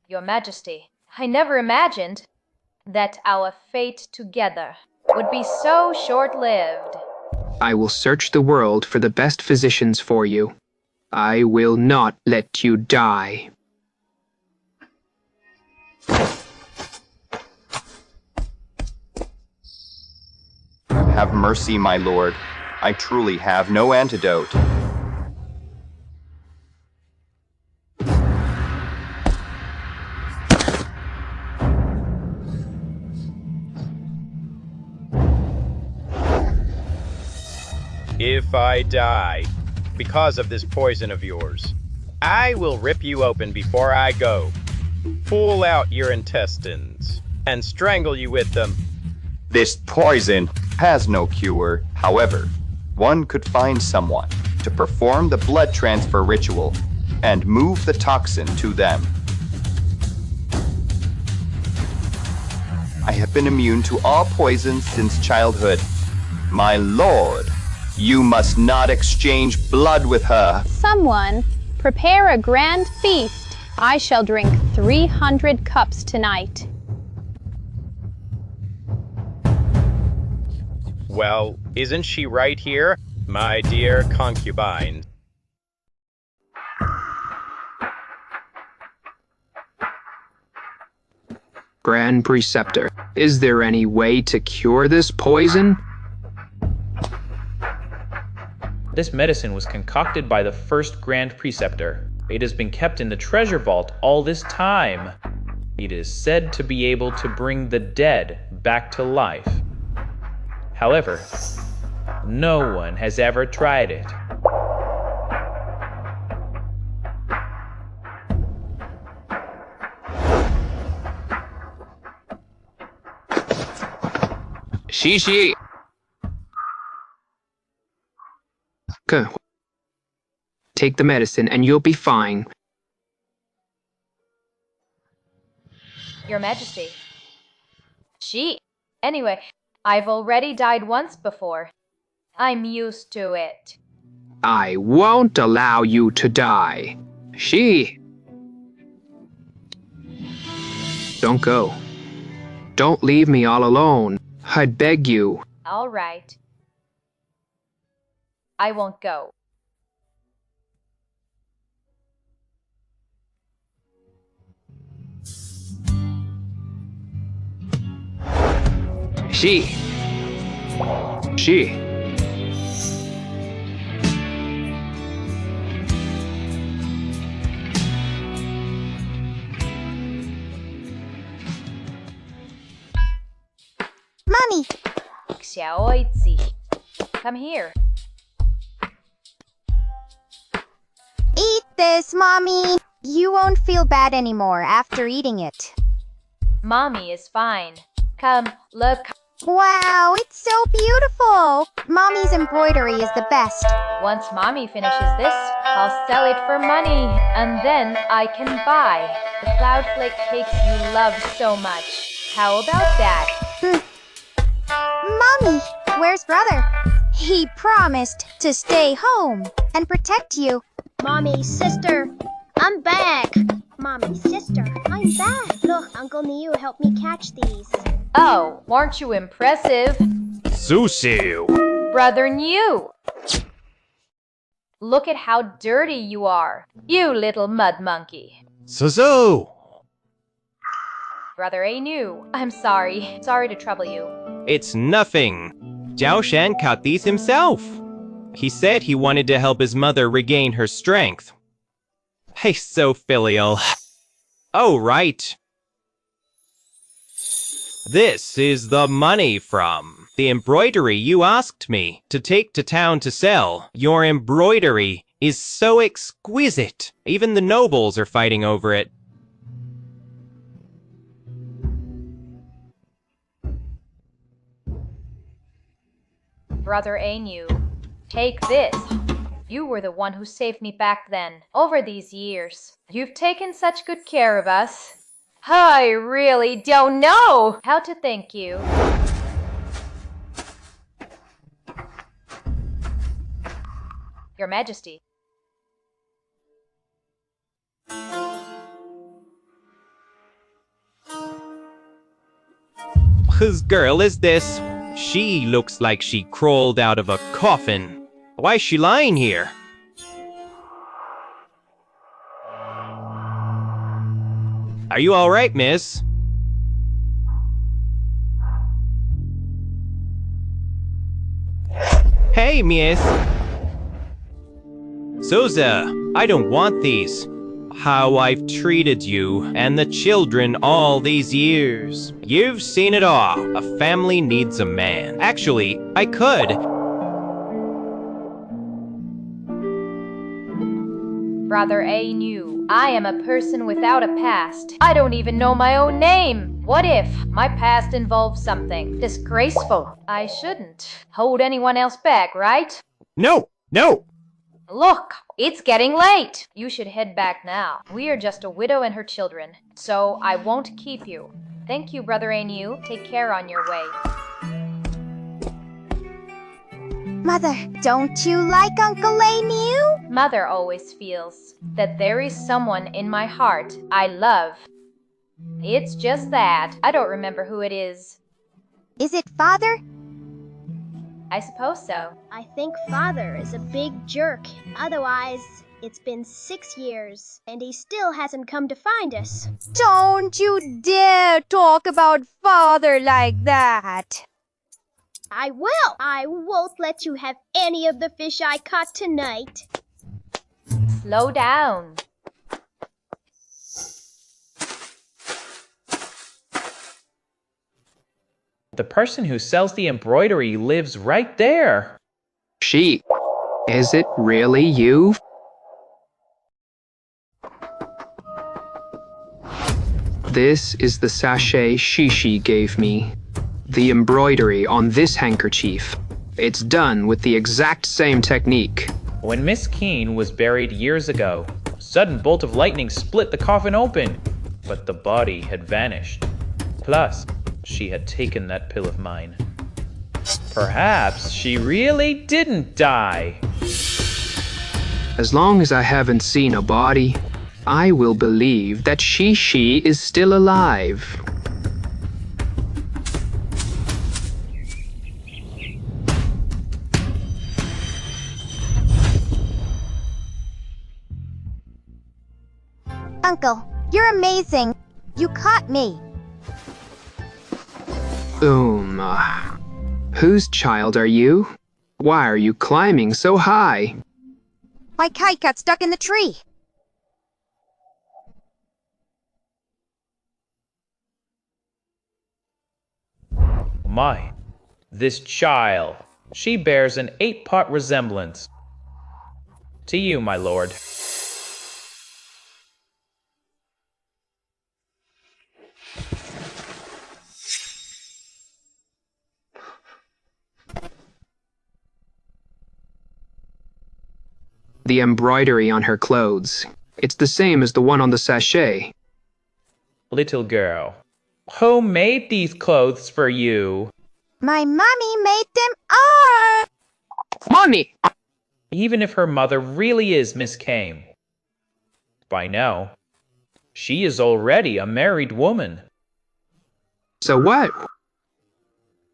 Your Majesty, I never imagined that our fate together would be so short-lived. I will search the world for the best physicians for you. I will not let you die. Have mercy, my lord. I truly have no antidote. If I die because of this poison of yours, I will rip you open before I go, pull out your intestines, and strangle you with them. This poison has no cure. However, one could find someone to perform the blood transfer ritual and move the toxin to them. I have been immune to all poisons since childhood. My lord, you must not exchange blood with her. Someone, prepare a grand feast. I shall drink 300 cups tonight. Well, isn't she right here, my dear concubine? Grand Preceptor, is there any way to cure this poison? This medicine was concocted by the first Grand Preceptor. It has been kept in the treasure vault all this time. It is said to be able to bring the dead back to life. However, no one has ever tried it. Shishi. Good. Take the medicine and you'll be fine. Your Majesty. Anyway, I've already died once before. I'm used to it. I won't allow you to die. Don't go. Don't leave me all alone. I beg you. All right. I won't go. She. Mommy! Xiaoizi. Come here. Eat this, Mommy! You won't feel bad anymore after eating it. Mommy is fine. Come, look. Wow, it's so beautiful! Mommy's embroidery is the best. Once Mommy finishes this, I'll sell it for money, and then I can buy the cloud flake cakes you love so much. How about that? Mommy, where's brother? He promised to stay home and protect you. Mommy, sister, I'm back. Mommy, sister, I'm back. Look, Uncle Niu helped me catch these. Oh, weren't you impressive? Sushi. Brother Niu. Look at how dirty you are. You little mud monkey. Suzu. Brother Niu, I'm sorry. Sorry to trouble you. It's nothing. Zhao Shan caught these himself. He said he wanted to help his mother regain her strength. He's so filial. Oh, right. This is the money from the embroidery you asked me to take to town to sell. Your embroidery is so exquisite. Even the nobles are fighting over it. Brother Niu, take this. You were the one who saved me back then. Over these years, you've taken such good care of us. I really don't know how to thank you. Your Majesty. Whose girl is this? She looks like she crawled out of a coffin. Why is she lying here? Are you all right, miss? Hey, miss. Souza, I don't want these. How I've treated you and the children all these years. You've seen it all. A family needs a man. Actually, I could. Brother Niu, I am a person without a past. I don't even know my own name. What if my past involves something disgraceful? I shouldn't hold anyone else back, right? No! Look, it's getting late. You should head back now. We are just a widow and her children, so I won't keep you. Thank you, Brother Niu. Take care on your way. Mother, don't you like Uncle Niu? Mother always feels that there is someone in my heart I love. It's just that I don't remember who it is. Is it Father? I suppose so. I think Father is a big jerk. Otherwise, It's been 6 years, and he still hasn't come to find us. Don't you dare talk about father like that. I will! I won't let you have any of the fish I caught tonight. Slow down. The person who sells the embroidery lives right there. She. Is it really you? This is the sachet Shishi gave me. The embroidery on this handkerchief. It's done with the exact same technique. When Miss Keene was buried years ago, a sudden bolt of lightning split the coffin open, but the body had vanished. Plus, she had taken that pill of mine. Perhaps she really didn't die. As long as I haven't seen a body, I will believe that Shishi is still alive. Uncle, you're amazing. You caught me. Whose child are you? Why are you climbing so high? My kite got stuck in the tree. My, this child, she bears an 8-part resemblance to you, my lord. The embroidery on her clothes. It's the same as the one on the sachet. Little girl, who made these clothes for you? My mommy made them all. Mommy! Even if her mother really is Miss Kame. By now, she is already a married woman. So what?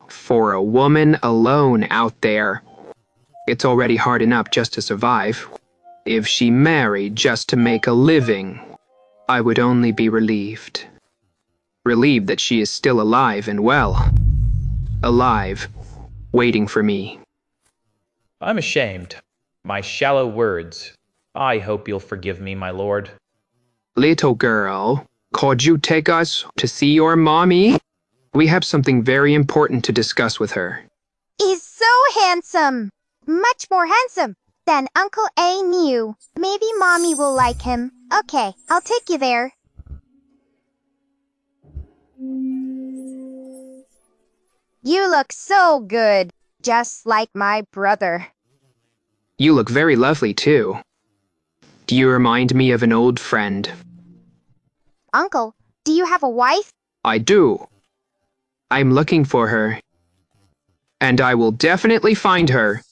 For a woman alone out there, it's already hard enough just to survive. If she married just to make a living, I would only be relieved. Relieved that she is still alive and well. Alive, waiting for me. I'm ashamed. My shallow words. I hope you'll forgive me, my lord. Little girl, could you take us to see your mommy? We have something very important to discuss with her. He's so handsome. Much more handsome than Uncle A knew. Maybe Mommy will like him. Okay, I'll take you there. You look so good, just like my brother. You look very lovely, too. Do you remind me of an old friend? Uncle, do you have a wife? I do. I'm looking for her. And I will definitely find her.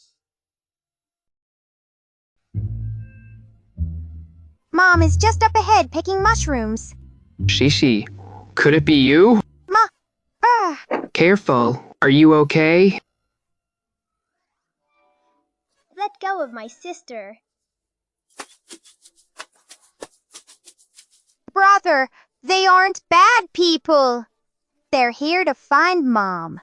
Mom is just up ahead picking mushrooms. Shishi, could it be you? Careful. Are you okay? Let go of my sister. Brother, they aren't bad people. They're here to find Mom.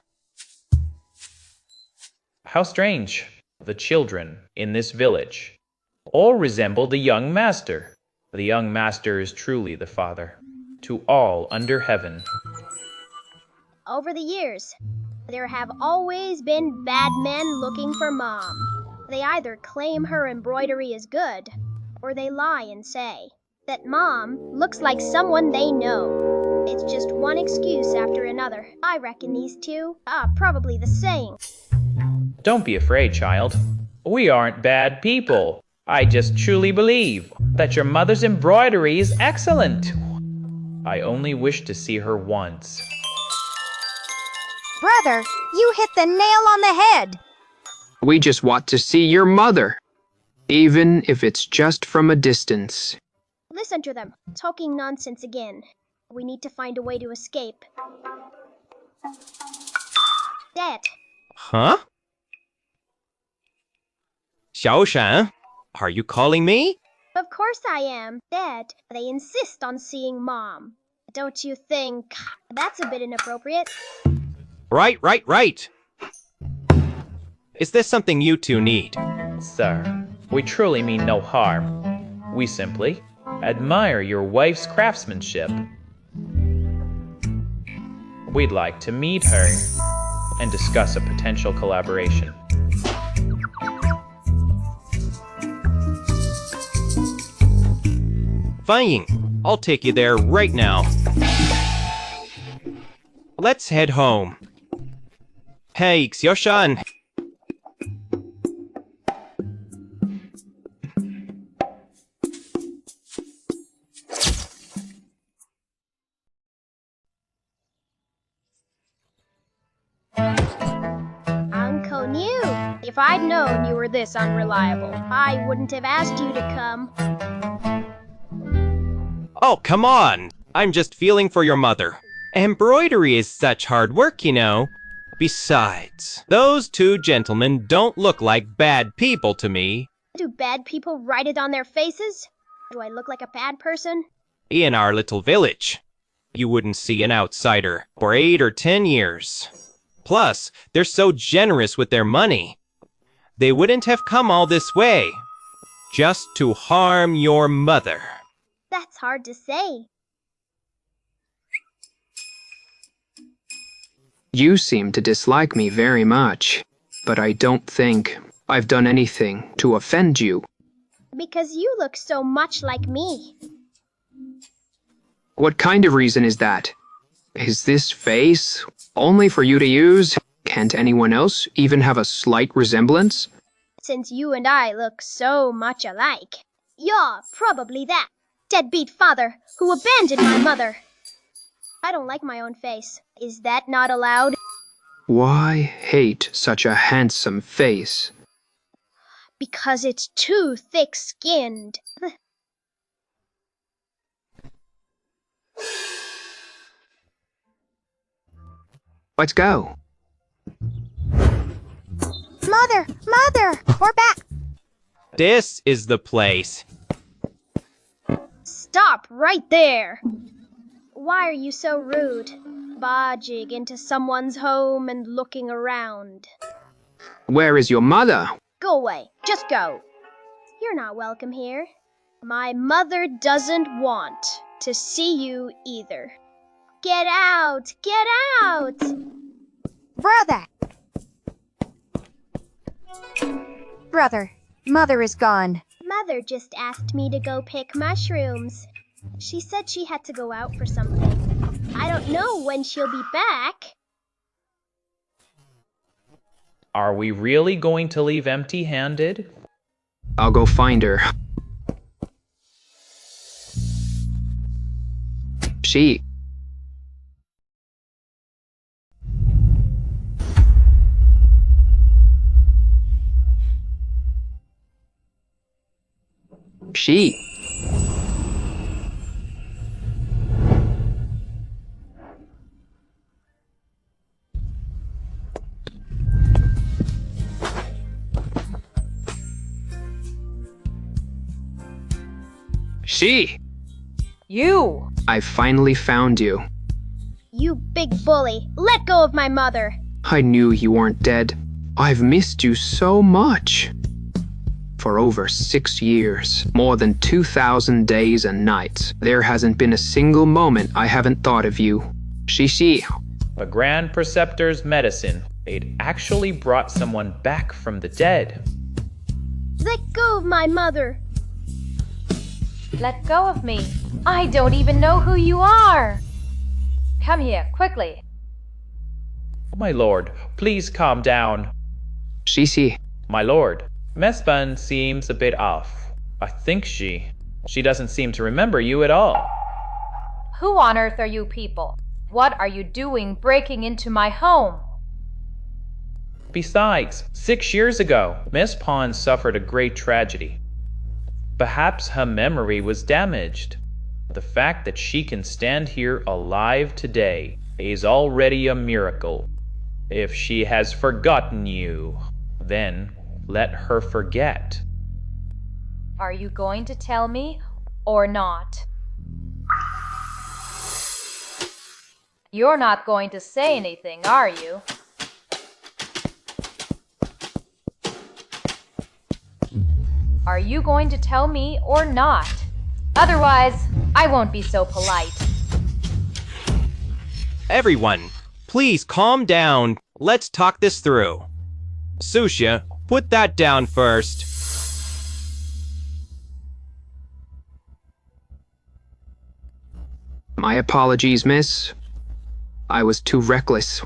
How strange. The children in this village all resemble the young master. The young master is truly the father to all under heaven. Over the years, there have always been bad men looking for Mom. They either claim her embroidery is good, or they lie and say that Mom looks like someone they know. It's just one excuse after another. I reckon these two are probably the same. Don't be afraid, child. We aren't bad people. I just truly believe that your mother's embroidery is excellent. I only wish to see her once. Brother, you hit the nail on the head. We just want to see your mother, even if it's just from a distance. Listen to them, talking nonsense again. We need to find a way to escape. Dad. Huh? Xiaoshan, are you calling me? course I am. Dad, they insist on seeing Mom. Don't you think that's a bit inappropriate? Right. Is this something you two need? Sir, we truly mean no harm. We simply admire your wife's craftsmanship. We'd like to meet her and discuss a potential collaboration. Fine, I'll take you there right now. Let's head home. Hey, Xioshan. Uncle New, if I'd known you were this unreliable, I wouldn't have asked you to come. Oh, come on! I'm just feeling for your mother. Embroidery is such hard work, you know. Besides, those two gentlemen don't look like bad people to me. Do bad people write it on their faces? Do I look like a bad person? In our little village, you wouldn't see an outsider for 8 or 10 years. Plus, they're so generous with their money. They wouldn't have come all this way just to harm your mother. That's hard to say. You seem to dislike me very much, but I don't think I've done anything to offend you. Because you look so much like me. What kind of reason is that? Is this face only for you to use? Can't anyone else even have a slight resemblance? Since you and I look so much alike, you're probably that deadbeat father who abandoned my mother. I don't like my own face. Is that not allowed? Why hate such a handsome face? Because it's too thick-skinned. Let's go. Mother! We're back! This is the place. Stop right there! Why are you so rude? Barging into someone's home and looking around. Where is your mother? Go away. Just go. You're not welcome here. My mother doesn't want to see you either. Get out! Get out! Brother, Mother is gone. Mother just asked me to go pick mushrooms. She said she had to go out for something. I don't know when she'll be back. Are we really going to leave empty-handed? I'll go find her. She... You! I finally found you. You big bully. Let go of my mother. I knew you weren't dead. I've missed you so much. For over 6 years, more than 2,000 days and nights, there hasn't been a single moment I haven't thought of you. Shishi. The Grand Preceptor's medicine. They'd actually brought someone back from the dead. Let go of my mother. Let go of me. I don't even know who you are. Come here, quickly. My lord, please calm down. Shishi. My lord, Mesban seems a bit off. I think she doesn't seem to remember you at all. Who on earth are you people? What are you doing breaking into my home? Besides, 6 years ago, Miss Pond suffered a great tragedy. Perhaps her memory was damaged. The fact that she can stand here alive today is already a miracle. If she has forgotten you, then let her forget. Are you going to tell me or not? You're not going to say anything, are you? Are you going to tell me or not? Otherwise, I won't be so polite. Everyone, please calm down. Let's talk this through. Susha, put that down first. My apologies, miss. I was too reckless.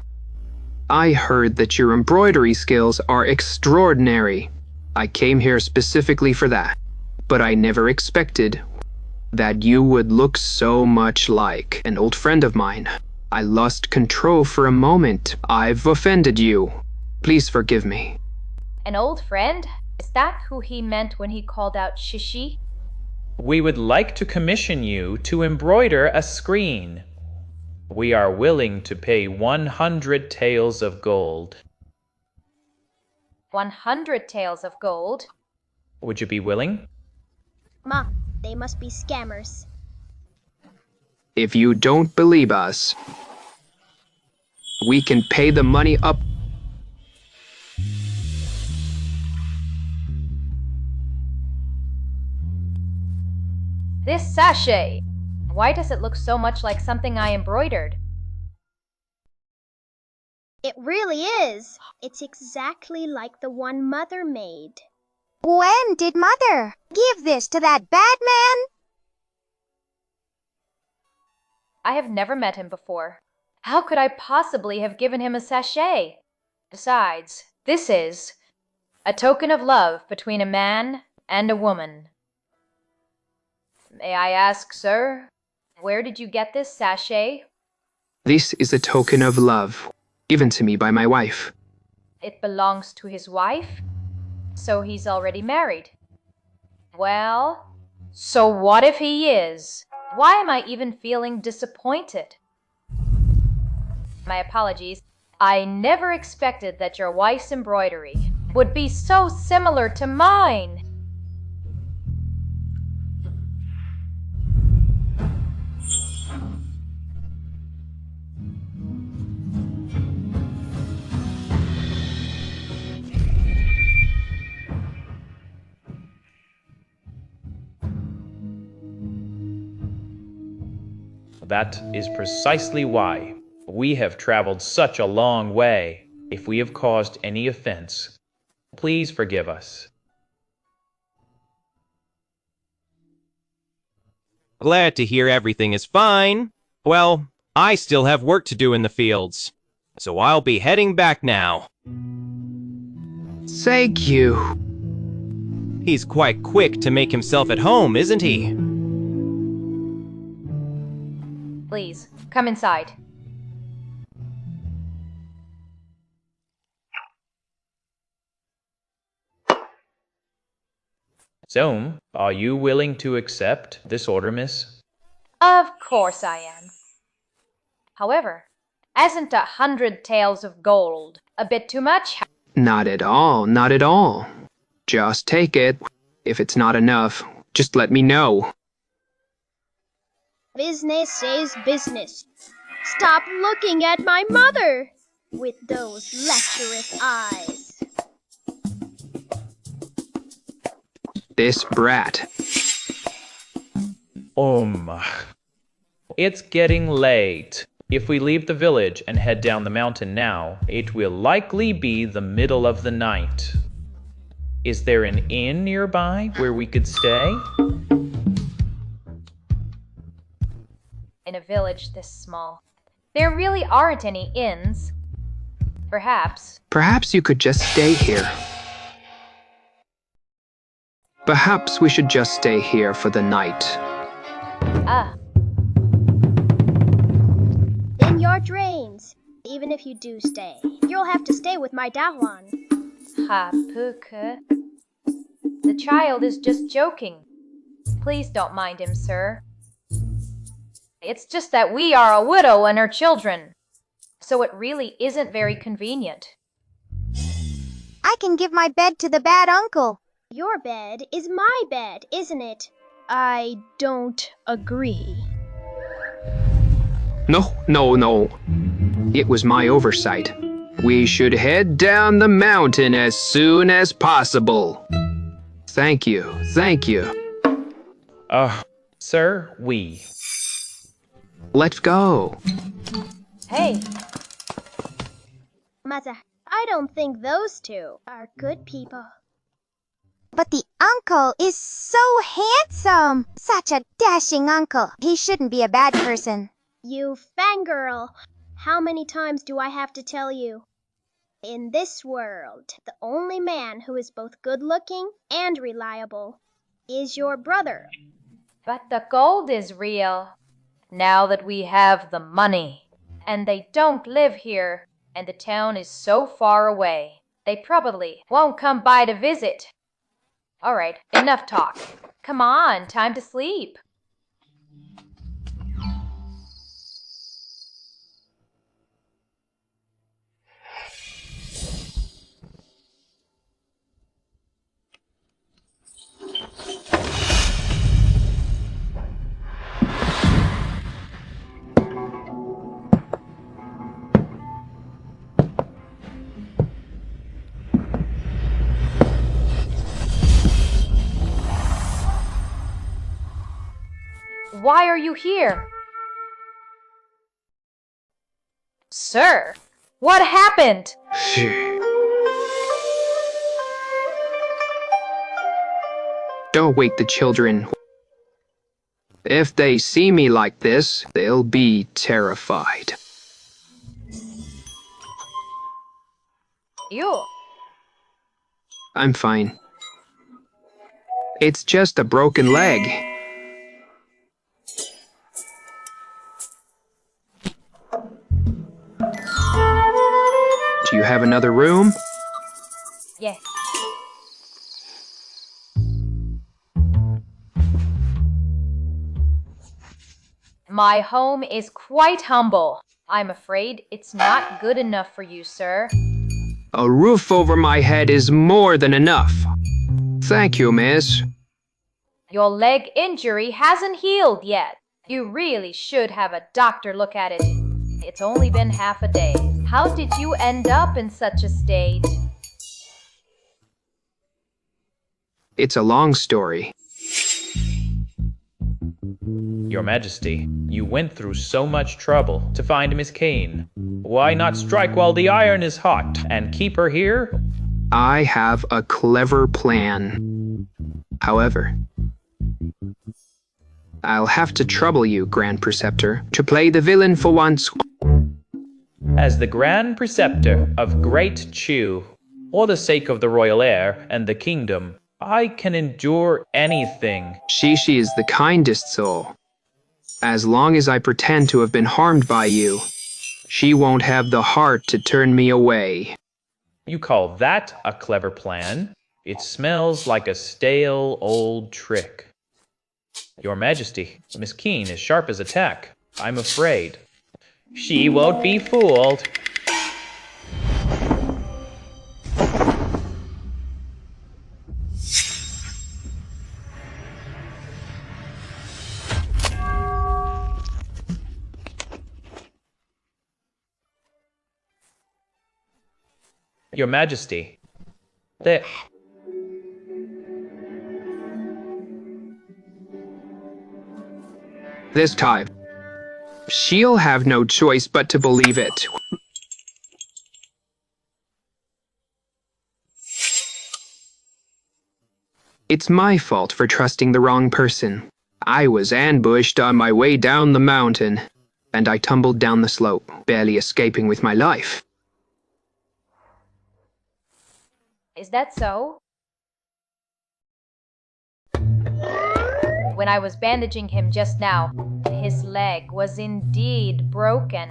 I heard that your embroidery skills are extraordinary. I came here specifically for that. But I never expected that you would look so much like an old friend of mine. I lost control for a moment. I've offended you. Please forgive me. An old friend? Is that who he meant when he called out Shishi? We would like to commission you to embroider a screen. We are willing to pay 100 taels of gold. 100 taels of gold? Would you be willing? Ma, they must be scammers. If you don't believe us, we can pay the money up. This sachet! Why does it look so much like something I embroidered? It really is. It's exactly like the one Mother made. When did Mother give this to that bad man? I have never met him before. How could I possibly have given him a sachet? Besides, this is a token of love between a man and a woman. May I ask, sir, where did you get this sachet? This is a token of love given to me by my wife. It belongs to his wife? So he's already married. Well, so what if he is? Why am I even feeling disappointed? My apologies. I never expected that your wife's embroidery would be so similar to mine. That is precisely why we have traveled such a long way. If we have caused any offense, please forgive us. Glad to hear everything is fine. Well, I still have work to do in the fields, so I'll be heading back now. Thank you. He's quite quick to make himself at home, isn't he? Please, come inside. So, are you willing to accept this order, miss? Of course I am. However, isn't 100 taels of gold a bit too much? Not at all, not at all. Just take it. If it's not enough, just let me know. Business is business. Stop looking at my mother with those lecherous eyes. This brat. It's getting late. If we leave the village and head down the mountain now, it will likely be the middle of the night. Is there an inn nearby where we could stay? In a village this small, there really aren't any inns. Perhaps. Perhaps you could just stay here. Perhaps we should just stay here for the night. Ah. In your dreams, even if you do stay, you'll have to stay with my Dawan. Ha, Puke. The child is just joking. Please don't mind him, sir. It's just that we are a widow and her children, so it really isn't very convenient. I can give my bed to the bad uncle. Your bed is my bed, isn't it? I don't agree. No. It was my oversight. We should head down the mountain as soon as possible. Thank you. Sir, we. Let's go. Hey, Mata, I don't think those two are good people. But the uncle is so handsome. Such a dashing uncle. He shouldn't be a bad person. You fangirl! How many times do I have to tell you? In this world, the only man who is both good-looking and reliable is your brother. but the gold is real. Now that we have the money, and they don't live here, and the town is so far away, they probably won't come by to visit. All right, enough talk. Come on, time to sleep. Why are you here? Sir, what happened? Don't wake the children. If they see me like this, they'll be terrified. You. I'm fine. It's just a broken leg. Do you have another room? Yes. My home is quite humble. I'm afraid it's not good enough for you, sir. A roof over my head is more than enough. Thank you, miss. Your leg injury hasn't healed yet. You really should have a doctor look at it. It's only been half a day. How did you end up in such a state? It's a long story. Your Majesty, you went through so much trouble to find Miss Kane. Why not strike while the iron is hot and keep her here? I have a clever plan. However, I'll have to trouble you, Grand Preceptor, to play the villain for once. As the Grand Preceptor of Great Chu, for the sake of the royal heir and the kingdom, I can endure anything. She is the kindest soul. As long as I pretend to have been harmed by you, she won't have the heart to turn me away. You call that a clever plan? It smells like a stale old trick. Your Majesty, Miss Keen is sharp as a tack. I'm afraid. She won't be fooled. Your Majesty, This time, she'll have no choice but to believe it. It's my fault for trusting the wrong person. I was ambushed on my way down the mountain, and I tumbled down the slope, barely escaping with my life. Is that so? When I was bandaging him just now, his leg was indeed broken.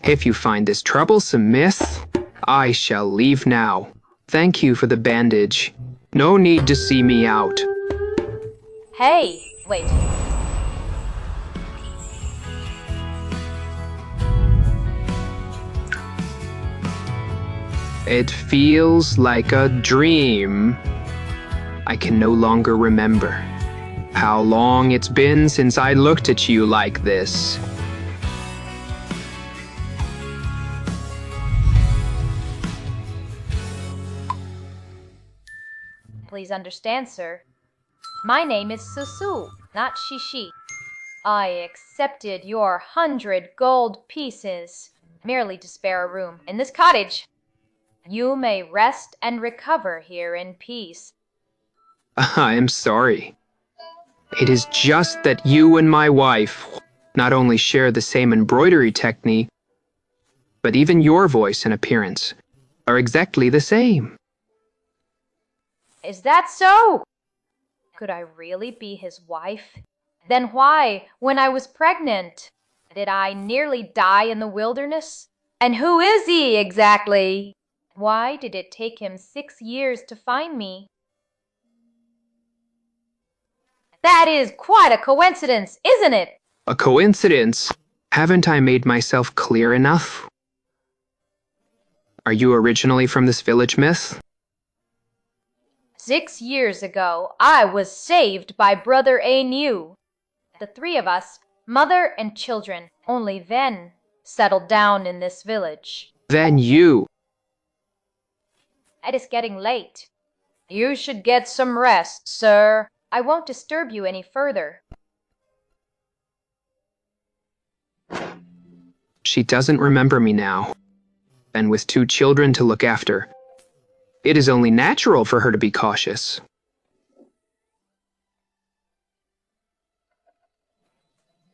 If you find this troublesome, miss, I shall leave now. Thank you for the bandage. No need to see me out. Hey, wait. It feels like a dream. I can no longer remember how long it's been since I looked at you like this. Please understand, sir. My name is Susu, not Shishi. I accepted your 100 gold pieces merely to spare a room in this cottage. You may rest and recover here in peace. I am sorry. It is just that you and my wife not only share the same embroidery technique, but even your voice and appearance are exactly the same. Is that so? Could I really be his wife? Then why, when I was pregnant, did I nearly die in the wilderness? And who is he exactly? Why did it take him 6 years to find me? That is quite a coincidence, isn't it? A coincidence? Haven't I made myself clear enough? Are you originally from this village myth? 6 years ago, I was saved by Brother Anu. The 3 of us, mother and children, only then settled down in this village. Then you. It is getting late. You should get some rest, sir. I won't disturb you any further. She doesn't remember me now. And with 2 children to look after, it is only natural for her to be cautious.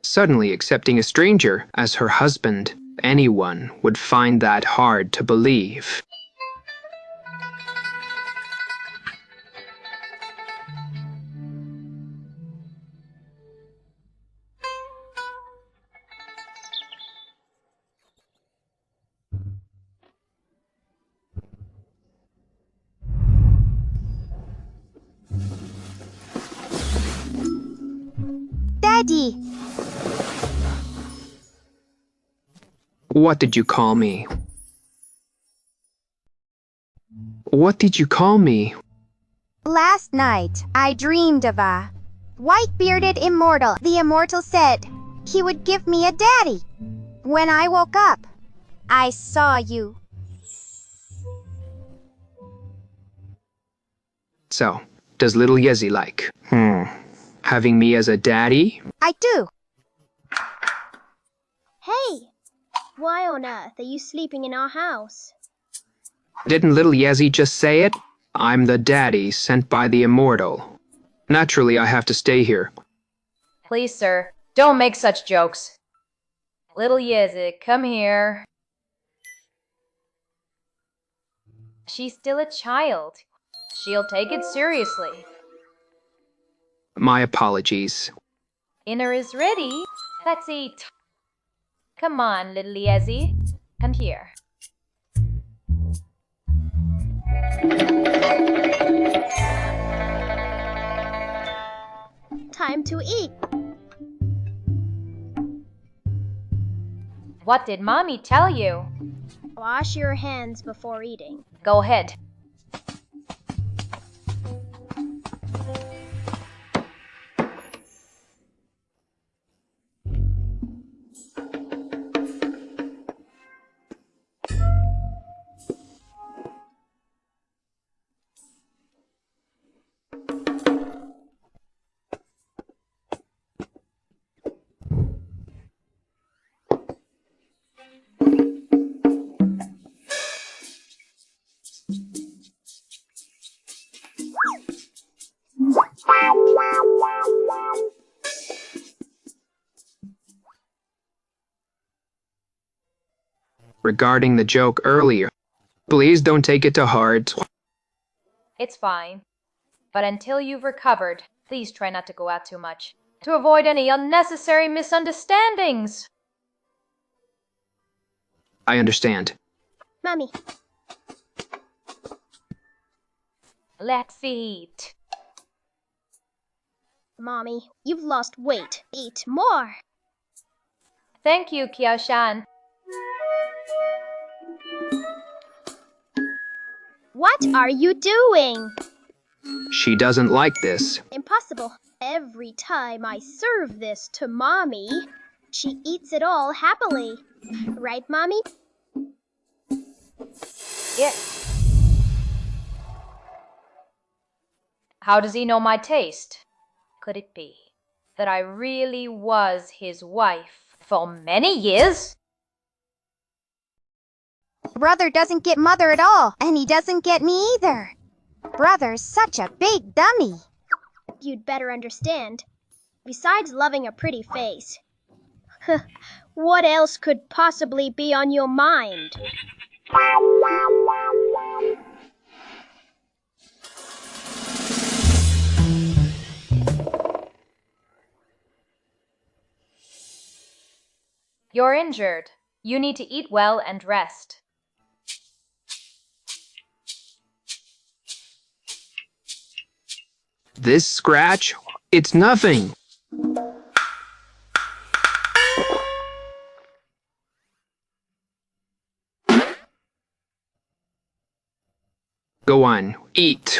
Suddenly accepting a stranger as her husband, anyone would find that hard to believe. Daddy! What did you call me? What did you call me? Last night, I dreamed of a white-bearded immortal. The immortal said he would give me a daddy. When I woke up, I saw you. So, does little Yezi like, having me as a daddy? I do. Hey! Why on earth are you sleeping in our house? Didn't little Yezi just say it? I'm the daddy sent by the immortal. Naturally, I have to stay here. Please, sir, don't make such jokes. Little Yezi, come here. She's still a child. She'll take it seriously. My apologies. Dinner is ready. Let's eat. Come on, little Yezi. Come here. Time to eat. What did Mommy tell you? Wash your hands before eating. Go ahead. Regarding the joke earlier, please don't take it to heart. It's fine. But until you've recovered, please try not to go out too much, to avoid any unnecessary misunderstandings. I understand. Mommy. Let's eat. Mommy, you've lost weight. Eat more. Thank you, Kiao-shan. What are you doing? She doesn't like this. Impossible. Every time I serve this to Mommy, she eats it all happily. Right, Mommy? Yeah. How does he know my taste? Could it be that I really was his wife for many years? Brother doesn't get mother at all, and he doesn't get me either. Brother's such a big dummy. You'd better understand. Besides loving a pretty face, what else could possibly be on your mind? You're injured. You need to eat well and rest. This scratch? It's nothing. Go on, eat.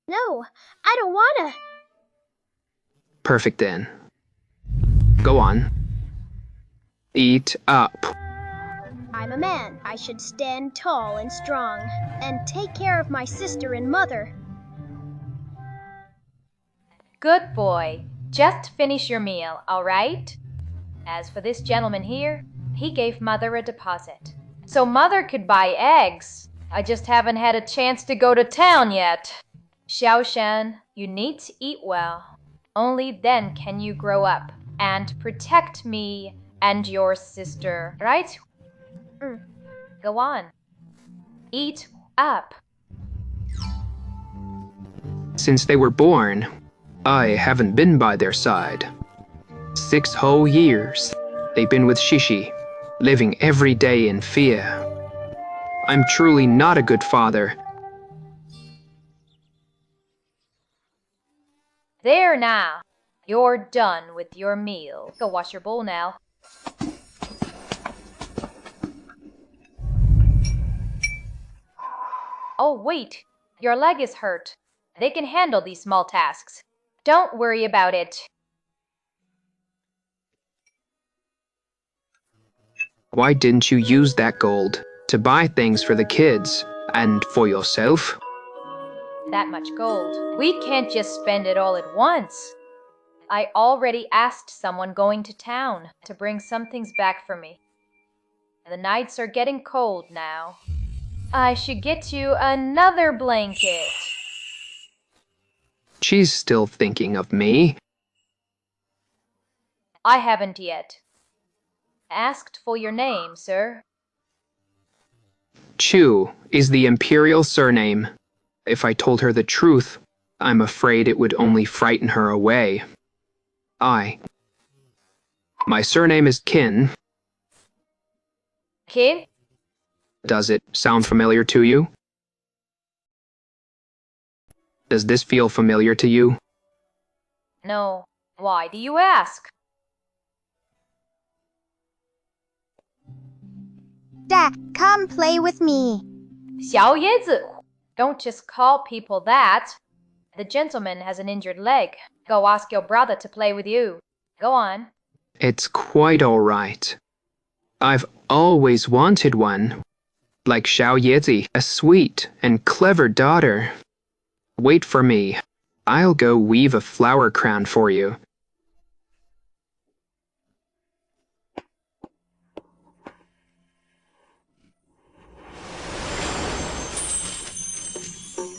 No, I don't wanna. Perfect then. Go on. Eat up. I'm a man. I should stand tall and strong and take care of my sister and mother. Good boy. Just finish your meal, all right? As for this gentleman here, he gave Mother a deposit. So Mother could buy eggs. I just haven't had a chance to go to town yet. Xiaoshan, you need to eat well. Only then can you grow up and protect me and your sister, right? Go on. Eat up. Since they were born, I haven't been by their side. 6 whole years, they've been with Shishi, living every day in fear. I'm truly not a good father. There now. You're done with your meal. Go wash your bowl now. Oh, wait. Your leg is hurt. They can handle these small tasks. Don't worry about it. Why didn't you use that gold to buy things for the kids and for yourself? That much gold. We can't just spend it all at once. I already asked someone going to town to bring some things back for me. The nights are getting cold now. I should get you another blanket. She's still thinking of me. I haven't yet. Asked for your name, sir. Chu is the imperial surname. If I told her the truth, I'm afraid it would only frighten her away. My surname is Qin. Qin? Does it sound familiar to you? Does this feel familiar to you? No. Why do you ask? Dad, come play with me. 小椰子. Don't just call people that. The gentleman has an injured leg. Go ask your brother to play with you. Go on. It's quite all right. I've always wanted one. Like Xiao Yezi, a sweet and clever daughter. Wait for me. I'll go weave a flower crown for you.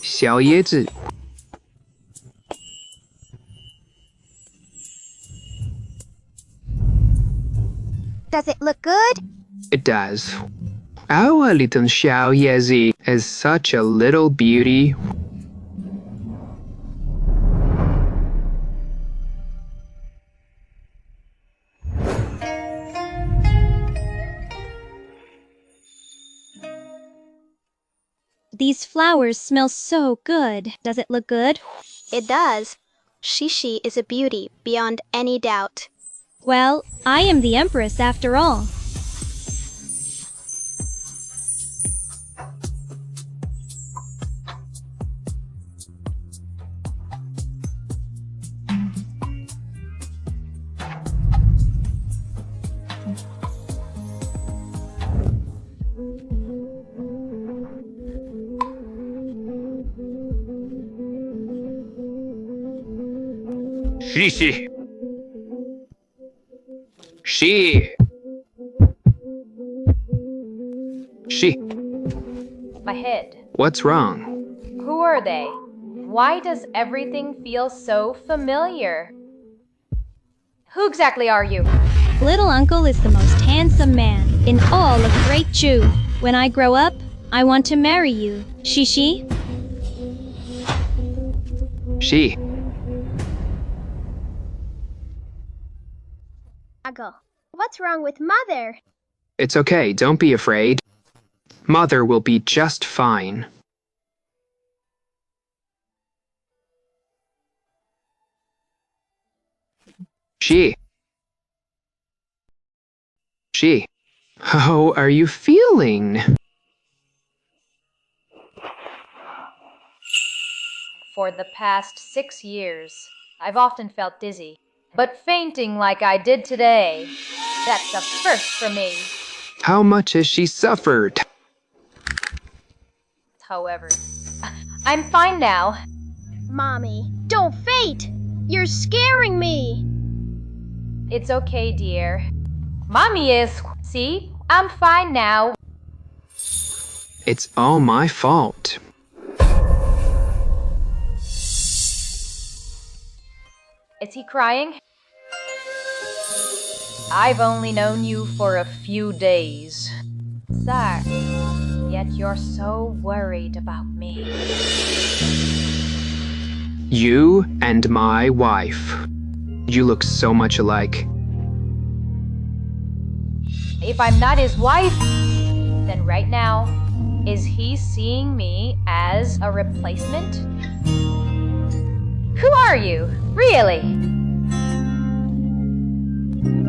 Xiao Yezi. Does it look good? It does. Our little Xiao Yezi is such a little beauty. These flowers smell so good. Does it look good? It does. Shishi is a beauty beyond any doubt. Well, I am the Empress after all. She. My head. What's wrong? Who are they? Why does everything feel so familiar? Who exactly are you? Little Uncle is the most handsome man in all of Great Chu. When I grow up, I want to marry you. She. Uncle, what's wrong with Mother? It's okay, don't be afraid. Mother will be just fine. She. How are you feeling? For the past 6 years, I've often felt dizzy, but fainting like I did today, that's a first for me. How much has she suffered? However, I'm fine now. Mommy, don't faint! You're scaring me! It's okay, dear. Mommy is. See? I'm fine now. It's all my fault. Is he crying? I've only known you for a few days. Sir, yet you're so worried about me. You and my wife. You look so much alike. If I'm not his wife, then right now, is he seeing me as a replacement? Who are you, really?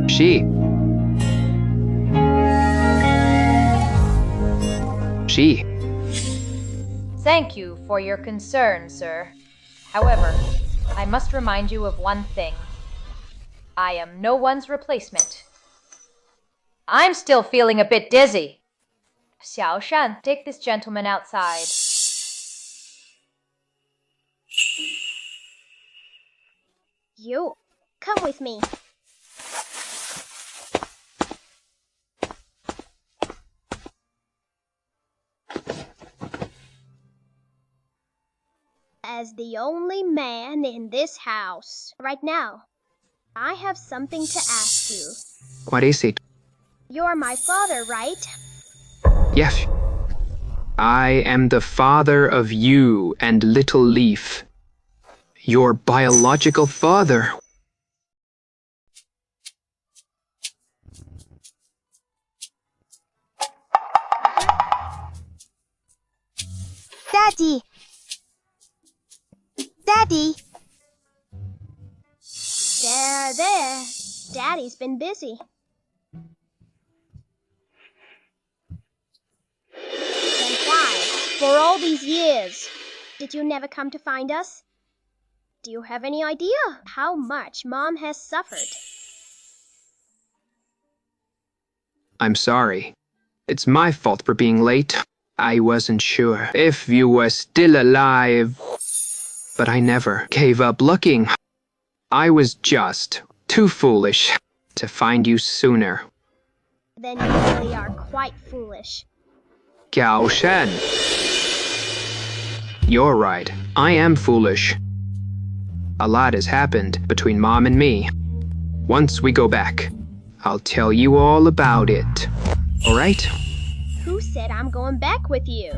She. Thank you for your concern, sir. However, I must remind you of one thing. I am no one's replacement. I'm still feeling a bit dizzy. Xiao Shan, take this gentleman outside. You, come with me. As the only man in this house right now, I have something to ask you. What is it? You're my father, right? Yes. I am the father of you and Little Leaf. Your biological father. Daddy! Daddy! There. Daddy's been busy. Then why, for all these years, did you never come to find us? Do you have any idea how much Mom has suffered? I'm sorry. It's my fault for being late. I wasn't sure if you were still alive. But I never gave up looking. I was just too foolish to find you sooner. Then you really are quite foolish. Gao Shen. You're right. I am foolish. A lot has happened between Mom and me. Once we go back, I'll tell you all about it. All right? Who said I'm going back with you?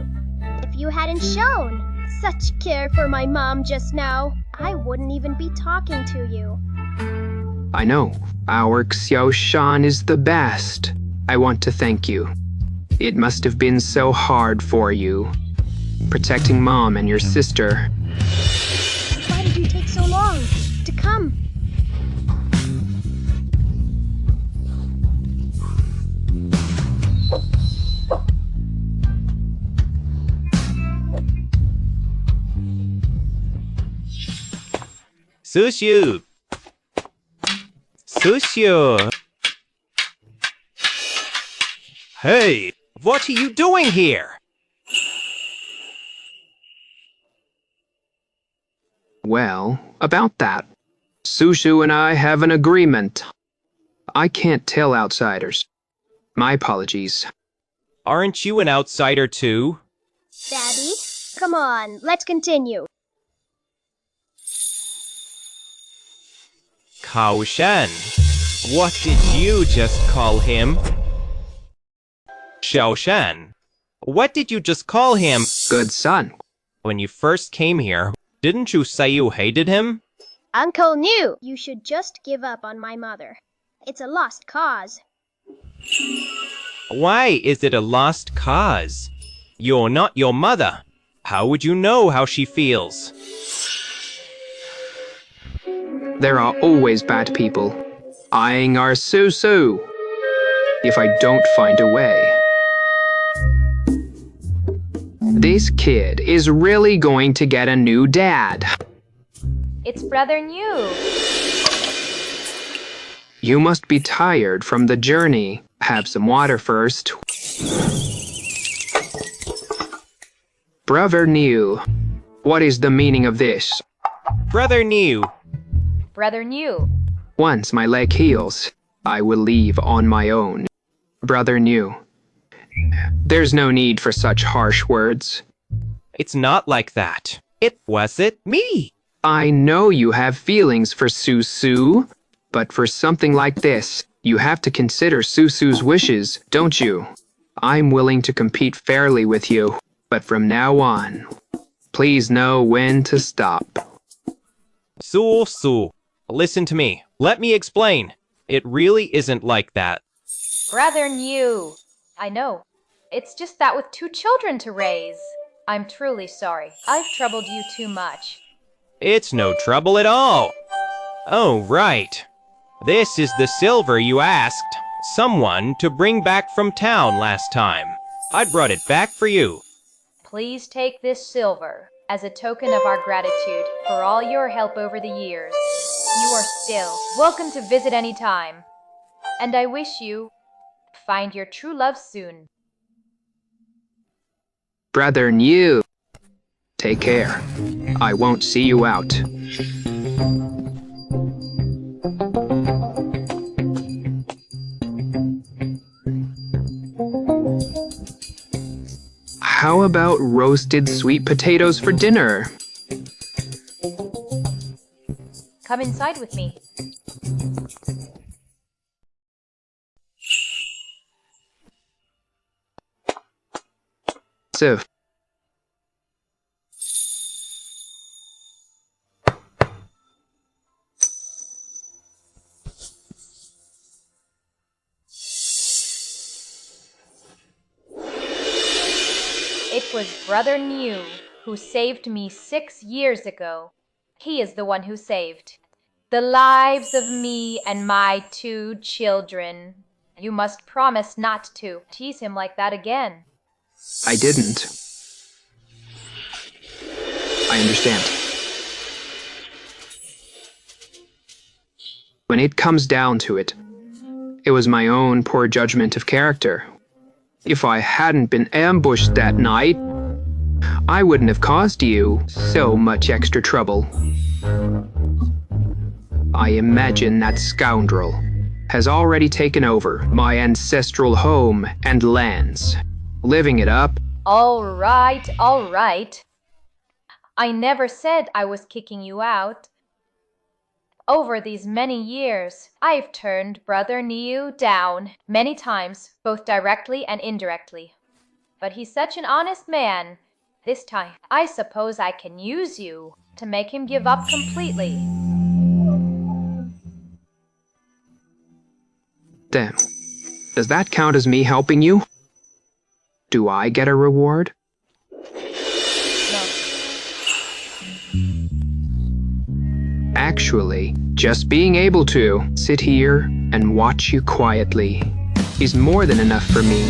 If you hadn't shown such care for my mom just now, I wouldn't even be talking to you. I know. Our Xiao Shan is the best. I want to thank you. It must have been so hard for you, protecting Mom and your sister. Why did you take so long to come? Sushu! Sushu! Hey, what are you doing here? Well, about that. Sushu and I have an agreement. I can't tell outsiders. My apologies. Aren't you an outsider too? Daddy, come on, let's continue. Kao Shan. What did you just call him? Xiao Shan. What did you just call him? Good son. When you first came here, didn't you say you hated him? Uncle knew you should just give up on my mother. It's a lost cause. Why is it a lost cause? You're not your mother. How would you know how she feels? There are always bad people eyeing our Susu if I don't find a way. This kid is really going to get a new dad. It's Brother New. You must be tired from the journey. Have some water first. Brother New, what is the meaning of this? Brother New. Brother New. Once my leg heals, I will leave on my own. Brother New. There's no need for such harsh words. It's not like that. It wasn't me. I know you have feelings for Susu, but for something like this, you have to consider Susu's wishes, don't you? I'm willing to compete fairly with you, but from now on, please know when to stop. Su, listen to me. Let me explain. It really isn't like that. Brother New. I know. It's just that with 2 children to raise. I'm truly sorry. I've troubled you too much. It's no trouble at all. Oh, right. This is the silver you asked someone to bring back from town last time. I brought it back for you. Please take this silver as a token of our gratitude for all your help over the years. You are still welcome to visit any time. And I wish you find your true love soon. Brother New, take care. I won't see you out. How about roasted sweet potatoes for dinner? Come inside with me. So, It was Brother New who saved me 6 years ago. He is the one who saved the lives of me and my 2 children. You must promise not to tease him like that again. I didn't. I understand. When it comes down to it, it was my own poor judgment of character. If I hadn't been ambushed that night, I wouldn't have caused you so much extra trouble. I imagine that scoundrel has already taken over my ancestral home and lands, living it up. All right, all right. I never said I was kicking you out. Over these many years, I've turned Brother Niu down many times, both directly and indirectly. But he's such an honest man. This time, I suppose I can use you to make him give up completely. Then, does that count as me helping you? Do I get a reward? No. Actually, just being able to sit here and watch you quietly is more than enough for me.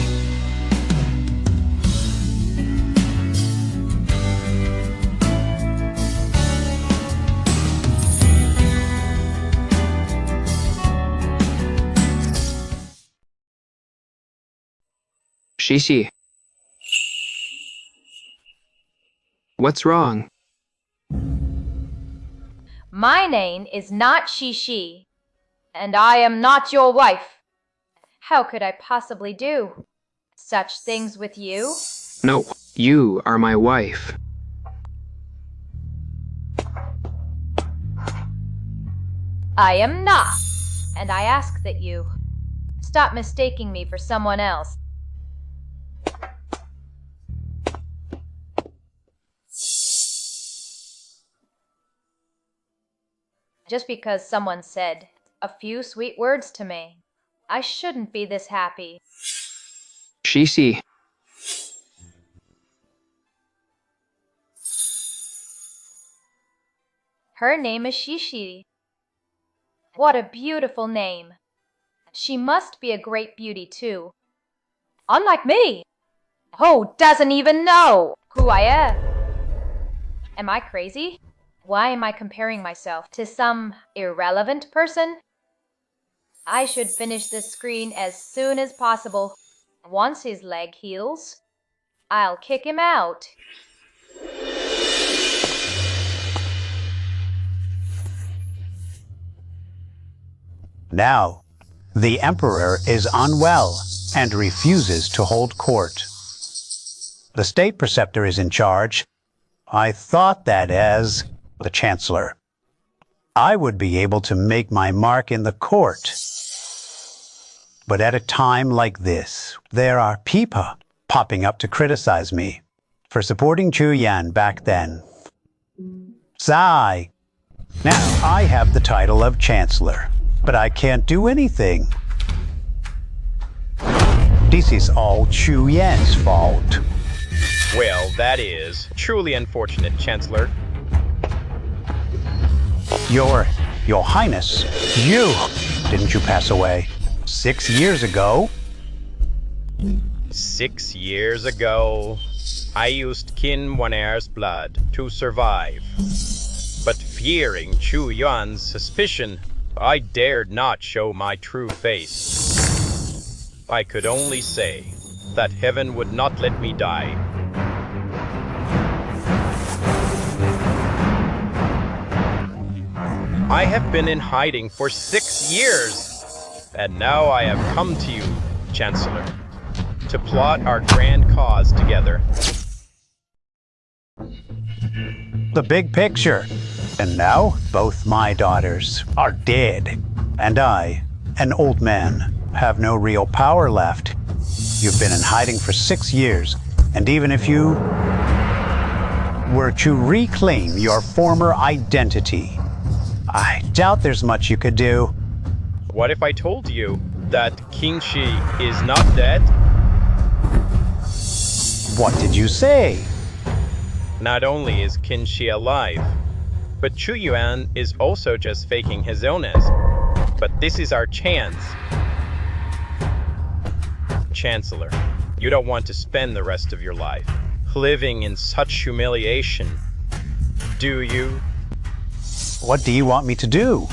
Shishi. What's wrong? My name is not Shishi, and I am not your wife. How could I possibly do such things with you? No, you are my wife. I am not, and I ask that you stop mistaking me for someone else. Just because someone said a few sweet words to me, I shouldn't be this happy. Shishi. Her name is Shishi. What a beautiful name. She must be a great beauty too. Unlike me, who doesn't even know who I am. Am I crazy? Why am I comparing myself to some irrelevant person? I should finish this screen as soon as possible. Once his leg heals, I'll kick him out. Now, the Emperor is unwell and refuses to hold court. The state preceptor is in charge. I thought that as the Chancellor, I would be able to make my mark in the court. But at a time like this, there are people popping up to criticize me for supporting Chu Yan back then. Sigh. Now I have the title of Chancellor, but I can't do anything. This is all Chu Yan's fault. Well, that is truly unfortunate, Chancellor. Your Highness, didn't you pass away 6 years ago? 6 years ago, I used Qin Wan'er's blood to survive. But fearing Chu Yuan's suspicion, I dared not show my true face. I could only say that heaven would not let me die. I have been in hiding for 6 years, and now I have come to you, Chancellor, to plot our grand cause together. The big picture. And now, both my daughters are dead, and I, an old man, have no real power left. You've been in hiding for 6 years, and even if you were to reclaim your former identity, I doubt there's much you could do. What if I told you that King Shi is not dead? What did you say? Not only is Qin Shi alive, but Chu Yuan is also just faking his illness. But this is our chance. Chancellor, you don't want to spend the rest of your life living in such humiliation, do you? What do you want me to do?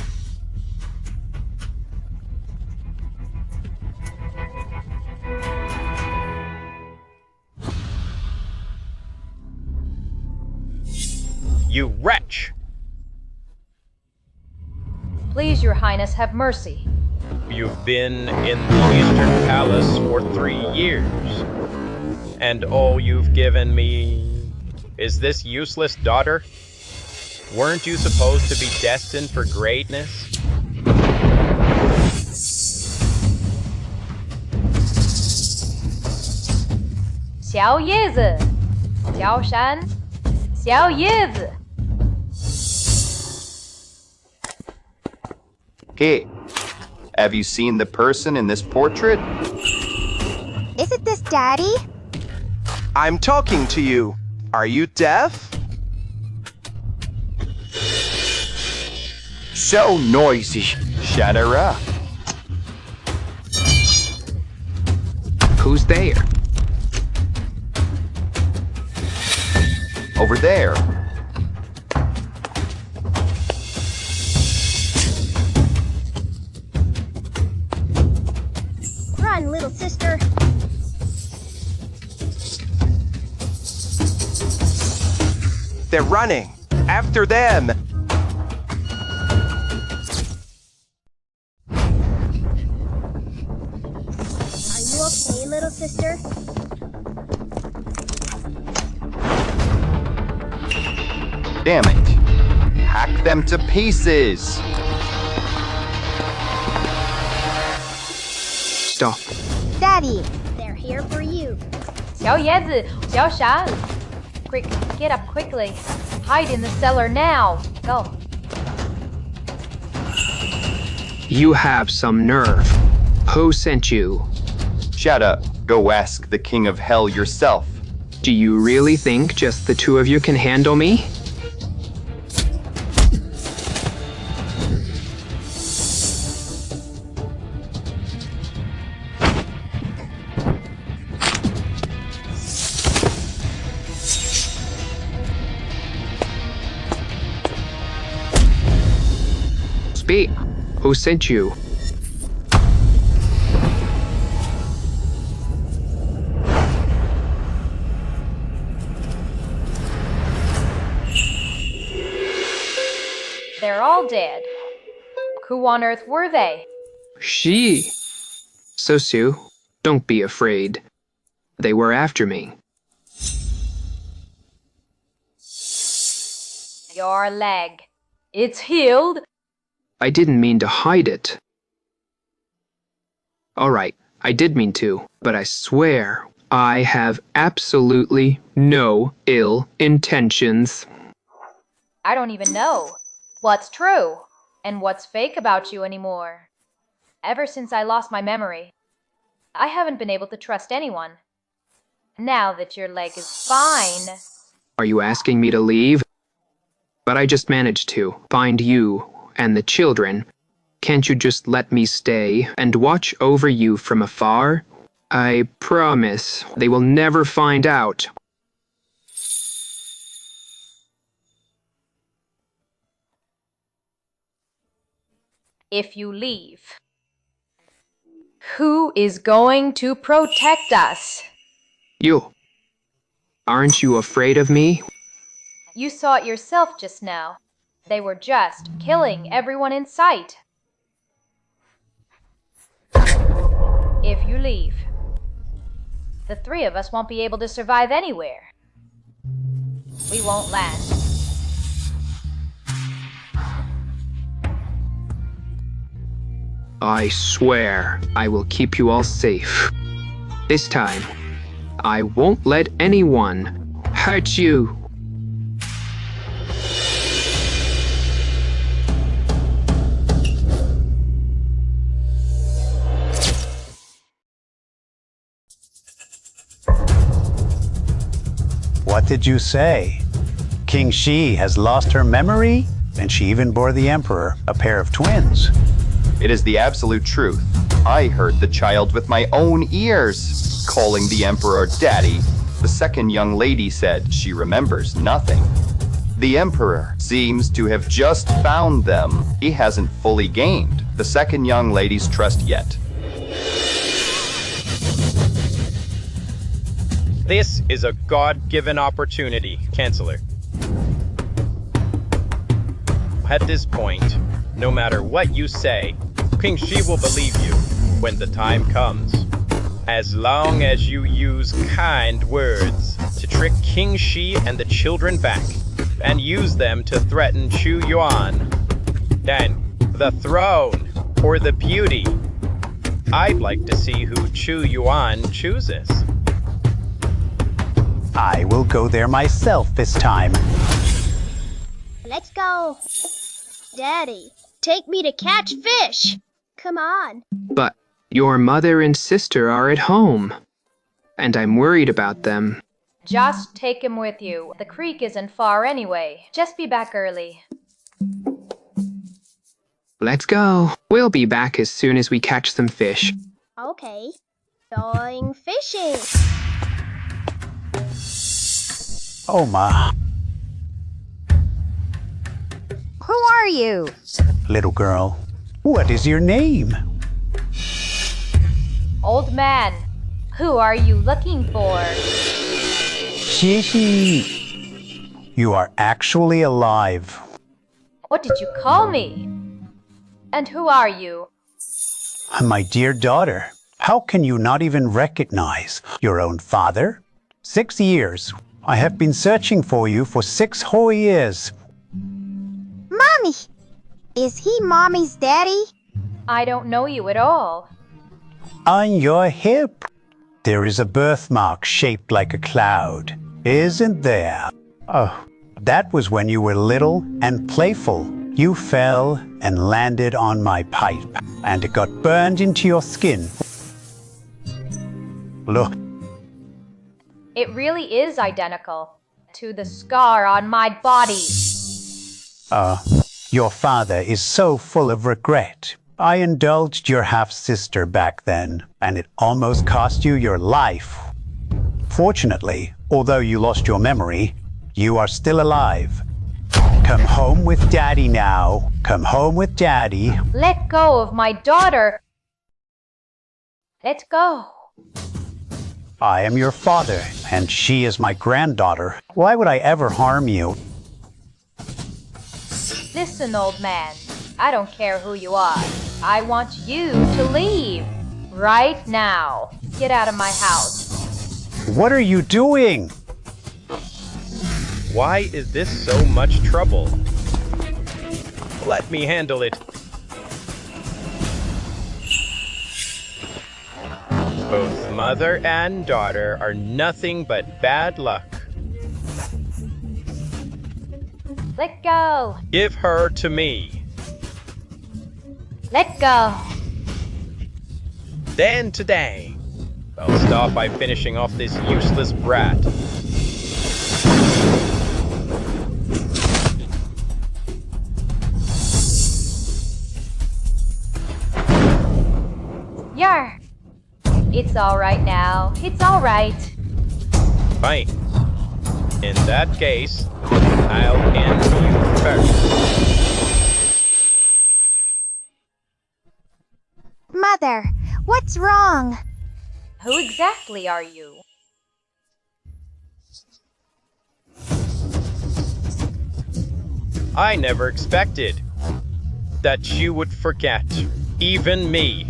You wretch! Please, Your Highness, have mercy. You've been in the Eastern Palace for 3 years, and all you've given me is this useless daughter? Weren't you supposed to be destined for greatness? Xiao叶子，萧山，小叶子。 Hey, have you seen the person in this portrait? Isn't this Daddy? I'm talking to you. Are you deaf? So noisy. Shut her up. Who's there? Over there. Run, little sister. They're running. After them. Are you okay, little sister? Damn it. Hack them to pieces. Stop. Daddy. They're here for you. 小椰子，小傻. Quick, get up quickly. Hide in the cellar now. Go. You have some nerve. Who sent you? Shut up. Go ask the king of hell yourself. Do you really think just the two of you can handle me? Speak. Who sent you? They're all dead. Who on earth were they? She. Sosu, don't be afraid. They were after me. Your leg. It's healed. I didn't mean to hide it. All right, I did mean to, but I swear I have absolutely no ill intentions. I don't even know what's true and what's fake about you anymore. Ever since I lost my memory, I haven't been able to trust anyone. Now that your leg is fine... Are you asking me to leave? But I just managed to find you and the children. Can't you just let me stay and watch over you from afar? I promise they will never find out. If you leave, who is going to protect us? You. Aren't you afraid of me? You saw it yourself just now. They were just killing everyone in sight. If you leave, the three of us won't be able to survive anywhere. We won't last. I swear I will keep you all safe. This time, I won't let anyone hurt you. What did you say? King Shi has lost her memory? And she even bore the Emperor a pair of twins. It is the absolute truth. I heard the child with my own ears, calling the Emperor Daddy. The second young lady said she remembers nothing. The Emperor seems to have just found them. He hasn't fully gained the second young lady's trust yet. This is a God-given opportunity, Chancellor. At this point, no matter what you say, King Shi will believe you when the time comes. As long as you use kind words to trick King Shi and the children back, and use them to threaten Chu Yuan, then the throne or the beauty. I'd like to see who Chu Yuan chooses. I will go there myself this time. Let's go. Daddy, take me to catch fish. Come on. But your mother and sister are at home, and I'm worried about them. Just take him with you. The creek isn't far anyway. Just be back early. Let's go. We'll be back as soon as we catch some fish. Okay. Going fishing. Oh my. Who are you? Little girl, what is your name? Old man, who are you looking for? Shishi. You are actually alive. What did you call me? And who are you? My dear daughter, how can you not even recognize your own father? 6 years. I have been searching for you for 6 whole years. Mommy! Is he Mommy's daddy? I don't know you at all. On your hip, there is a birthmark shaped like a cloud, isn't there? Oh, that was when you were little and playful. You fell and landed on my pipe, and it got burned into your skin. Look. It really is identical to the scar on my body. Your father is so full of regret. I indulged your half-sister back then, and it almost cost you your life. Fortunately, although you lost your memory, you are still alive. Come home with Daddy now. Come home with Daddy. Let go of my daughter. Let go. I am your father, and she is my granddaughter. Why would I ever harm you? Listen, old man. I don't care who you are. I want you to leave. Right now. Get out of my house. What are you doing? Why is this so much trouble? Let me handle it. Both mother and daughter are nothing but bad luck. Let go. Give her to me. Let go. Then today, I'll start by finishing off this useless brat. Yar. It's all right now. It's all right. Fine. In that case, I'll end you first. Mother, what's wrong? Who exactly are you? I never expected that you would forget, even me.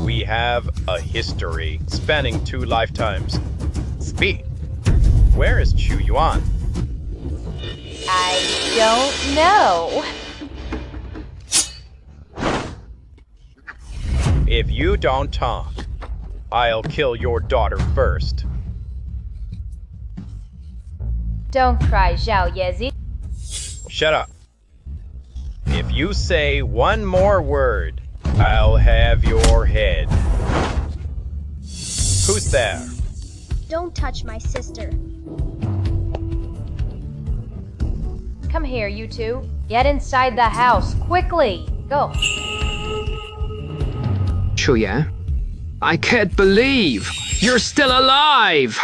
We have a history spanning 2 lifetimes. Speak. Where is Chu Yuan? I don't know. If you don't talk, I'll kill your daughter first. Don't cry, Zhao Yezi. Shut up. If you say one more word, I'll have your head. Who's there? Don't touch my sister. Come here, you two. Get inside the house, quickly. Go. Chuya, I can't believe you're still alive!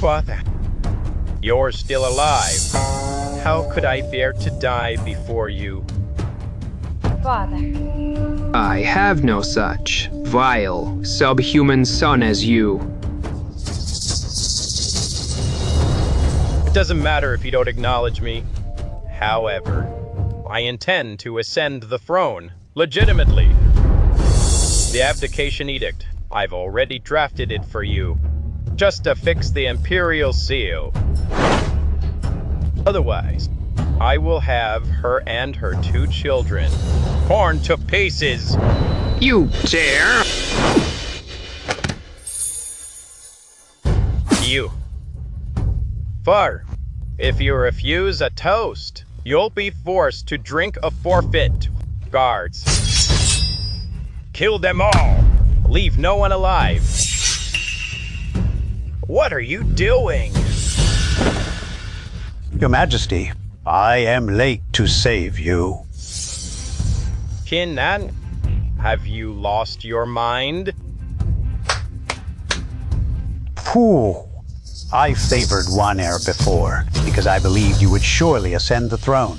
Father, you're still alive. How could I bear to die before you? Father. I have no such vile, subhuman son as you. It doesn't matter if you don't acknowledge me. However, I intend to ascend the throne, legitimately. The abdication edict, I've already drafted it for you, just to fix the imperial seal. Otherwise, I will have her and her 2 children torn to pieces. You dare? You. For, if you refuse a toast, you'll be forced to drink a forfeit. Guards. Kill them all. Leave no one alive. What are you doing? Your Majesty, I am late to save you. Kinnan, have you lost your mind? Phew. I favored One Heir before, because I believed you would surely ascend the throne.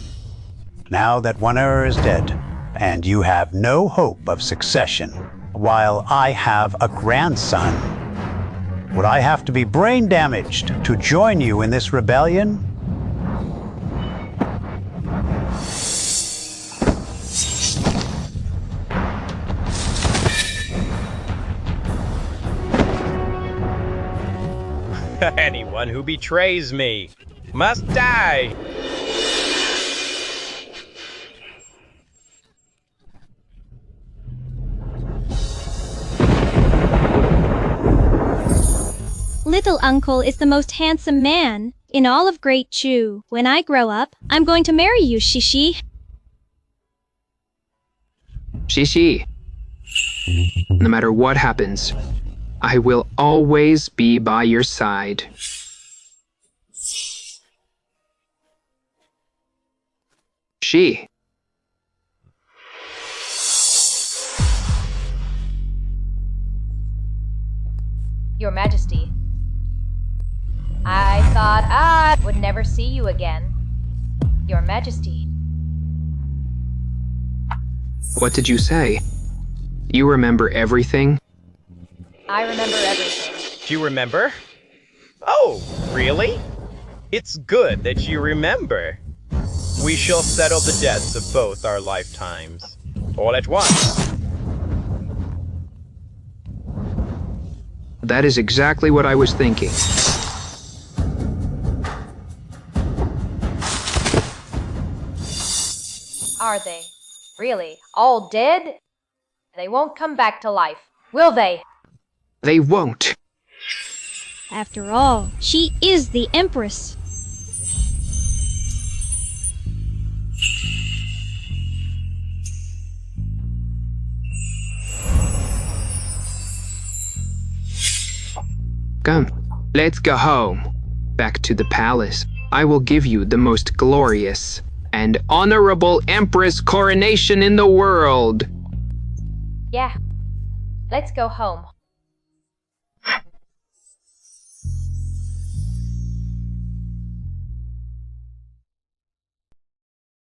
Now that One Heir is dead, and you have no hope of succession, while I have a grandson, Would I have to be brain damaged to join you in this rebellion? Anyone who betrays me must die. Little Uncle is the most handsome man in all of Great Chu. When I grow up, I'm going to marry you, Shishi. Shishi. No matter what happens, I will always be by your side. She. Your Majesty, I thought I would never see you again. Your Majesty. What did you say? You remember everything? I remember everything. Do you remember? Oh, really? It's good that you remember. We shall settle the debts of both our lifetimes, all at once. That is exactly what I was thinking. Are they? Really? All dead? They won't come back to life, will they? They won't. After all, she is the Empress. Come, let's go home. Back to the palace. I will give you the most glorious and honorable Empress coronation in the world. Yeah. Let's go home.